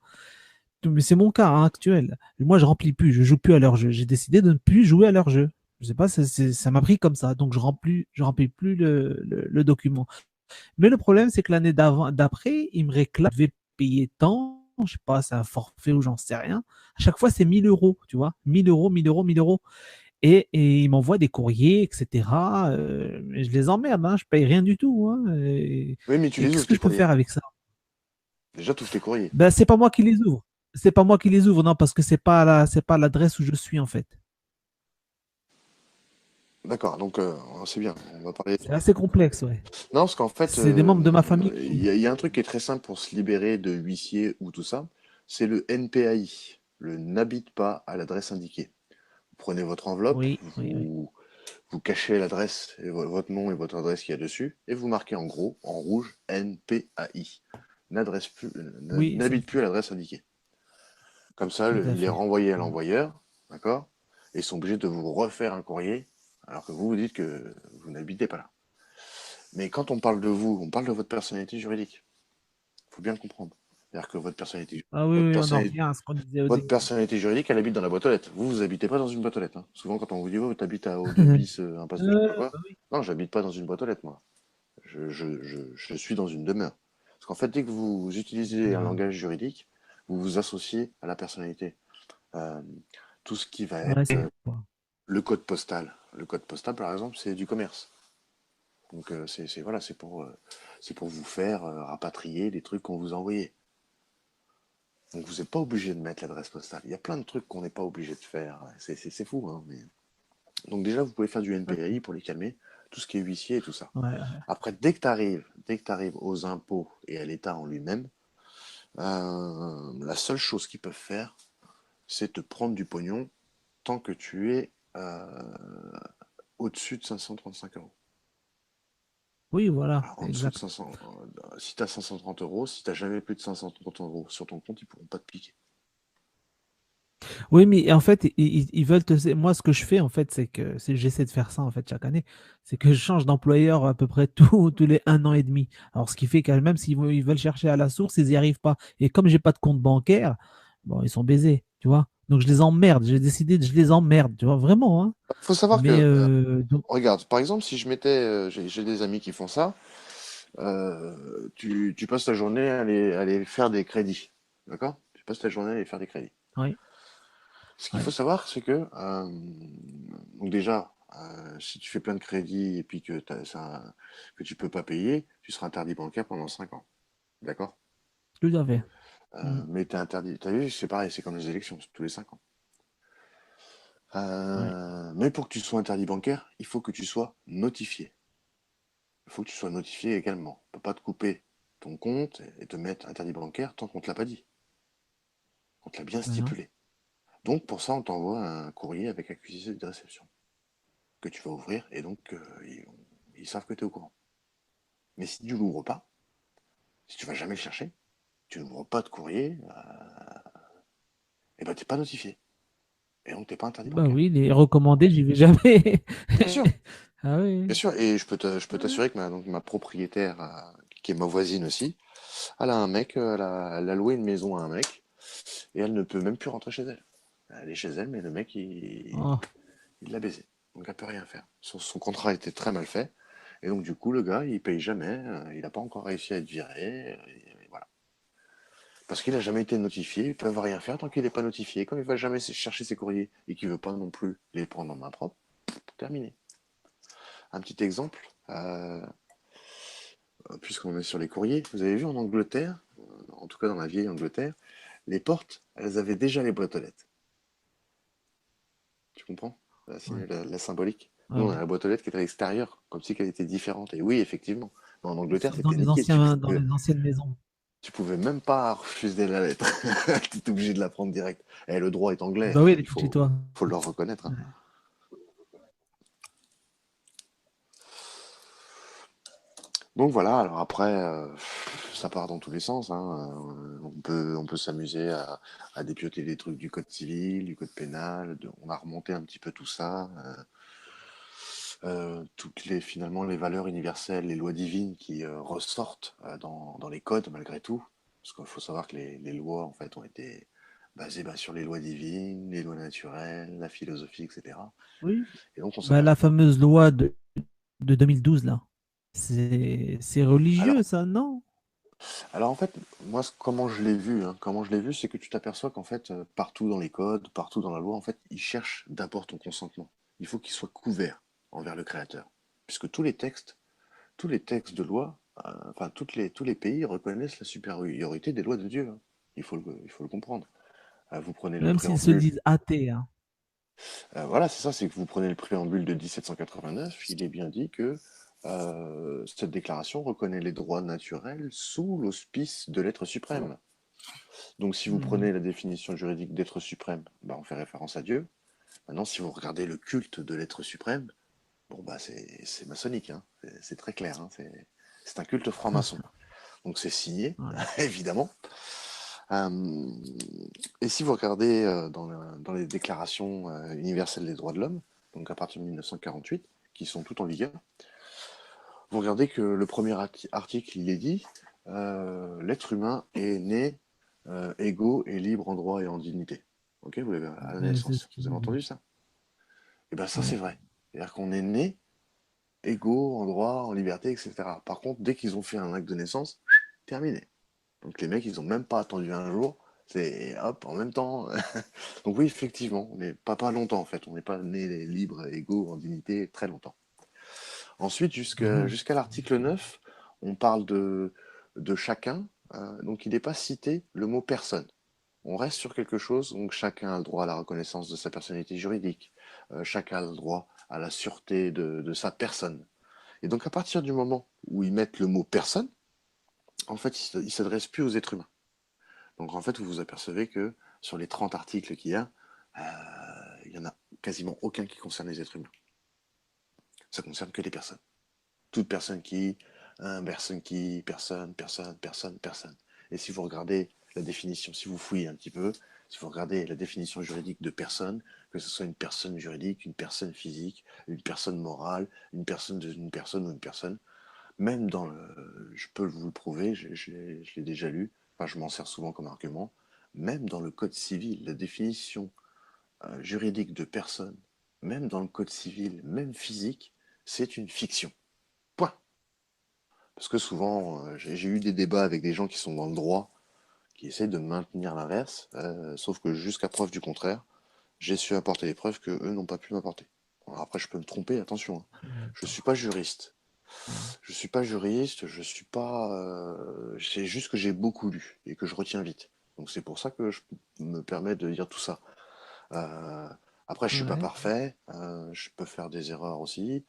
S1: Mais c'est mon cas hein, actuel. Moi, je remplis plus, je joue plus à leur jeu. J'ai décidé de ne plus jouer à leur jeu. Je sais pas, ça m'a pris comme ça. Donc je remplis plus le document. Mais le problème, c'est que l'année d'avant, d'après, ils me réclament, je vais payer tant, je sais pas, c'est un forfait ou j'en sais rien. À chaque fois, c'est 1 000 euros, tu vois. 1 000 euros, 1 000 euros, 1 000 euros. Et ils m'envoient des courriers, etc. Et je les emmerde, hein, je paye rien du tout, hein.
S2: Oui, mais tu
S1: Et
S2: les
S1: qu'est-ce
S2: ouvres,
S1: que
S2: tes
S1: je peux
S2: courriers.
S1: faire avec ça?
S2: Déjà, tu ouvres tes courriers.
S1: Ben, c'est pas moi qui les ouvre. C'est pas moi qui les ouvre, non, parce que c'est pas l'adresse où je suis, en fait.
S2: D'accord, donc c'est bien, on va parler.
S1: C'est assez complexe, ouais.
S2: Non, parce qu'en fait,
S1: C'est des membres de ma famille qui.
S2: il y a un truc qui est très simple pour se libérer de huissier ou tout ça, c'est le NPAI, le n'habite pas à l'adresse indiquée. Vous prenez votre enveloppe,
S1: Oui, oui, oui.
S2: vous cachez l'adresse, et votre nom et votre adresse qu'il y a dessus, et vous marquez en gros, en rouge, NPAI.
S1: Oui,
S2: N'habite plus à l'adresse indiquée. Comme ça,
S1: tout à
S2: il est
S1: fait.
S2: renvoyé à
S1: Mm.
S2: l'envoyeur, d'accord? Et ils sont obligés de vous refaire un courrier, alors que vous vous dites que vous n'habitez pas là. Mais quand on parle de vous, on parle de votre personnalité juridique. Il faut bien le comprendre. C'est-à-dire que
S1: Ah oui,
S2: votre
S1: oui, on en
S2: personnalité,
S1: revient à ce qu'on disait au
S2: votre
S1: début.
S2: personnalité juridique, elle habite dans la boîte aux lettres. Vous habitez pas dans une boîte aux lettres, hein. Souvent, quand on vous dit, oh, t'habites au 2 bis, impasse de je sais pas quoi.
S1: Bah oui.
S2: Non, j'habite pas dans une boîte aux lettres, moi. Je suis dans une demeure. Parce qu'en fait, dès que vous utilisez un
S1: Ouais,
S2: langage juridique, vous vous associez à la personnalité. Euh, tout ce qui va être
S1: ouais, c'est
S2: le code postal. Le code postal, par exemple, c'est du commerce. Donc, voilà, c'est pour vous faire rapatrier les trucs qu'on vous a envoyés. Donc, vous n'êtes pas obligé de mettre l'adresse postale. Il y a plein de trucs qu'on n'est pas obligé de faire. C'est fou, hein, mais... Donc, déjà, vous pouvez faire du NPAI pour les calmer, tout ce qui est huissier et tout ça.
S1: ouais.
S2: Après, dès que tu arrives aux impôts et à l'État en lui-même, la seule chose qu'ils peuvent faire, c'est te prendre du pognon tant que tu es au-dessus de 535 euros.
S1: Oui, voilà,
S2: Alors, en dessous de
S1: exact.
S2: 500, si tu as 530 euros, si tu n'as jamais plus de 530 euros sur ton compte, ils ne pourront pas te piquer.
S1: Oui, mais en fait, ils veulent Moi, ce que je fais, en fait, j'essaie de faire ça, en fait, chaque année. C'est que je change d'employeur à peu près tous les 1 an et demi. Alors, ce qui fait que même ils veulent chercher à la source, ils n'y arrivent pas. Et comme j'ai pas de compte bancaire, bon, ils sont baisés, tu vois. Donc, je les emmerde. J'ai décidé je les emmerde, tu vois, vraiment, hein.
S2: Il faut savoir
S1: Mais,
S2: que,
S1: donc,
S2: regarde, par exemple, si je mettais, j'ai des amis qui font ça, tu passes ta journée à aller faire des crédits. D'accord? Tu passes ta journée à aller faire des crédits.
S1: oui,
S2: Ce qu'il
S1: oui.
S2: faut savoir, c'est que, donc déjà, si tu fais plein de crédits et puis que tu peux pas payer, tu seras interdit bancaire pendant 5 ans. D'accord?
S1: Tout à fait. Mm.
S2: Mais tu es interdit. Tu as vu, c'est pareil, c'est comme les élections, c'est tous les 5 ans.
S1: Ouais.
S2: Mais pour que tu sois interdit bancaire, il faut que tu sois notifié. Il faut que tu sois notifié également. On ne peut pas te couper ton compte et te mettre interdit bancaire tant qu'on ne te l'a pas dit. On te l'a bien
S1: Ben non.
S2: stipulé. Donc pour ça, on t'envoie un courrier avec accusé de réception que tu vas ouvrir et donc ils savent que tu es au courant. Mais si tu l'ouvres pas, si tu vas jamais le chercher, tu n'ouvres pas de courrier, et ben t'es pas notifié. Et donc t'es pas interdit
S1: Bah
S2: bancaire.
S1: oui, les recommandés, j'y vais jamais.
S2: Bien sûr,
S1: Ah oui.
S2: bien sûr. Et je peux
S1: Ouais.
S2: t'assurer que donc, ma propriétaire, qui est ma voisine aussi, elle a un mec, elle a loué une maison à un mec, et elle ne peut même plus rentrer chez elle. Elle est chez elle, mais le mec,
S1: Oh.
S2: il l'a baisé. Donc elle peut rien faire. Son contrat était très mal fait. Et donc du coup, le gars, il paye jamais. Il n'a pas encore réussi à être viré. Et voilà. Parce qu'il n'a jamais été notifié. Il ne peut rien faire tant qu'il n'est pas notifié. Comme il ne va jamais chercher ses courriers et qu'il ne veut pas non plus les prendre en main propre, terminé. Un petit exemple, puisqu'on est sur les courriers, vous avez vu en Angleterre, en tout cas dans la vieille Angleterre, les portes, elles avaient déjà les boîtes aux lettres. Tu comprends
S1: Ouais.
S2: la symbolique.
S1: Ouais,
S2: Nous, on a
S1: ouais.
S2: la boîte aux lettres qui est à l'extérieur, comme si elle était différente. Et oui, effectivement. Mais en Angleterre,
S1: Sauf dans
S2: c'était
S1: les
S2: niqué.
S1: dans les anciennes maisons.
S2: Tu pouvais même pas refuser la lettre. Tu étais obligé de la prendre direct. Et le droit est anglais,
S1: Bah
S2: hein,
S1: oui, elle est chez toi.
S2: faut le reconnaître. Hein.
S1: Ouais.
S2: Donc voilà, alors après, ça part dans tous les sens. Hein. On peut s'amuser à dépioter des trucs du code civil, du code pénal. On a remonté un petit peu tout ça. Finalement, les valeurs universelles, les lois divines qui ressortent dans les codes malgré tout. Parce qu'il faut savoir que les lois, en fait, ont été basées sur les lois divines, les lois naturelles, la philosophie, etc.
S1: Oui.
S2: Et donc, on
S1: Bah,
S2: s'aperçoit.
S1: la fameuse loi de 2012, là. C'est religieux,
S2: Alors,
S1: ça, non?
S2: alors, en fait, moi, comment je l'ai vu, hein, comment je l'ai vu, c'est que tu t'aperçois qu'en fait, partout dans les codes, partout dans la loi, en fait, ils cherchent d'abord ton consentement. Il faut qu'il soit couvert envers le Créateur. Puisque tous les textes de loi, enfin, tous les pays reconnaissent la supériorité des lois de Dieu. Hein. Il faut le comprendre. Vous prenez le
S1: Même s'ils se
S2: préambule,
S1: disent athées, hein.
S2: voilà, c'est ça, c'est que vous prenez le préambule de 1789, il est bien dit que cette déclaration reconnaît les droits naturels sous l'auspice de l'être suprême. Donc, si vous
S1: Mhm.
S2: prenez la définition juridique d'être suprême, on fait référence à Dieu. Maintenant, si vous regardez le culte de l'être suprême, bon, c'est maçonnique, hein. C'est très clair, hein. C'est un culte franc-maçon. Donc c'est signé,
S1: Ouais.
S2: évidemment. Euh, et si vous regardez dans les déclarations universelles des droits de l'homme, donc à partir de 1948, qui sont toutes en vigueur, vous regardez que le premier article, il est dit, l'être humain est né égaux et libre en droit et en dignité. Ok, vous l'avez à la
S1: C'est ce
S2: naissance. Vous
S1: qu'il
S2: avez
S1: dit.
S2: entendu ça? Et bien ça, c'est
S1: Ouais.
S2: vrai. C'est-à-dire qu'on est né égaux en droit, en liberté, etc. Par contre, dès qu'ils ont fait un acte de naissance, terminé. Donc les mecs, ils ont même pas attendu un jour. C'est hop, en même temps. Donc oui, effectivement, mais pas longtemps en fait. On n'est pas nés libres, égaux, en dignité très longtemps. Ensuite,
S1: Mhm.
S2: jusqu'à l'article 9, on parle de chacun. Donc il n'est pas cité le mot personne. On reste sur quelque chose, donc chacun a le droit à la reconnaissance de sa personnalité juridique. Chacun a le droit à la sûreté de sa personne. Et donc à partir du moment où ils mettent le mot personne, en fait, ils ne s'adressent plus aux êtres humains. Donc en fait, vous vous apercevez que sur les 30 articles qu'il y a, il n'y en a quasiment aucun qui concerne les êtres humains. Ça concerne que les personnes. Toute personne qui, personne qui, personne, personne, personne, personne. Et si vous regardez la définition, si vous fouillez un petit peu, si vous regardez la définition juridique de personne, que ce soit une personne juridique, une personne physique, une personne morale, une personne ou une personne, même dans le, je peux vous le prouver, je l'ai déjà lu, enfin je m'en sers souvent comme argument, même dans le code civil, la définition juridique de personne, même dans le code civil, même physique, c'est une fiction. Point. Parce que souvent, j'ai eu des débats avec des gens qui sont dans le droit, qui essayent de maintenir l'inverse, sauf que jusqu'à preuve du contraire, j'ai su apporter les preuves que eux n'ont pas pu m'apporter. Alors après, je peux me tromper, attention. Hein. Je suis pas juriste. Je suis pas juriste, je suis pas. C'est juste que j'ai beaucoup lu et que je retiens vite. Donc c'est pour ça que je me permets de dire tout ça. Euh, Après, je suis pas
S1: Ouais.
S2: parfait, je peux faire des erreurs aussi,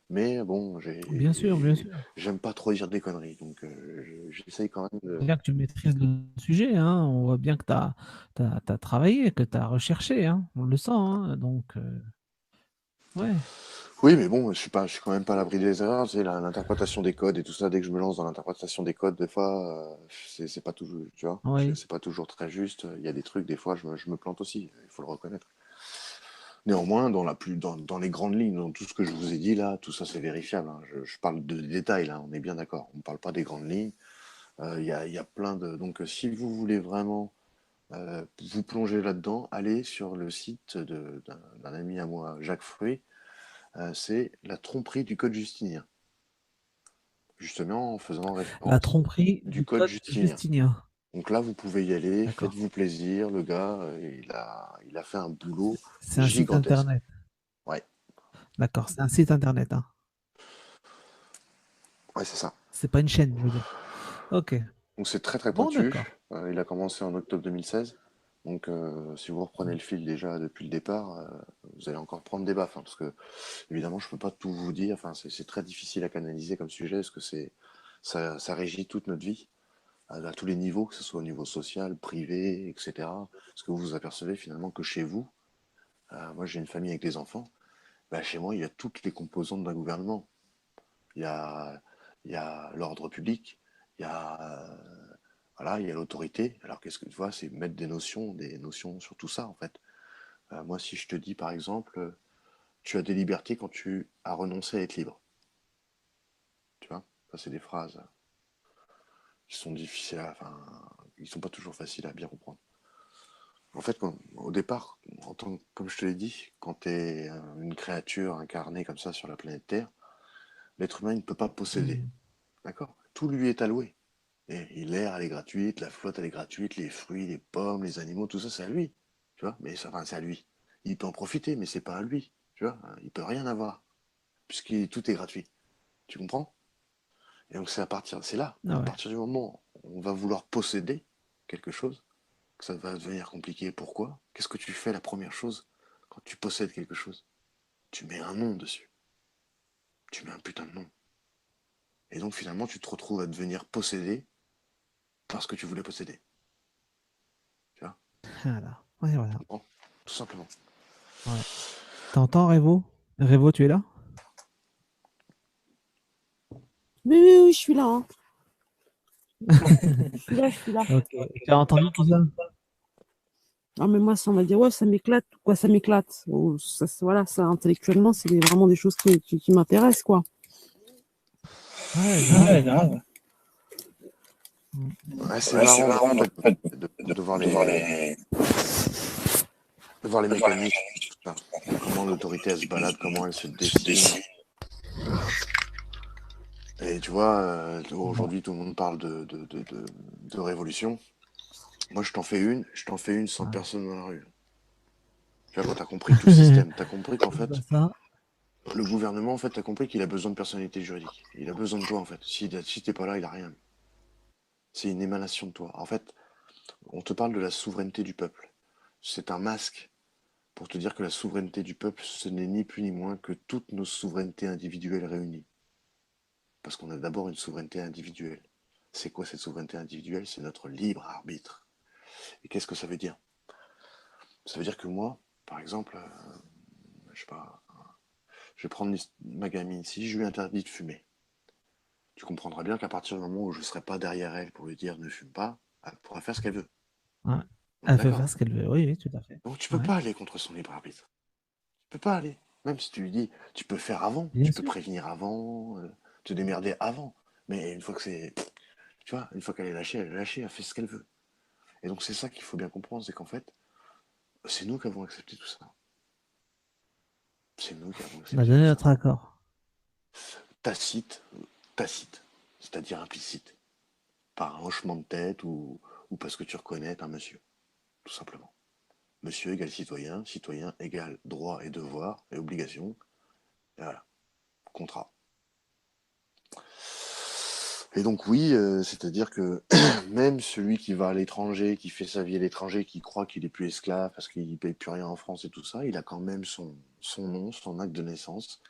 S2: mais bon,
S1: Bien sûr, bien sûr.
S2: j'aime pas trop dire des conneries, donc j'essaye quand même de...
S1: Bien que tu maîtrises le sujet, hein. On voit bien que tu as travaillé, que tu as recherché, hein. On le sent, hein. Donc, ouais.
S2: Oui, mais bon, je suis quand même pas à l'abri des erreurs, tu sais, l'interprétation des codes et tout ça, dès que je me lance dans l'interprétation des codes, des fois, c'est pas toujours, tu vois,
S1: Oui.
S2: c'est pas toujours très juste, il y a des trucs, des fois, je me plante aussi, il faut le reconnaître. Néanmoins, dans les grandes lignes, dans tout ce que je vous ai dit là, tout ça c'est vérifiable, hein. Je parle de détails là, on est bien d'accord. On ne parle pas des grandes lignes. Il y a plein de. Donc, si vous voulez vraiment vous plonger là-dedans, allez sur le site d'un ami à moi, Jacques Fruy. C'est la tromperie du code justinien. Justement, en faisant
S1: La
S2: référence
S1: tromperie
S2: du
S1: du
S2: code
S1: code
S2: justinien.
S1: justinien.
S2: Donc là, vous pouvez y aller,
S1: D'accord.
S2: faites-vous plaisir. Le gars, il a fait un boulot
S1: C'est un site
S2: gigantesque.
S1: internet.
S2: Ouais,
S1: D'accord. C'est un site internet, hein.
S2: ouais, c'est ça.
S1: C'est pas une chaîne, je veux dire. Ok.
S2: Donc c'est très très
S1: Bon,
S2: pointu.
S1: d'accord.
S2: Il a commencé en octobre 2016. Donc si vous reprenez le fil déjà depuis le départ, vous allez encore prendre des baffes, hein, parce que évidemment je peux pas tout vous dire. Enfin c'est très difficile à canaliser comme sujet, parce que ça régit toute notre vie à tous les niveaux, que ce soit au niveau social, privé, etc. Parce que vous vous apercevez finalement que chez vous, moi j'ai une famille avec des enfants, bah, chez moi il y a toutes les composantes d'un gouvernement. Il y a, il y a l'ordre public, il y a voilà, il y a l'autorité. Alors qu'est-ce que tu vois, c'est mettre des notions sur tout ça en fait. Moi, si je te dis par exemple, tu as des libertés quand tu as renoncé à être libre, tu vois, ça c'est des phrases qui sont difficiles, enfin, ils sont pas toujours faciles à bien comprendre. En fait, au départ, comme je te l'ai dit, quand tu es une créature incarnée comme ça sur la planète Terre, l'être humain il ne peut pas posséder,
S1: Hmm.
S2: d'accord? Tout lui est alloué. Et l'air, elle est gratuite, la flotte, elle est gratuite, les fruits, les pommes, les animaux, tout ça, c'est à lui. Tu vois, mais ça, enfin, c'est à lui. Il peut en profiter, mais c'est pas à lui. Tu vois, il peut rien avoir, puisque tout est gratuit. Tu comprends? Et donc, c'est là,
S1: Ah
S2: à
S1: ouais.
S2: partir du moment où on va vouloir posséder quelque chose, que ça va devenir compliqué. Pourquoi? Qu'est-ce que tu fais la première chose quand tu possèdes quelque chose? Tu mets un nom dessus. Tu mets un putain de nom. Et donc, finalement, tu te retrouves à devenir possédé parce que tu voulais posséder. Tu vois?
S1: Voilà. Ouais,
S2: Tu
S1: voilà.
S2: comprends? Tout simplement.
S1: Ouais. T'entends, Révo? Révo, tu es là?
S4: Oui, oui, oui, je suis là, hein. Je suis là, je suis là.
S1: Ok. Tu as entendu tout ça?
S4: Ah, mais moi, ça, on va dire, ouais, ça m'éclate, quoi, ça m'éclate. Oh, voilà, ça, intellectuellement, c'est vraiment des choses qui m'intéressent, quoi.
S1: Ouais, grave.
S5: Ouais, grave.
S2: Ouais, c'est
S5: Ouais, c'est
S2: marrant
S5: marrant
S2: fait,
S5: de
S2: voir les
S5: voir les
S2: mécanismes, tout ça. Comment l'autorité elle se balade, comment elle se dessine. Et tu vois, aujourd'hui tout le monde parle de révolution. Moi je t'en fais une sans
S1: Ouais.
S2: personne dans la rue. Tu vois, quand t'as compris tout le système, t'as compris qu'en
S1: Bah,
S2: fait,
S1: ça,
S2: le gouvernement, en fait, t'as compris qu'il a besoin de personnalité juridique. Il a besoin de toi, en fait. Si t'es pas là, il a rien. C'est une émanation de toi. En fait, on te parle de la souveraineté du peuple. C'est un masque pour te dire que la souveraineté du peuple, ce n'est ni plus ni moins que toutes nos souverainetés individuelles réunies. Parce qu'on a d'abord une souveraineté individuelle. C'est quoi cette souveraineté individuelle? C'est notre libre arbitre. Et qu'est-ce que ça veut dire? Ça veut dire que moi, par exemple, je sais pas, je vais prendre ma gamine ici, je lui interdis de fumer. Tu comprendras bien qu'à partir du moment où je ne serai pas derrière elle pour lui dire ne fume pas, elle pourra faire ce qu'elle veut.
S1: ouais.
S2: On est
S1: Elle peut
S2: d'accord?
S1: faire ce qu'elle veut. Oui, oui, tout à fait.
S2: Donc tu peux
S1: Ouais.
S2: pas aller contre son libre arbitre. Tu peux pas aller. Même si tu lui dis, tu peux faire avant,
S1: Bien
S2: tu peux
S1: sûr.
S2: prévenir avant, te démerder avant. Mais une fois que c'est, tu vois, une fois qu'elle est lâchée, elle est lâchée, elle fait ce qu'elle veut. Et donc c'est ça qu'il faut bien comprendre, c'est qu'en fait, c'est nous qui avons accepté tout ça. C'est nous qui avons
S1: On a
S2: accepté tout
S1: donné
S2: ça.
S1: notre accord.
S2: Tacite, tacite, c'est-à-dire implicite, par un hochement de tête ou parce que tu reconnais un monsieur, tout simplement. Monsieur égale citoyen, citoyen égale droit et devoir et obligation, et voilà, contrat. Et donc oui, c'est-à-dire que même celui qui va à l'étranger, qui fait sa vie à l'étranger, qui croit qu'il est plus esclave parce qu'il ne paye plus rien en France et tout ça, il a quand même son nom, son acte de naissance,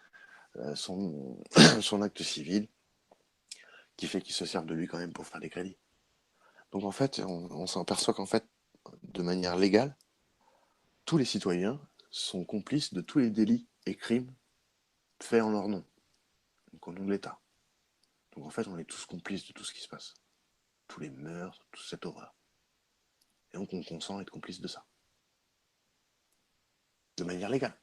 S2: son, son acte civil, qui fait qu'il se sert de lui quand même pour faire des crédits. Donc en fait, on s'en aperçoit qu'en fait, de manière légale, tous les citoyens sont complices de tous les délits et crimes faits en leur nom, donc au nom de l'État. Donc en fait, on est tous complices de tout ce qui se passe. Tous les meurtres, toute cette horreur. Et donc on consent à être complice de ça. De manière légale.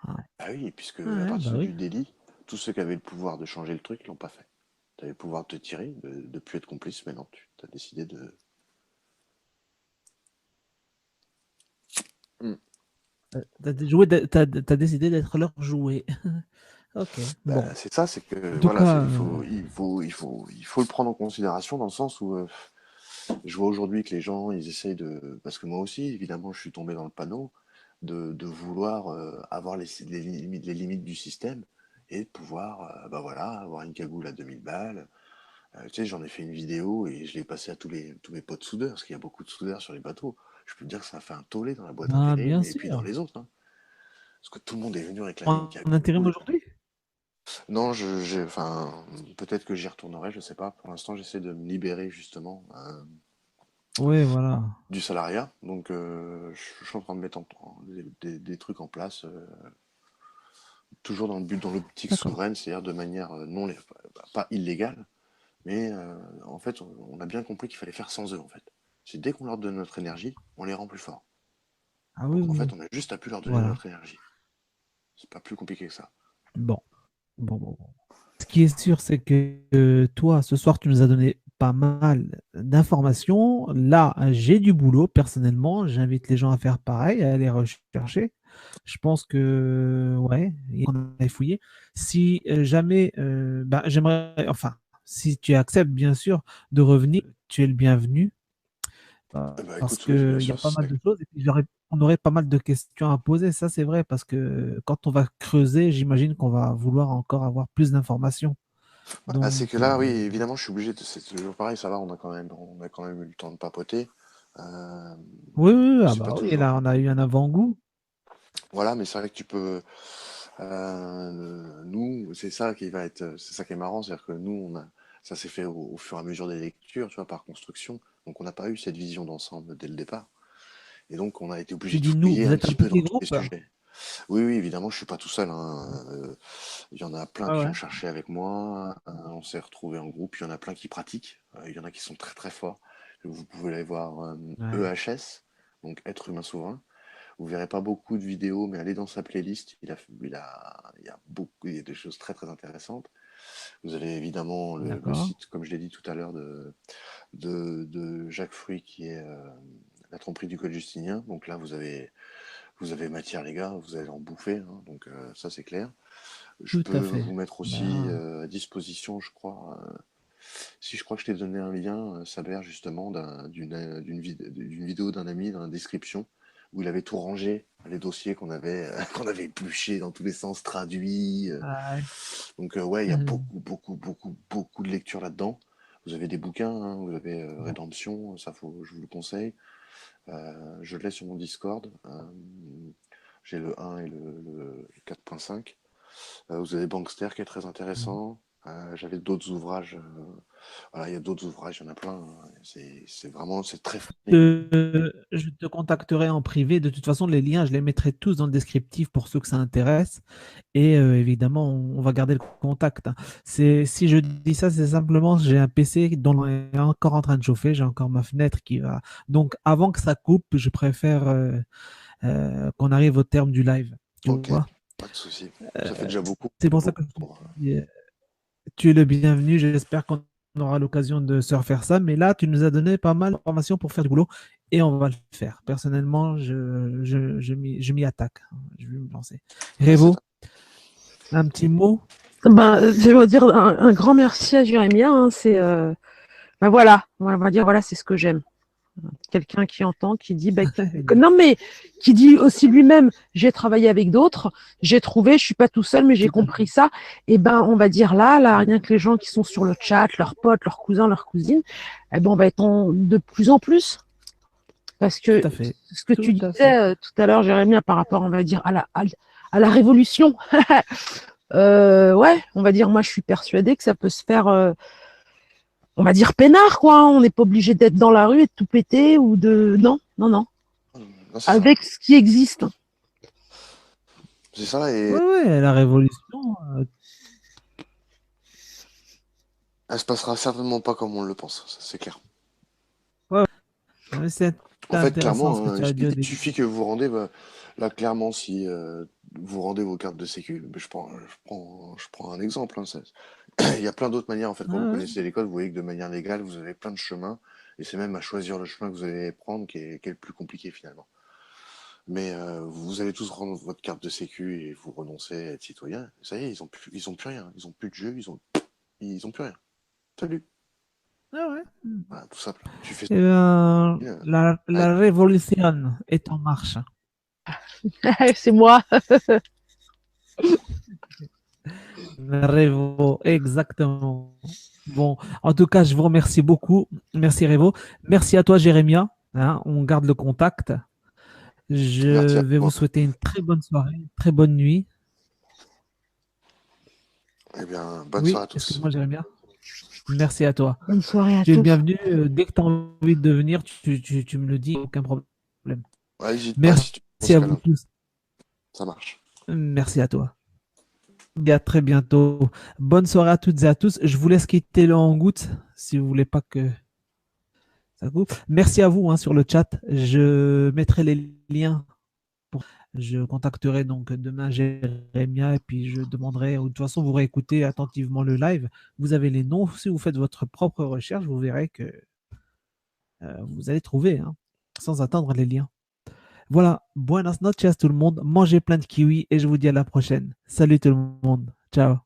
S1: Ouais.
S2: Ah oui, puisque à
S1: Ouais, bah
S2: partir
S1: oui.
S2: du délit, tous ceux qui avaient le pouvoir de changer le truc l'ont pas fait. Tu avais le pouvoir de te tirer, de ne plus être complice, mais non, tu as décidé de...
S1: T'as décidé d'être leur jouet. Ok, bon.
S2: Bah, c'est ça, c'est que
S1: En tout
S2: voilà,
S1: cas,
S2: il faut le prendre en considération dans le sens où je vois aujourd'hui que les gens, ils essayent de... Parce que moi aussi, évidemment, je suis tombé dans le panneau de vouloir avoir les limites du système et de pouvoir bah voilà, avoir une cagoule à 2000 balles. Tu sais, j'en ai fait une vidéo et je l'ai passé à tous mes potes soudeurs, parce qu'il y a beaucoup de soudeurs sur les bateaux. Je peux te dire que ça a fait un tollé dans la boîte
S1: ah,
S2: intérim
S1: bien
S2: et puis dans
S1: sûr.
S2: les autres, hein. Parce que tout le monde est venu réclamer une
S1: En intérim
S2: cagoule.
S1: aujourd'hui?
S2: Non, enfin, peut-être que j'y retournerai, je sais pas. Pour l'instant, j'essaie de me libérer justement
S1: Oui, voilà.
S2: du salariat. Donc, je suis en train de mettre des trucs en place, toujours dans l'optique
S1: D'accord.
S2: souveraine, c'est-à-dire de manière non, pas illégale, mais en fait, on a bien compris qu'il fallait faire sans eux, en fait. C'est dès qu'on leur donne notre énergie, on les rend plus forts.
S1: Ah oui,
S2: Donc, en fait,
S1: oui.
S2: on a juste à plus leur donner
S1: Voilà.
S2: notre énergie. C'est pas plus compliqué que ça.
S1: Bon. Bon. Ce qui est sûr, c'est que toi, ce soir, tu nous as donné pas mal d'informations. Là, j'ai du boulot, personnellement. J'invite les gens à faire pareil, à aller rechercher. Je pense que, ouais, on a fouillé. Si jamais, bah, j'aimerais, enfin, si tu acceptes, bien sûr, de revenir, tu es le bienvenu.
S2: Bah
S1: Parce
S2: écoute, oui, bien
S1: qu'il y a
S2: sûr,
S1: pas mal de choses et puis on aurait pas mal de questions à poser, ça c'est vrai, parce que quand on va creuser, j'imagine qu'on va vouloir encore avoir plus d'informations.
S2: bah, c'est
S1: Donc,
S2: que là, oui, évidemment, je suis obligé de. C'est toujours pareil, ça va, on a quand même eu le temps de papoter.
S1: oui, oui, ah
S2: C'est pas
S1: bah oui,
S2: toujours.
S1: là on a eu un avant-goût.
S2: Voilà, mais c'est vrai que tu peux. Nous, c'est ça qui est marrant, c'est-à-dire que nous, ça s'est fait au fur et à mesure des lectures, tu vois, par construction. Donc, on n'a pas eu cette vision d'ensemble dès le départ. Et donc, on a été obligé
S1: Tu
S2: de
S1: dis nous,
S2: fouiller
S1: vous
S2: un
S1: êtes un
S2: petit peu dans
S1: petit
S2: tous les
S1: groupe?
S2: sujets. Oui, oui, évidemment, je suis pas tout seul, hein. Il y en a plein
S1: Ah
S2: qui
S1: ouais,
S2: ont cherché avec moi. On s'est retrouvés en groupe. Il y en a plein qui pratiquent. Il y en a qui sont très très forts. Vous pouvez aller voir
S1: ouais.
S2: EHS, donc Être humain souverain. Vous verrez pas beaucoup de vidéos, mais allez dans sa playlist. Il y a des choses très très intéressantes. Vous avez évidemment le
S1: D'accord.
S2: site, comme je l'ai dit tout à l'heure, de Jacques Fruy, qui est La tromperie du code justinien. Donc là, vous avez matière, les gars, vous allez en bouffer, hein, donc ça c'est clair. Je
S1: Tout
S2: peux
S1: à fait.
S2: vous mettre aussi
S1: Ben,
S2: à disposition, je crois, si je crois que je t'ai donné un lien, Saber, justement, d'une vidéo d'un ami dans la description, où il avait tout rangé, les dossiers qu'on avait, qu'on avait épluchés dans tous les sens, traduits.
S1: ouais.
S2: Donc ouais, il y a
S1: Euh,
S2: beaucoup de lectures là-dedans. Vous avez des bouquins, hein, vous avez
S1: bon.
S2: Rédemption, je vous le conseille. Je l'ai sur mon Discord. J'ai le 1 et le 4.5. Vous avez Bankster qui est très intéressant. J'avais d'autres ouvrages. Voilà, il y a d'autres ouvrages, il y en a plein, hein. C'est très fourni.
S1: Je te contacterai en privé. De toute façon, les liens, je les mettrai tous dans le descriptif pour ceux que ça intéresse. Et évidemment, on va garder le contact, hein. Si je dis ça, c'est simplement j'ai un PC dont on est encore en train de chauffer. J'ai encore ma fenêtre qui va. Donc, avant que ça coupe, je préfère qu'on arrive au terme du live. Tu
S2: Ok,
S1: vois?
S2: pas de souci. Ça fait déjà beaucoup.
S1: C'est pour ça que je te dis, tu es le bienvenu. J'espère qu'on aura l'occasion de se refaire ça. Mais là, tu nous as donné pas mal d'informations pour faire du boulot et on va le faire. Personnellement, je m'y attaque. Je vais me lancer.
S2: Bah,
S1: Revo, un petit mot?
S4: Ben, je veux dire un grand merci à Jérémia. Hein, c'est, ben voilà, on va dire voilà, c'est ce que j'aime. Quelqu'un qui entend, qui dit, non, mais qui dit aussi lui-même, j'ai travaillé avec d'autres, j'ai trouvé, je suis pas tout seul, mais j'ai compris ça. Et ben, on va dire là, rien que les gens qui sont sur le chat, leurs potes, leurs cousins, leurs cousines, eh ben, on va être de plus en plus. Parce que
S1: Tout à fait.
S4: ce que tu disais tout à l'heure, Jérémy, par rapport, on va dire, à la révolution, ouais, on va dire, moi, je suis persuadée que ça peut se faire, on va dire, peinard, quoi. On n'est pas obligé d'être dans la rue et de tout péter ou de. Non, non, non.
S2: Non, c'est
S4: Avec ce qui existe.
S2: C'est ça, et
S1: Ouais, la révolution.
S2: elle se passera certainement pas comme on le pense, ça, c'est clair.
S1: C'est
S2: En fait,
S1: intéressant
S2: clairement,
S1: ce que tu as dit au
S2: il
S1: début.
S2: suffit que vous rendez, là, clairement, si vous rendez vos cartes de sécu, je prends un exemple. Hein, il y a plein d'autres manières, en fait, quand vous
S1: Ouais.
S2: connaissez l'école, vous voyez que de manière légale, vous avez plein de chemins, et c'est même à choisir le chemin que vous allez prendre qui est le plus compliqué, finalement. Mais vous allez tous rendre votre carte de sécu et vous renoncez à être citoyen. Ça y est, ils ont plus rien. Ils ont plus de jeu, ils ont plus rien. Salut.
S1: Ah ouais.
S2: Voilà, tout simple. Tu fais
S1: Eh ben,
S2: ça.
S1: la révolution est en marche.
S4: C'est moi.
S1: Revo, exactement. Bon, en tout cas, je vous remercie beaucoup. Merci Revo. Merci à toi, Jérémia. Hein, on garde le contact.
S2: Merci
S1: Je
S2: à
S1: vais
S2: toi.
S1: vous souhaiter une très bonne soirée, une très bonne nuit.
S2: Eh bien, bonne
S1: Oui,
S2: soirée à tous.
S1: excuse-moi, Jérémia. Merci à toi.
S4: Bonne soirée à
S1: Tu es le
S4: tous.
S1: bienvenu. Dès que tu as envie de venir, tu me le dis, aucun problème.
S2: Ouais, n'hésite pas
S1: Merci
S2: si tu dans ce
S1: à vous
S2: cas-là.
S1: tous.
S2: Ça marche.
S1: Merci à toi. Et à très bientôt. Bonne soirée à toutes et à tous. Je vous laisse quitter le Hangout si vous voulez pas que ça coupe. Merci à vous hein, sur le chat. Je mettrai les liens. Je contacterai donc demain Jérémia et puis je demanderai, ou de toute façon, vous réécoutez attentivement le live. Vous avez les noms. Si vous faites votre propre recherche, vous verrez que vous allez trouver hein, sans attendre les liens. Voilà. Buenas noches tout le monde. Mangez plein de kiwis et je vous dis à la prochaine. Salut tout le monde. Ciao.